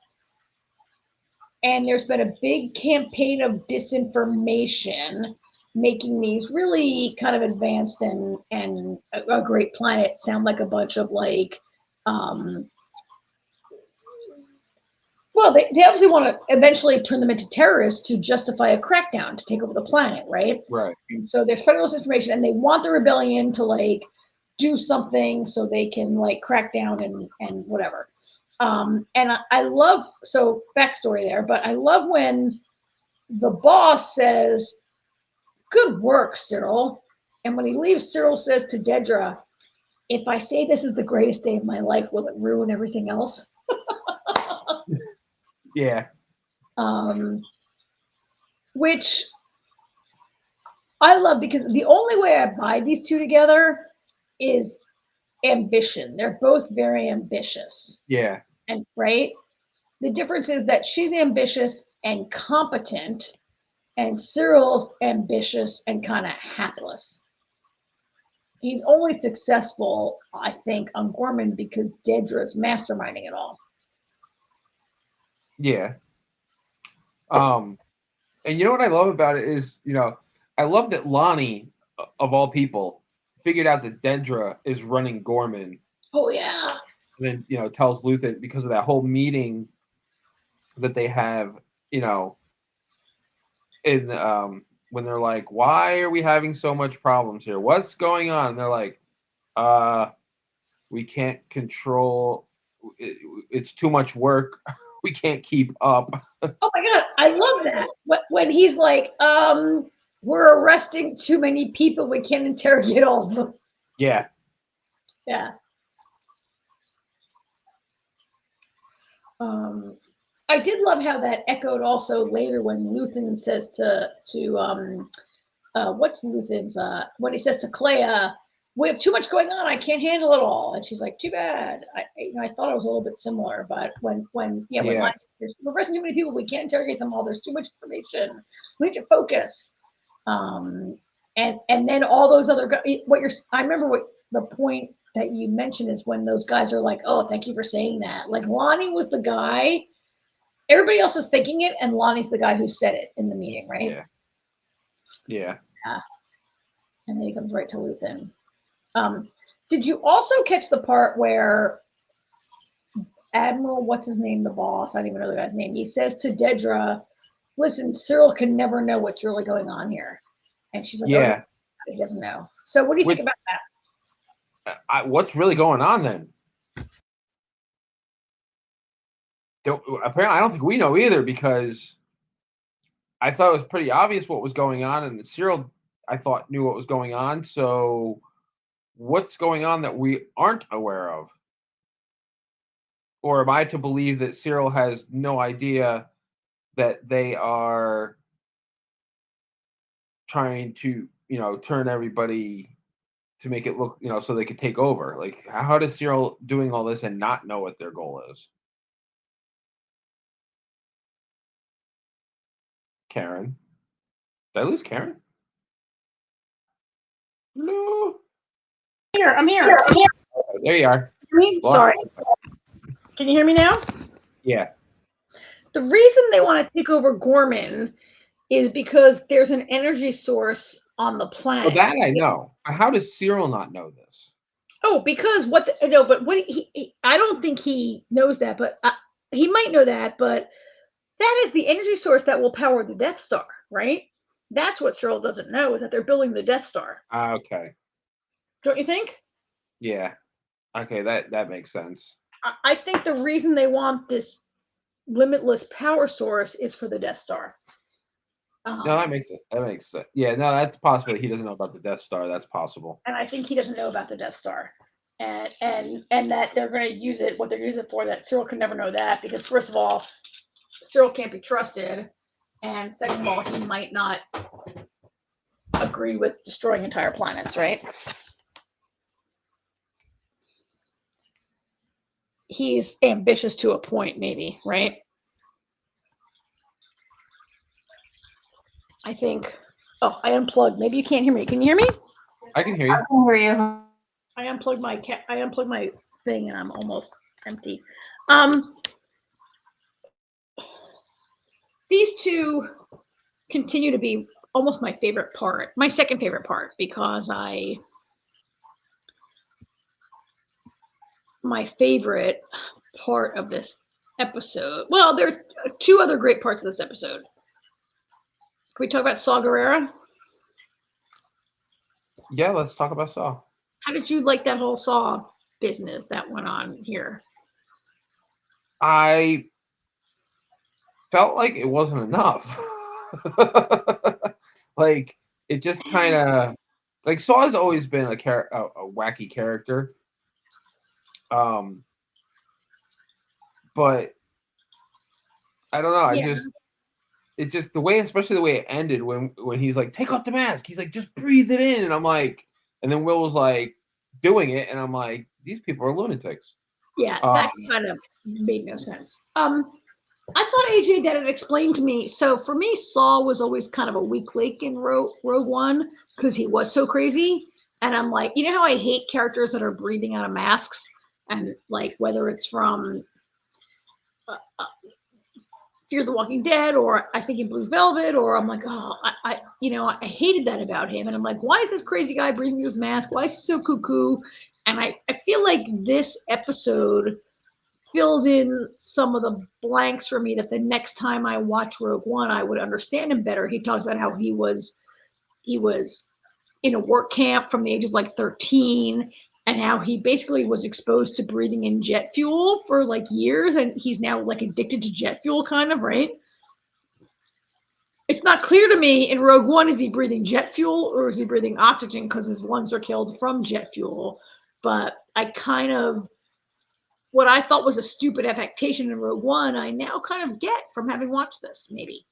And there's been a big campaign of disinformation, making these really kind of advanced and a great planet sound like a bunch of like, they obviously want to eventually turn them into terrorists to justify a crackdown to take over the planet, right? Right. And so they're spreading all this information, and they want the rebellion to like do something so they can like crack down and whatever. And I love, so backstory there, but I love when the boss says, "Good work, Cyril." And when he leaves, Cyril says to Dedra, "If I say this is the greatest day of my life, will it ruin everything else?" Yeah. Which I love, because the only way I buy these two together is ambition. They're both very ambitious. Yeah. And right? The difference is that she's ambitious and competent, and Cyril's ambitious and kind of hapless. He's only successful, I think, on Gorman because Dedra's masterminding it all. Yeah. And you know what I love about it is, I love that Lonnie, of all people, figured out that Dedra is running Gorman. Oh yeah. And then, tells Luthen, because of that whole meeting that they have, in when they're like, "Why are we having so much problems here? What's going on?" And they're like, we can't control. It's too much work. We can't keep up. Oh my God, I love that. When he's like, "We're arresting too many people. We can't interrogate all of them." Yeah. Yeah. I did love how that echoed also later when Luthen says to what's Luthen's when he says to Clea, "We have too much going on. I can't handle it all." And she's like, "Too bad." I thought it was a little bit similar, but when we're arresting too many people, we can't interrogate them all. There's too much information. We need to focus. And then all those other guys. I remember what the point that you mentioned is when those guys are like, "Oh, thank you for saying that." Like Lonnie was the guy. Everybody else is thinking it, and Lonnie's the guy who said it in the meeting, right? Yeah. Yeah. And then he comes right to Luthen. Did you also catch the part where Admiral, what's his name, the boss, I don't even know the guy's name, he says to Dedra, "Listen, Cyril can never know what's really going on here." And she's like, Yeah. "Oh, he doesn't know." So what do you think about that? What's really going on then? Apparently, I don't think we know either, because I thought it was pretty obvious what was going on, and Cyril, I thought, knew what was going on. So what's going on that we aren't aware of? Or am I to believe that Cyril has no idea that they are trying to, turn everybody to make it look, so they could take over? Like, how does Cyril doing all this and not know what their goal is? Karen? Did I lose Karen? No. I'm here. There you are. Sorry. Can you hear me now? Yeah. The reason they want to take over Gorman is because there's an energy source on the planet. Well, that I know. How does Cyril not know this? Oh, because I don't think he knows that, but he might know that. But that is the energy source that will power the Death Star, right? That's what Cyril doesn't know, is that they're building the Death Star. Okay. Don't you think? Yeah. Okay, that makes sense. I think the reason they want this limitless power source is for the Death Star. No, that makes it. That makes sense. Yeah, no, that's possible. He doesn't know about the Death Star. That's possible. And I think he doesn't know about the Death Star, and that they're going to use it. What they're using it for, that Cyril can never know that, because first of all, Cyril can't be trusted, and second of all, he might not agree with destroying entire planets, right? He's ambitious to a point, maybe, right? I think. Oh, I unplugged. Maybe you can't hear me. Can you hear me? I can hear you. I can hear you. I unplugged my thing, and I'm almost empty. These two continue to be almost my favorite part, my second favorite part, because my favorite part of this episode. Well, there are two other great parts of this episode. Can we talk about Saw Gerrera? Yeah, let's talk about Saw. How did you like that whole Saw business that went on here? I felt like it wasn't enough. Like it just kind of like Saw's always been a wacky character. But I don't know. Yeah. It just the way, especially the way it ended when he's like, take off the mask. He's like, just breathe it in, and I'm like, and then Will was like doing it, and I'm like, these people are lunatics. Yeah, that kind of made no sense. I thought AJ that had explained to me. So for me, Saw was always kind of a weak link in Rogue One because he was so crazy. And I'm like, you know how I hate characters that are breathing out of masks, and like whether it's from Fear the Walking Dead, or I think in Blue Velvet, or I'm like, oh, I hated that about him. And I'm like, why is this crazy guy breathing through his mask? Why is he so cuckoo? And I feel like this episode filled in some of the blanks for me that the next time I watch Rogue One, I would understand him better. He talks about how he was in a work camp from the age of like 13, and how he basically was exposed to breathing in jet fuel for like years, and he's now like addicted to jet fuel, kind of, right? It's not clear to me in Rogue One, is he breathing jet fuel or is he breathing oxygen because his lungs are killed from jet fuel? But I kind of, what I thought was a stupid affectation in Rogue One, I now kind of get from having watched this, maybe.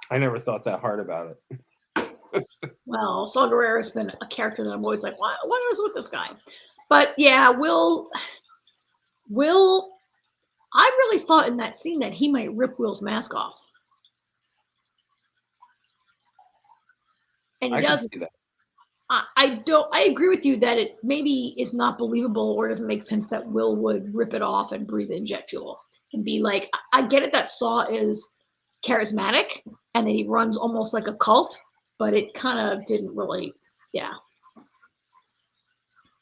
I never thought that hard about it. Well, Saw Gerrera's been a character that I'm always like, what is with this guy? But yeah, Will, I really thought in that scene that he might rip Will's mask off. And he doesn't. See that. I agree with you that it maybe is not believable or doesn't make sense that Will would rip it off and breathe in jet fuel and be like, I get it that Saw is charismatic and that he runs almost like a cult, but it kind of didn't really,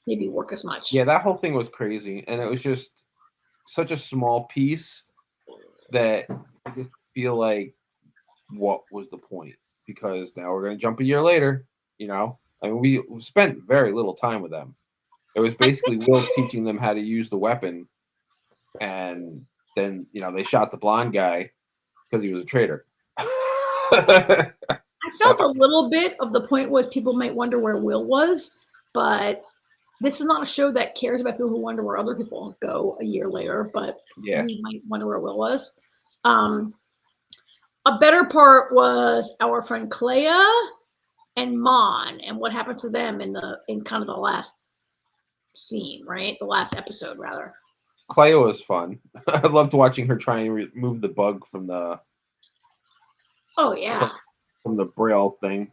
maybe work as much. Yeah, that whole thing was crazy, and it was just such a small piece that I just feel like, what was the point? Because now we're going to jump a year later, I mean, we spent very little time with them. It was basically Will teaching them how to use the weapon, and then they shot the blonde guy because he was a traitor. I felt a little bit of the point was people might wonder where Will was, but this is not a show that cares about people who wonder where other people go a year later, but we might wonder where Will was. A better part was our friend Clea and Mon and what happened to them in kind of the last scene, right? The last episode, rather. Clea was fun. I loved watching her try and remove the bug from the. Oh yeah. From the Braille thing.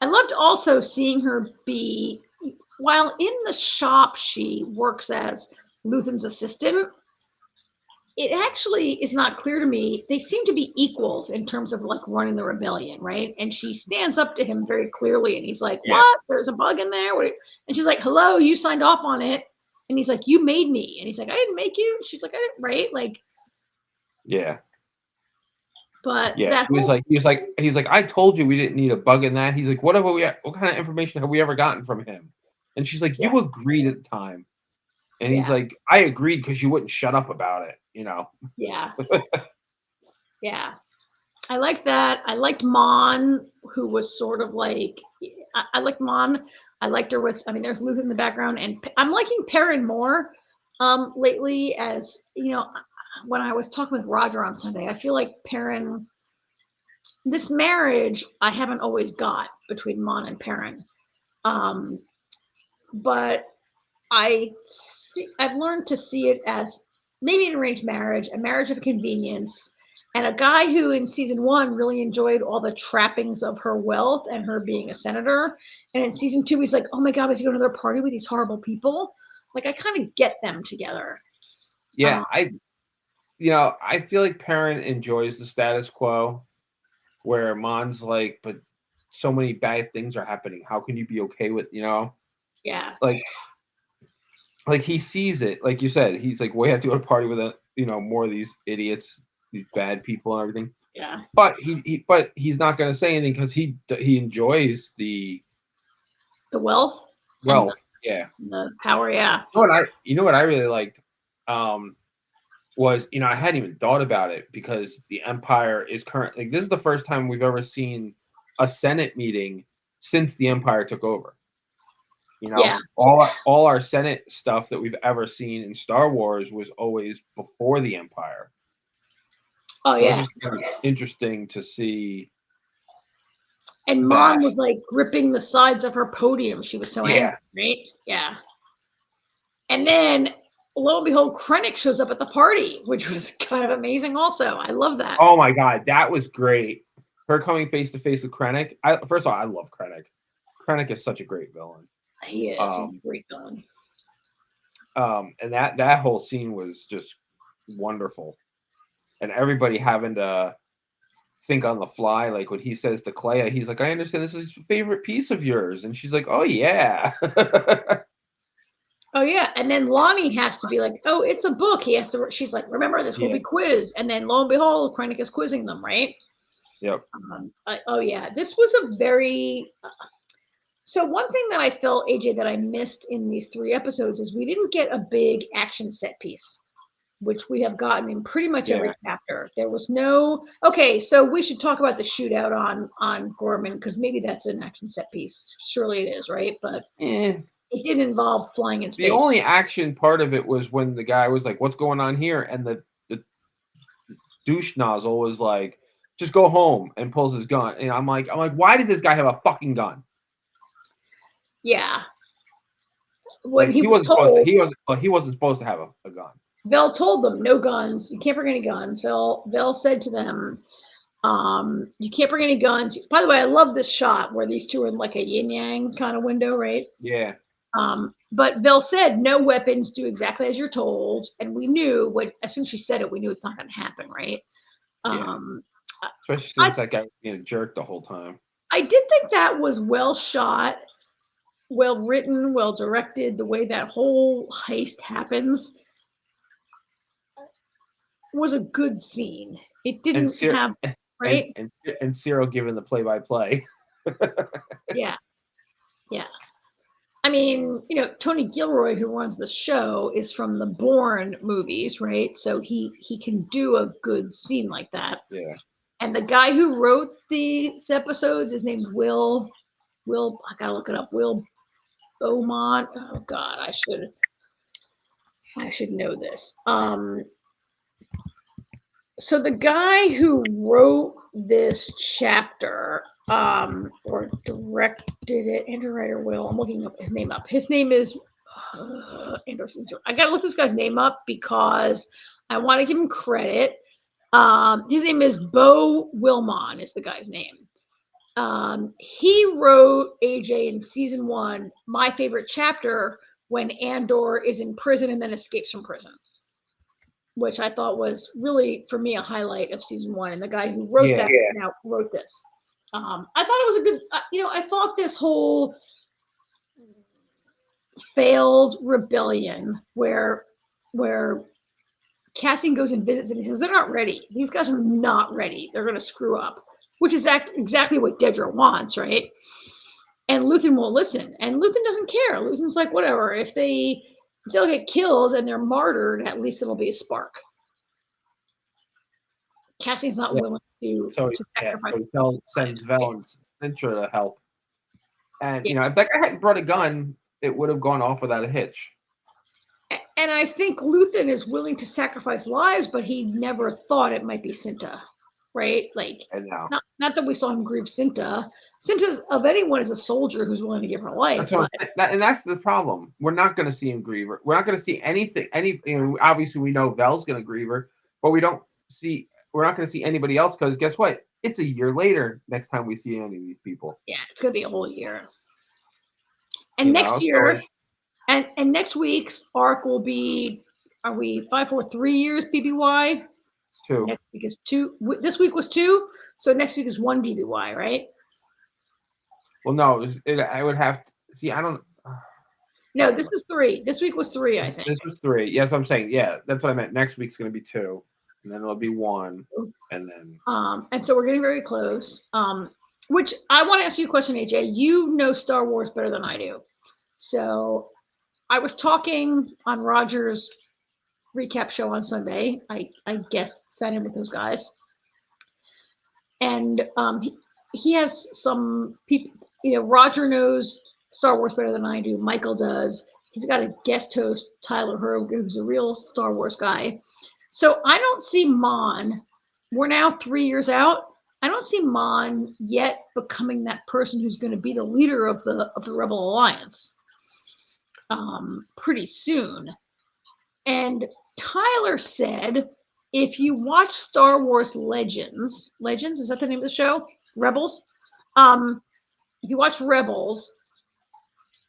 I loved also seeing her be, while in the shop she works as Luthen's assistant, it actually is not clear to me. They seem to be equals in terms of like running the rebellion, right? And she stands up to him very clearly, and he's like, "What? There's a bug in there?" And she's like, "Hello, you signed off on it." And he's like, "You made me." And he's like, "I didn't make you." She's like, "I didn't," right? Like, yeah. But yeah, he's like, "I told you we didn't need a bug in that." He's like, what kind of information have we ever gotten from him? And she's like, "You agreed at the time." And he's like, "I agreed because you wouldn't shut up about it, Yeah. Yeah. I like that. I liked Mon, who was sort of like, I liked Mon. I liked her with, there's Luthen in the background, and I'm liking Perrin more lately, as, when I was talking with Roger on Sunday, I feel like Perrin, this marriage, I haven't always got between Mon and Perrin. But I've learned to see it as maybe an arranged marriage, a marriage of convenience, and a guy who in season 1 really enjoyed all the trappings of her wealth and her being a senator. And in season 2, he's like, oh my God, we have to go to another party with these horrible people. Like, I kind of get them together. Yeah, I feel like Perrin enjoys the status quo, where Mon's like, but so many bad things are happening. How can you be okay with, Yeah. Like he sees it, like you said, he's like, we have to go to a party with more of these idiots, these bad people and everything. Yeah. But he's not going to say anything because he enjoys the wealth. Wealth, Yeah. The power, yeah. You know what I really liked was, I hadn't even thought about it because the Empire is currently, this is the first time we've ever seen a Senate meeting since the Empire took over. Yeah. All our Senate stuff that we've ever seen in Star Wars was always before the Empire. Oh, So yeah. it's just kind of interesting to see. And Mom was like gripping the sides of her podium. She was so angry, right? Yeah. And then, lo and behold, Krennic shows up at the party, which was kind of amazing also. I love that. Oh my God, that was great. Her coming face to face with Krennic. First of all, I love Krennic. Krennic is such a great villain. He is. He's a great villain. And that whole scene was just wonderful. And everybody having to think on the fly, like when he says to Clea, he's like, I understand this is a favorite piece of yours. And she's like, oh yeah. Oh yeah. And then Lonnie has to be like, oh, it's a book. She's like, remember, this will be quiz. And then lo and behold, Krennic is quizzing them, right? Yep. Oh yeah. This was a very so one thing that I felt, AJ, that I missed in these 3 episodes is we didn't get a big action set piece, which we have gotten in pretty much every chapter. There was no. Okay, so we should talk about the shootout on Gorman, because maybe that's an action set piece. Surely it is, right? But it didn't involve flying in space. The only action part of it was when the guy was like, "What's going on here?" and the douche nozzle was like, "Just go home," and pulls his gun. And I'm like, why does this guy have a fucking gun? Yeah. When he wasn't supposed to have a gun. Vel told them, no guns. You can't bring any guns. Vel said to them, you can't bring any guns. By the way, I love this shot where these two are in like a yin-yang kind of window, right? Yeah. But Vel said, no weapons, do exactly as you're told. And we knew, as soon as she said it, we knew it's not going to happen, right? Yeah. Especially since that guy was being a jerk the whole time. I did think that was well shot, well written, well directed. The way that whole heist happens was a good scene. It didn't have, right? And Cyril giving the play-by-play. Yeah. I mean, Tony Gilroy, who runs the show, is from the Bourne movies, right? So he can do a good scene like that. Yeah. And the guy who wrote these episodes is named Will, I gotta look it up, Will Beaumont. Oh God, I should know this. So the guy who wrote this chapter, or directed it, and writer Will, I'm looking up his name up. His name is Anderson. I gotta look this guy's name up because I want to give him credit. His name is Beau Wilmon, is the guy's name. He wrote, AJ, in season 1, my favorite chapter, when Andor is in prison and then escapes from prison, which I thought was really, for me, a highlight of season 1. And the guy who wrote that now wrote this. I thought it was a good, I thought this whole failed rebellion where Cassian goes and visits and he says, they're not ready. These guys are not ready. They're going to screw up, which is exactly what Dedra wants, right? And Luthen won't listen. And Luthen doesn't care. Luthen's like, whatever. If they'll get killed and they're martyred, at least it'll be a spark. Cassian's not willing to sacrifice. So he sends Vel and Cintra to help. And, if that guy hadn't brought a gun, it would have gone off without a hitch. And I think Luthen is willing to sacrifice lives, but he never thought it might be Cinta, right? Like, not that we saw him grieve Cinta. Cinta, of anyone, is a soldier who's willing to give her life. And that's the problem. We're not going to see him grieve her. We're not going to see anything. Obviously, we know Vel's going to grieve her, but we're not going to see anybody else because guess what? It's a year later next time we see any of these people. Yeah, it's going to be a whole year. And next year, and next week's arc will be, are we 5 or 3 years BBY? 2. Next week is 2. This week was 2, so next week is 1 BBY, right? Well, no, I would have to see. I don't. No, this is 3. This week was 3, I think. This was 3. Yes, I'm saying. Yeah, that's what I meant. Next week's going to be 2, and then it'll be 1, and then. And so we're getting very close. Which I want to ask you a question, AJ. You know Star Wars better than I do. So I was talking on Roger's recap show on Sunday. I guess sat in with those guys, and he has some people. Roger knows Star Wars better than I do. Michael does. He's got a guest host, Tyler Herb, who's a real Star Wars guy. So I don't see Mon. We're now 3 years out. I don't see Mon yet becoming that person who's going to be the leader of the Rebel Alliance pretty soon. And Tyler said, if you watch Star Wars Legends, is that the name of the show? Rebels? If you watch Rebels,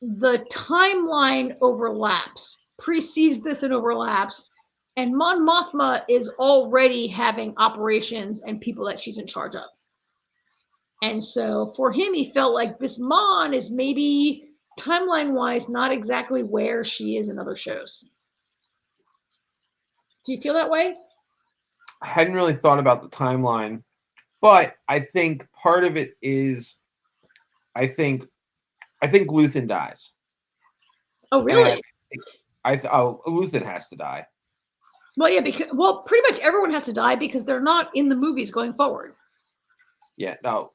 the timeline overlaps, precedes this and overlaps, and Mon Mothma is already having operations and people that she's in charge of. And so for him, he felt like this Mon is maybe timeline-wise not exactly where she is in other shows. Do you feel that way? I hadn't really thought about the timeline, but I think part of it is, I think Luthen dies. Oh, really? Luthen has to die. Well, yeah, because pretty much everyone has to die because they're not in the movies going forward. Yeah, no.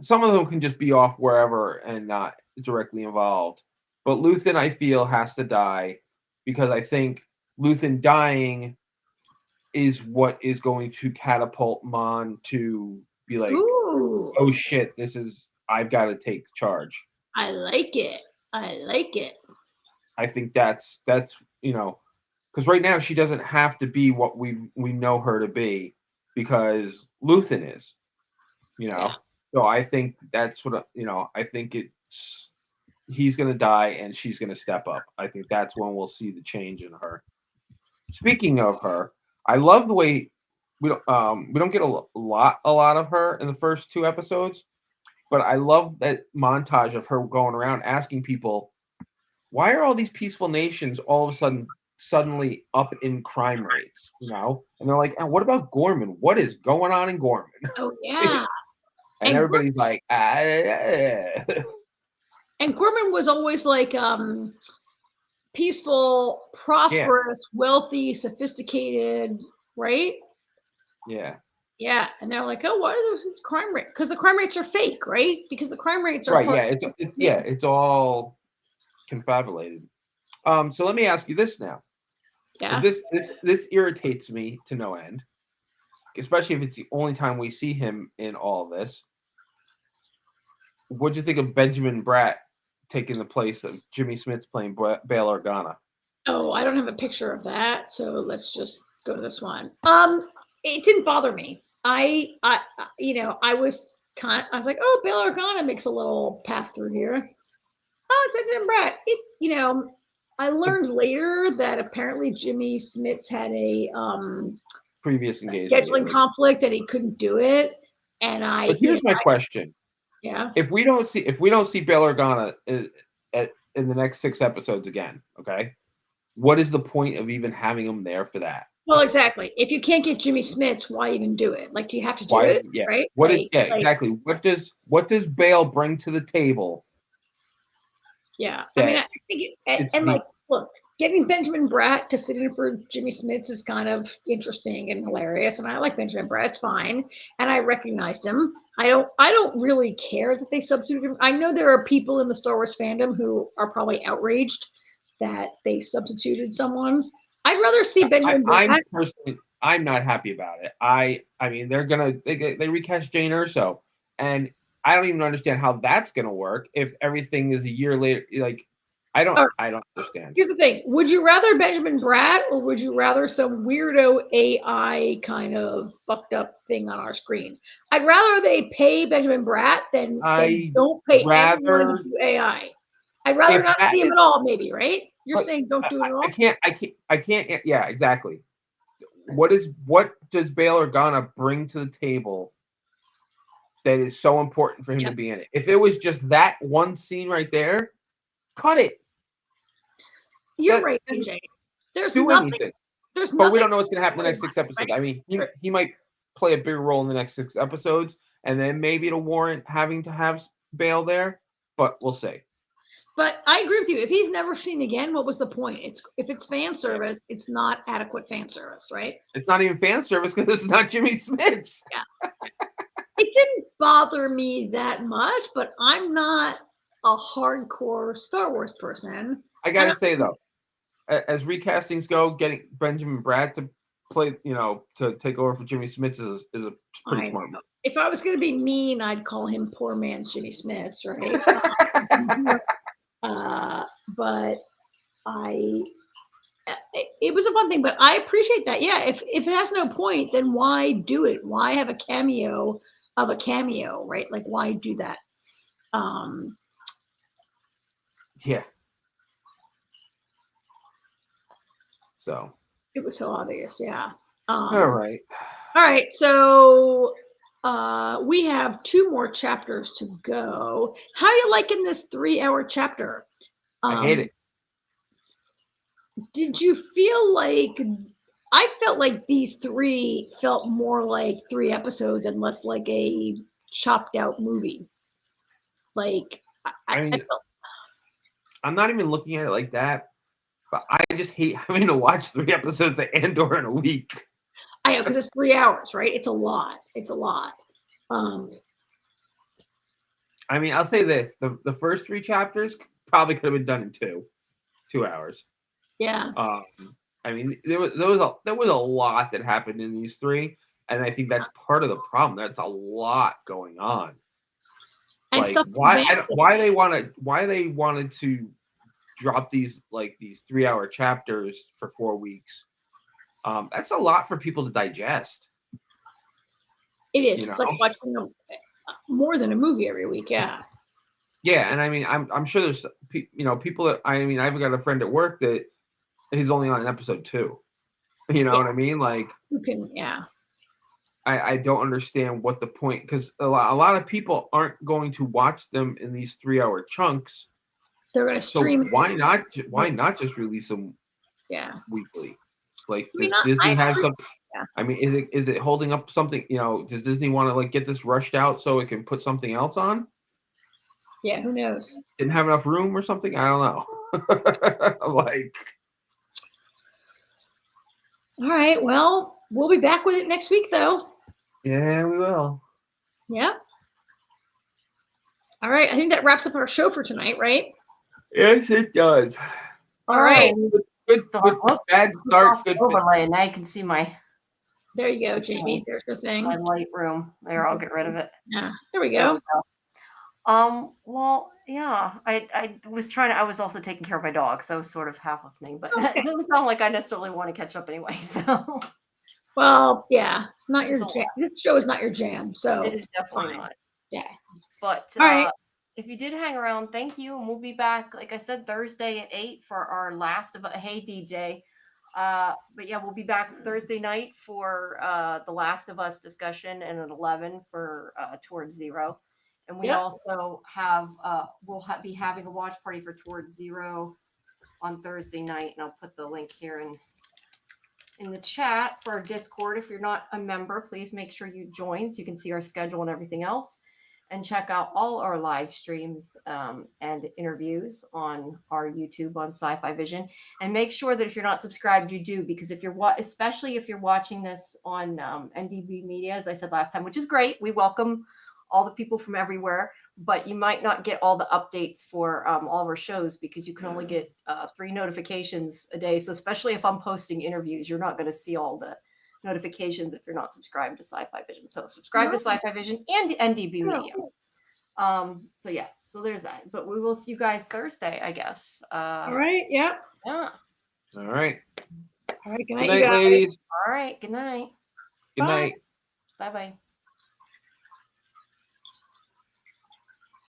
Some of them can just be off wherever and not directly involved. But Luthen, I feel, has to die because I think Luthen dying is what is going to catapult Mon to be like, ooh, oh shit, I've got to take charge. I like it. I think that's because right now she doesn't have to be what we know her to be because Luthen is, Yeah. So I think that's what I think he's gonna die and she's gonna step up. I think that's when we'll see the change in her. Speaking of her, I love the way we don't get a lot of her in the first 2 episodes, but I love that montage of her going around asking people, why are all these peaceful nations all of a sudden suddenly up in crime rates? And they're like, and what about Gorman? What is going on in Gorman? Oh yeah. And everybody's like, And Gorman was always like peaceful, prosperous, wealthy, sophisticated, right? Yeah. Yeah, and they're like, oh, what are those crime rates? Because the crime rates are fake, right? Because the crime rates are right. Yeah, it's all confabulated. So let me ask you this now. Yeah. This irritates me to no end, especially if it's the only time we see him in all this. What'd you think of Benjamin Bratt taking the place of Jimmy Smits playing Bail Organa? Oh, I don't have a picture of that, so let's just go to this one. It didn't bother me. I was like, oh, Bail Organa makes a little pass through here. Oh, it's Benjamin Bratt. I learned later that apparently Jimmy Smits had a previous engagement scheduling conflict and he couldn't do it. But here's my question. Yeah. If we don't see Bail Organa in the next 6 episodes again, okay, what is the point of even having him there for that? Well, exactly. If you can't get Jimmy Smits, why even do it? Like, do you have to do it? Yeah. Right. Exactly. What does Bail bring to the table? Yeah. I mean, I think look, getting Benjamin Bratt to sit in for Jimmy Smits is kind of interesting and hilarious. And I like Benjamin Bratt. It's fine. And I recognized him. I don't really care that they substituted him. I know there are people in the Star Wars fandom who are probably outraged that they substituted someone. I'd rather see Benjamin Bratt. I'm not happy about it. I mean, they recast Jane Erso, and I don't even understand how that's gonna work if everything is a year later. Like, I don't understand. Here's the thing: would you rather Benjamin Bratt, or would you rather some weirdo AI kind of fucked up thing on our screen? I'd rather they pay Benjamin Bratt than don't pay anyone to do AI. I'd rather not see him at all. Maybe, right? You're saying don't do it at all. I can't. Yeah, exactly. What does Bail Organa bring to the table that is so important for him to be in it? If it was just that one scene right there, cut it. You're right, AJ. There's nothing. But we don't know what's going to happen in the next 6 episodes. Right? I mean, he might play a bigger role in the next 6 episodes, and then maybe it'll warrant having to have Bail there. But we'll see. But I agree with you. If he's never seen again, what was the point? If it's fan service, it's not adequate fan service, right? It's not even fan service because it's not Jimmy Smits. Yeah. It didn't bother me that much, but I'm not a hardcore Star Wars person. I gotta say though, as recastings go, getting Benjamin Bratt to play, to take over for Jimmy Smits is a pretty smart move. If I was going to be mean, I'd call him poor man's Jimmy Smits, right? But it was a fun thing, but I appreciate that. Yeah, if it has no point, then why do it? Why have a cameo of a cameo, right? Like, why do that? Yeah. So. It was so obvious, yeah. All right. So we have 2 more chapters to go. How are you liking this 3-hour chapter? I hate it. Did you feel like, I felt like these 3 felt more like 3 episodes and less like a chopped out movie. Like, I felt, I'm not even looking at it like that, but I just hate having to watch 3 episodes of Andor in a week. I know, because it's 3 hours, right? It's a lot. I mean, I'll say this: the first 3 chapters probably could have been done in 2 hours. Yeah. I mean, there was a lot that happened in these 3, and I think that's part of the problem. That's a lot going on. And like why they wanted to drop these 3-hour chapters for 4 weeks. That's a lot for people to digest. It is. It's like watching more than a movie every week. Yeah. Yeah, and I mean, I'm sure there's people that I've got a friend at work that he's only on episode 2. You know what I mean? Like, you can, yeah. I don't understand what the point, because a lot of people aren't going to watch them in these 3-hour chunks. They're going to stream. So why not just release them? Yeah. Weekly. Like, does Disney have something? Yeah. I mean, is it holding up something? Does Disney want to get this rushed out so it can put something else on? Yeah, who knows? Didn't have enough room or something? I don't know. All right. Well, we'll be back with it next week, though. Yeah, we will. Yeah. All right. I think that wraps up our show for tonight, right? Yes, it does. All right. Good bad start. Good overlay, and now you can see my. There you go, Jamie. There's your thing. My Lightroom. There, I'll get rid of it. Yeah. There we go. Well, yeah. I was also taking care of my dog, so sort of half of thing, but that doesn't sound like I necessarily want to catch up anyway. So. Well, yeah, not your jam. This show is not your jam, so it is definitely not. Yeah. But all right. If you did hang around, thank you, and we'll be back, like I said, Thursday at 8 for our last of Hey DJ. But yeah, we'll be back Thursday night for the Last of Us discussion, and at 11 for Towards Zero. And we also have be having a watch party for Towards Zero on Thursday night, and I'll put the link here in the chat for our Discord. If you're not a member, please make sure you join so you can see our schedule and everything else, and check out all our live streams and interviews on our YouTube on Sci-Fi Vision. And make sure that if you're not subscribed, you do, because especially if you're watching this on NDB Media, as I said last time, which is great. We welcome all the people from everywhere, but you might not get all the updates for all of our shows, because you can only get 3 notifications a day. So especially if I'm posting interviews, you're not going to see all the notifications if you're not subscribed to Sci-Fi Vision. So subscribe to Sci-Fi Vision and NDB Media. So yeah, so there's that. But we will see you guys Thursday, I guess. All right. Yeah. All right. All right. Good night, you guys. Ladies. All right. Good night. Good night. Bye-bye.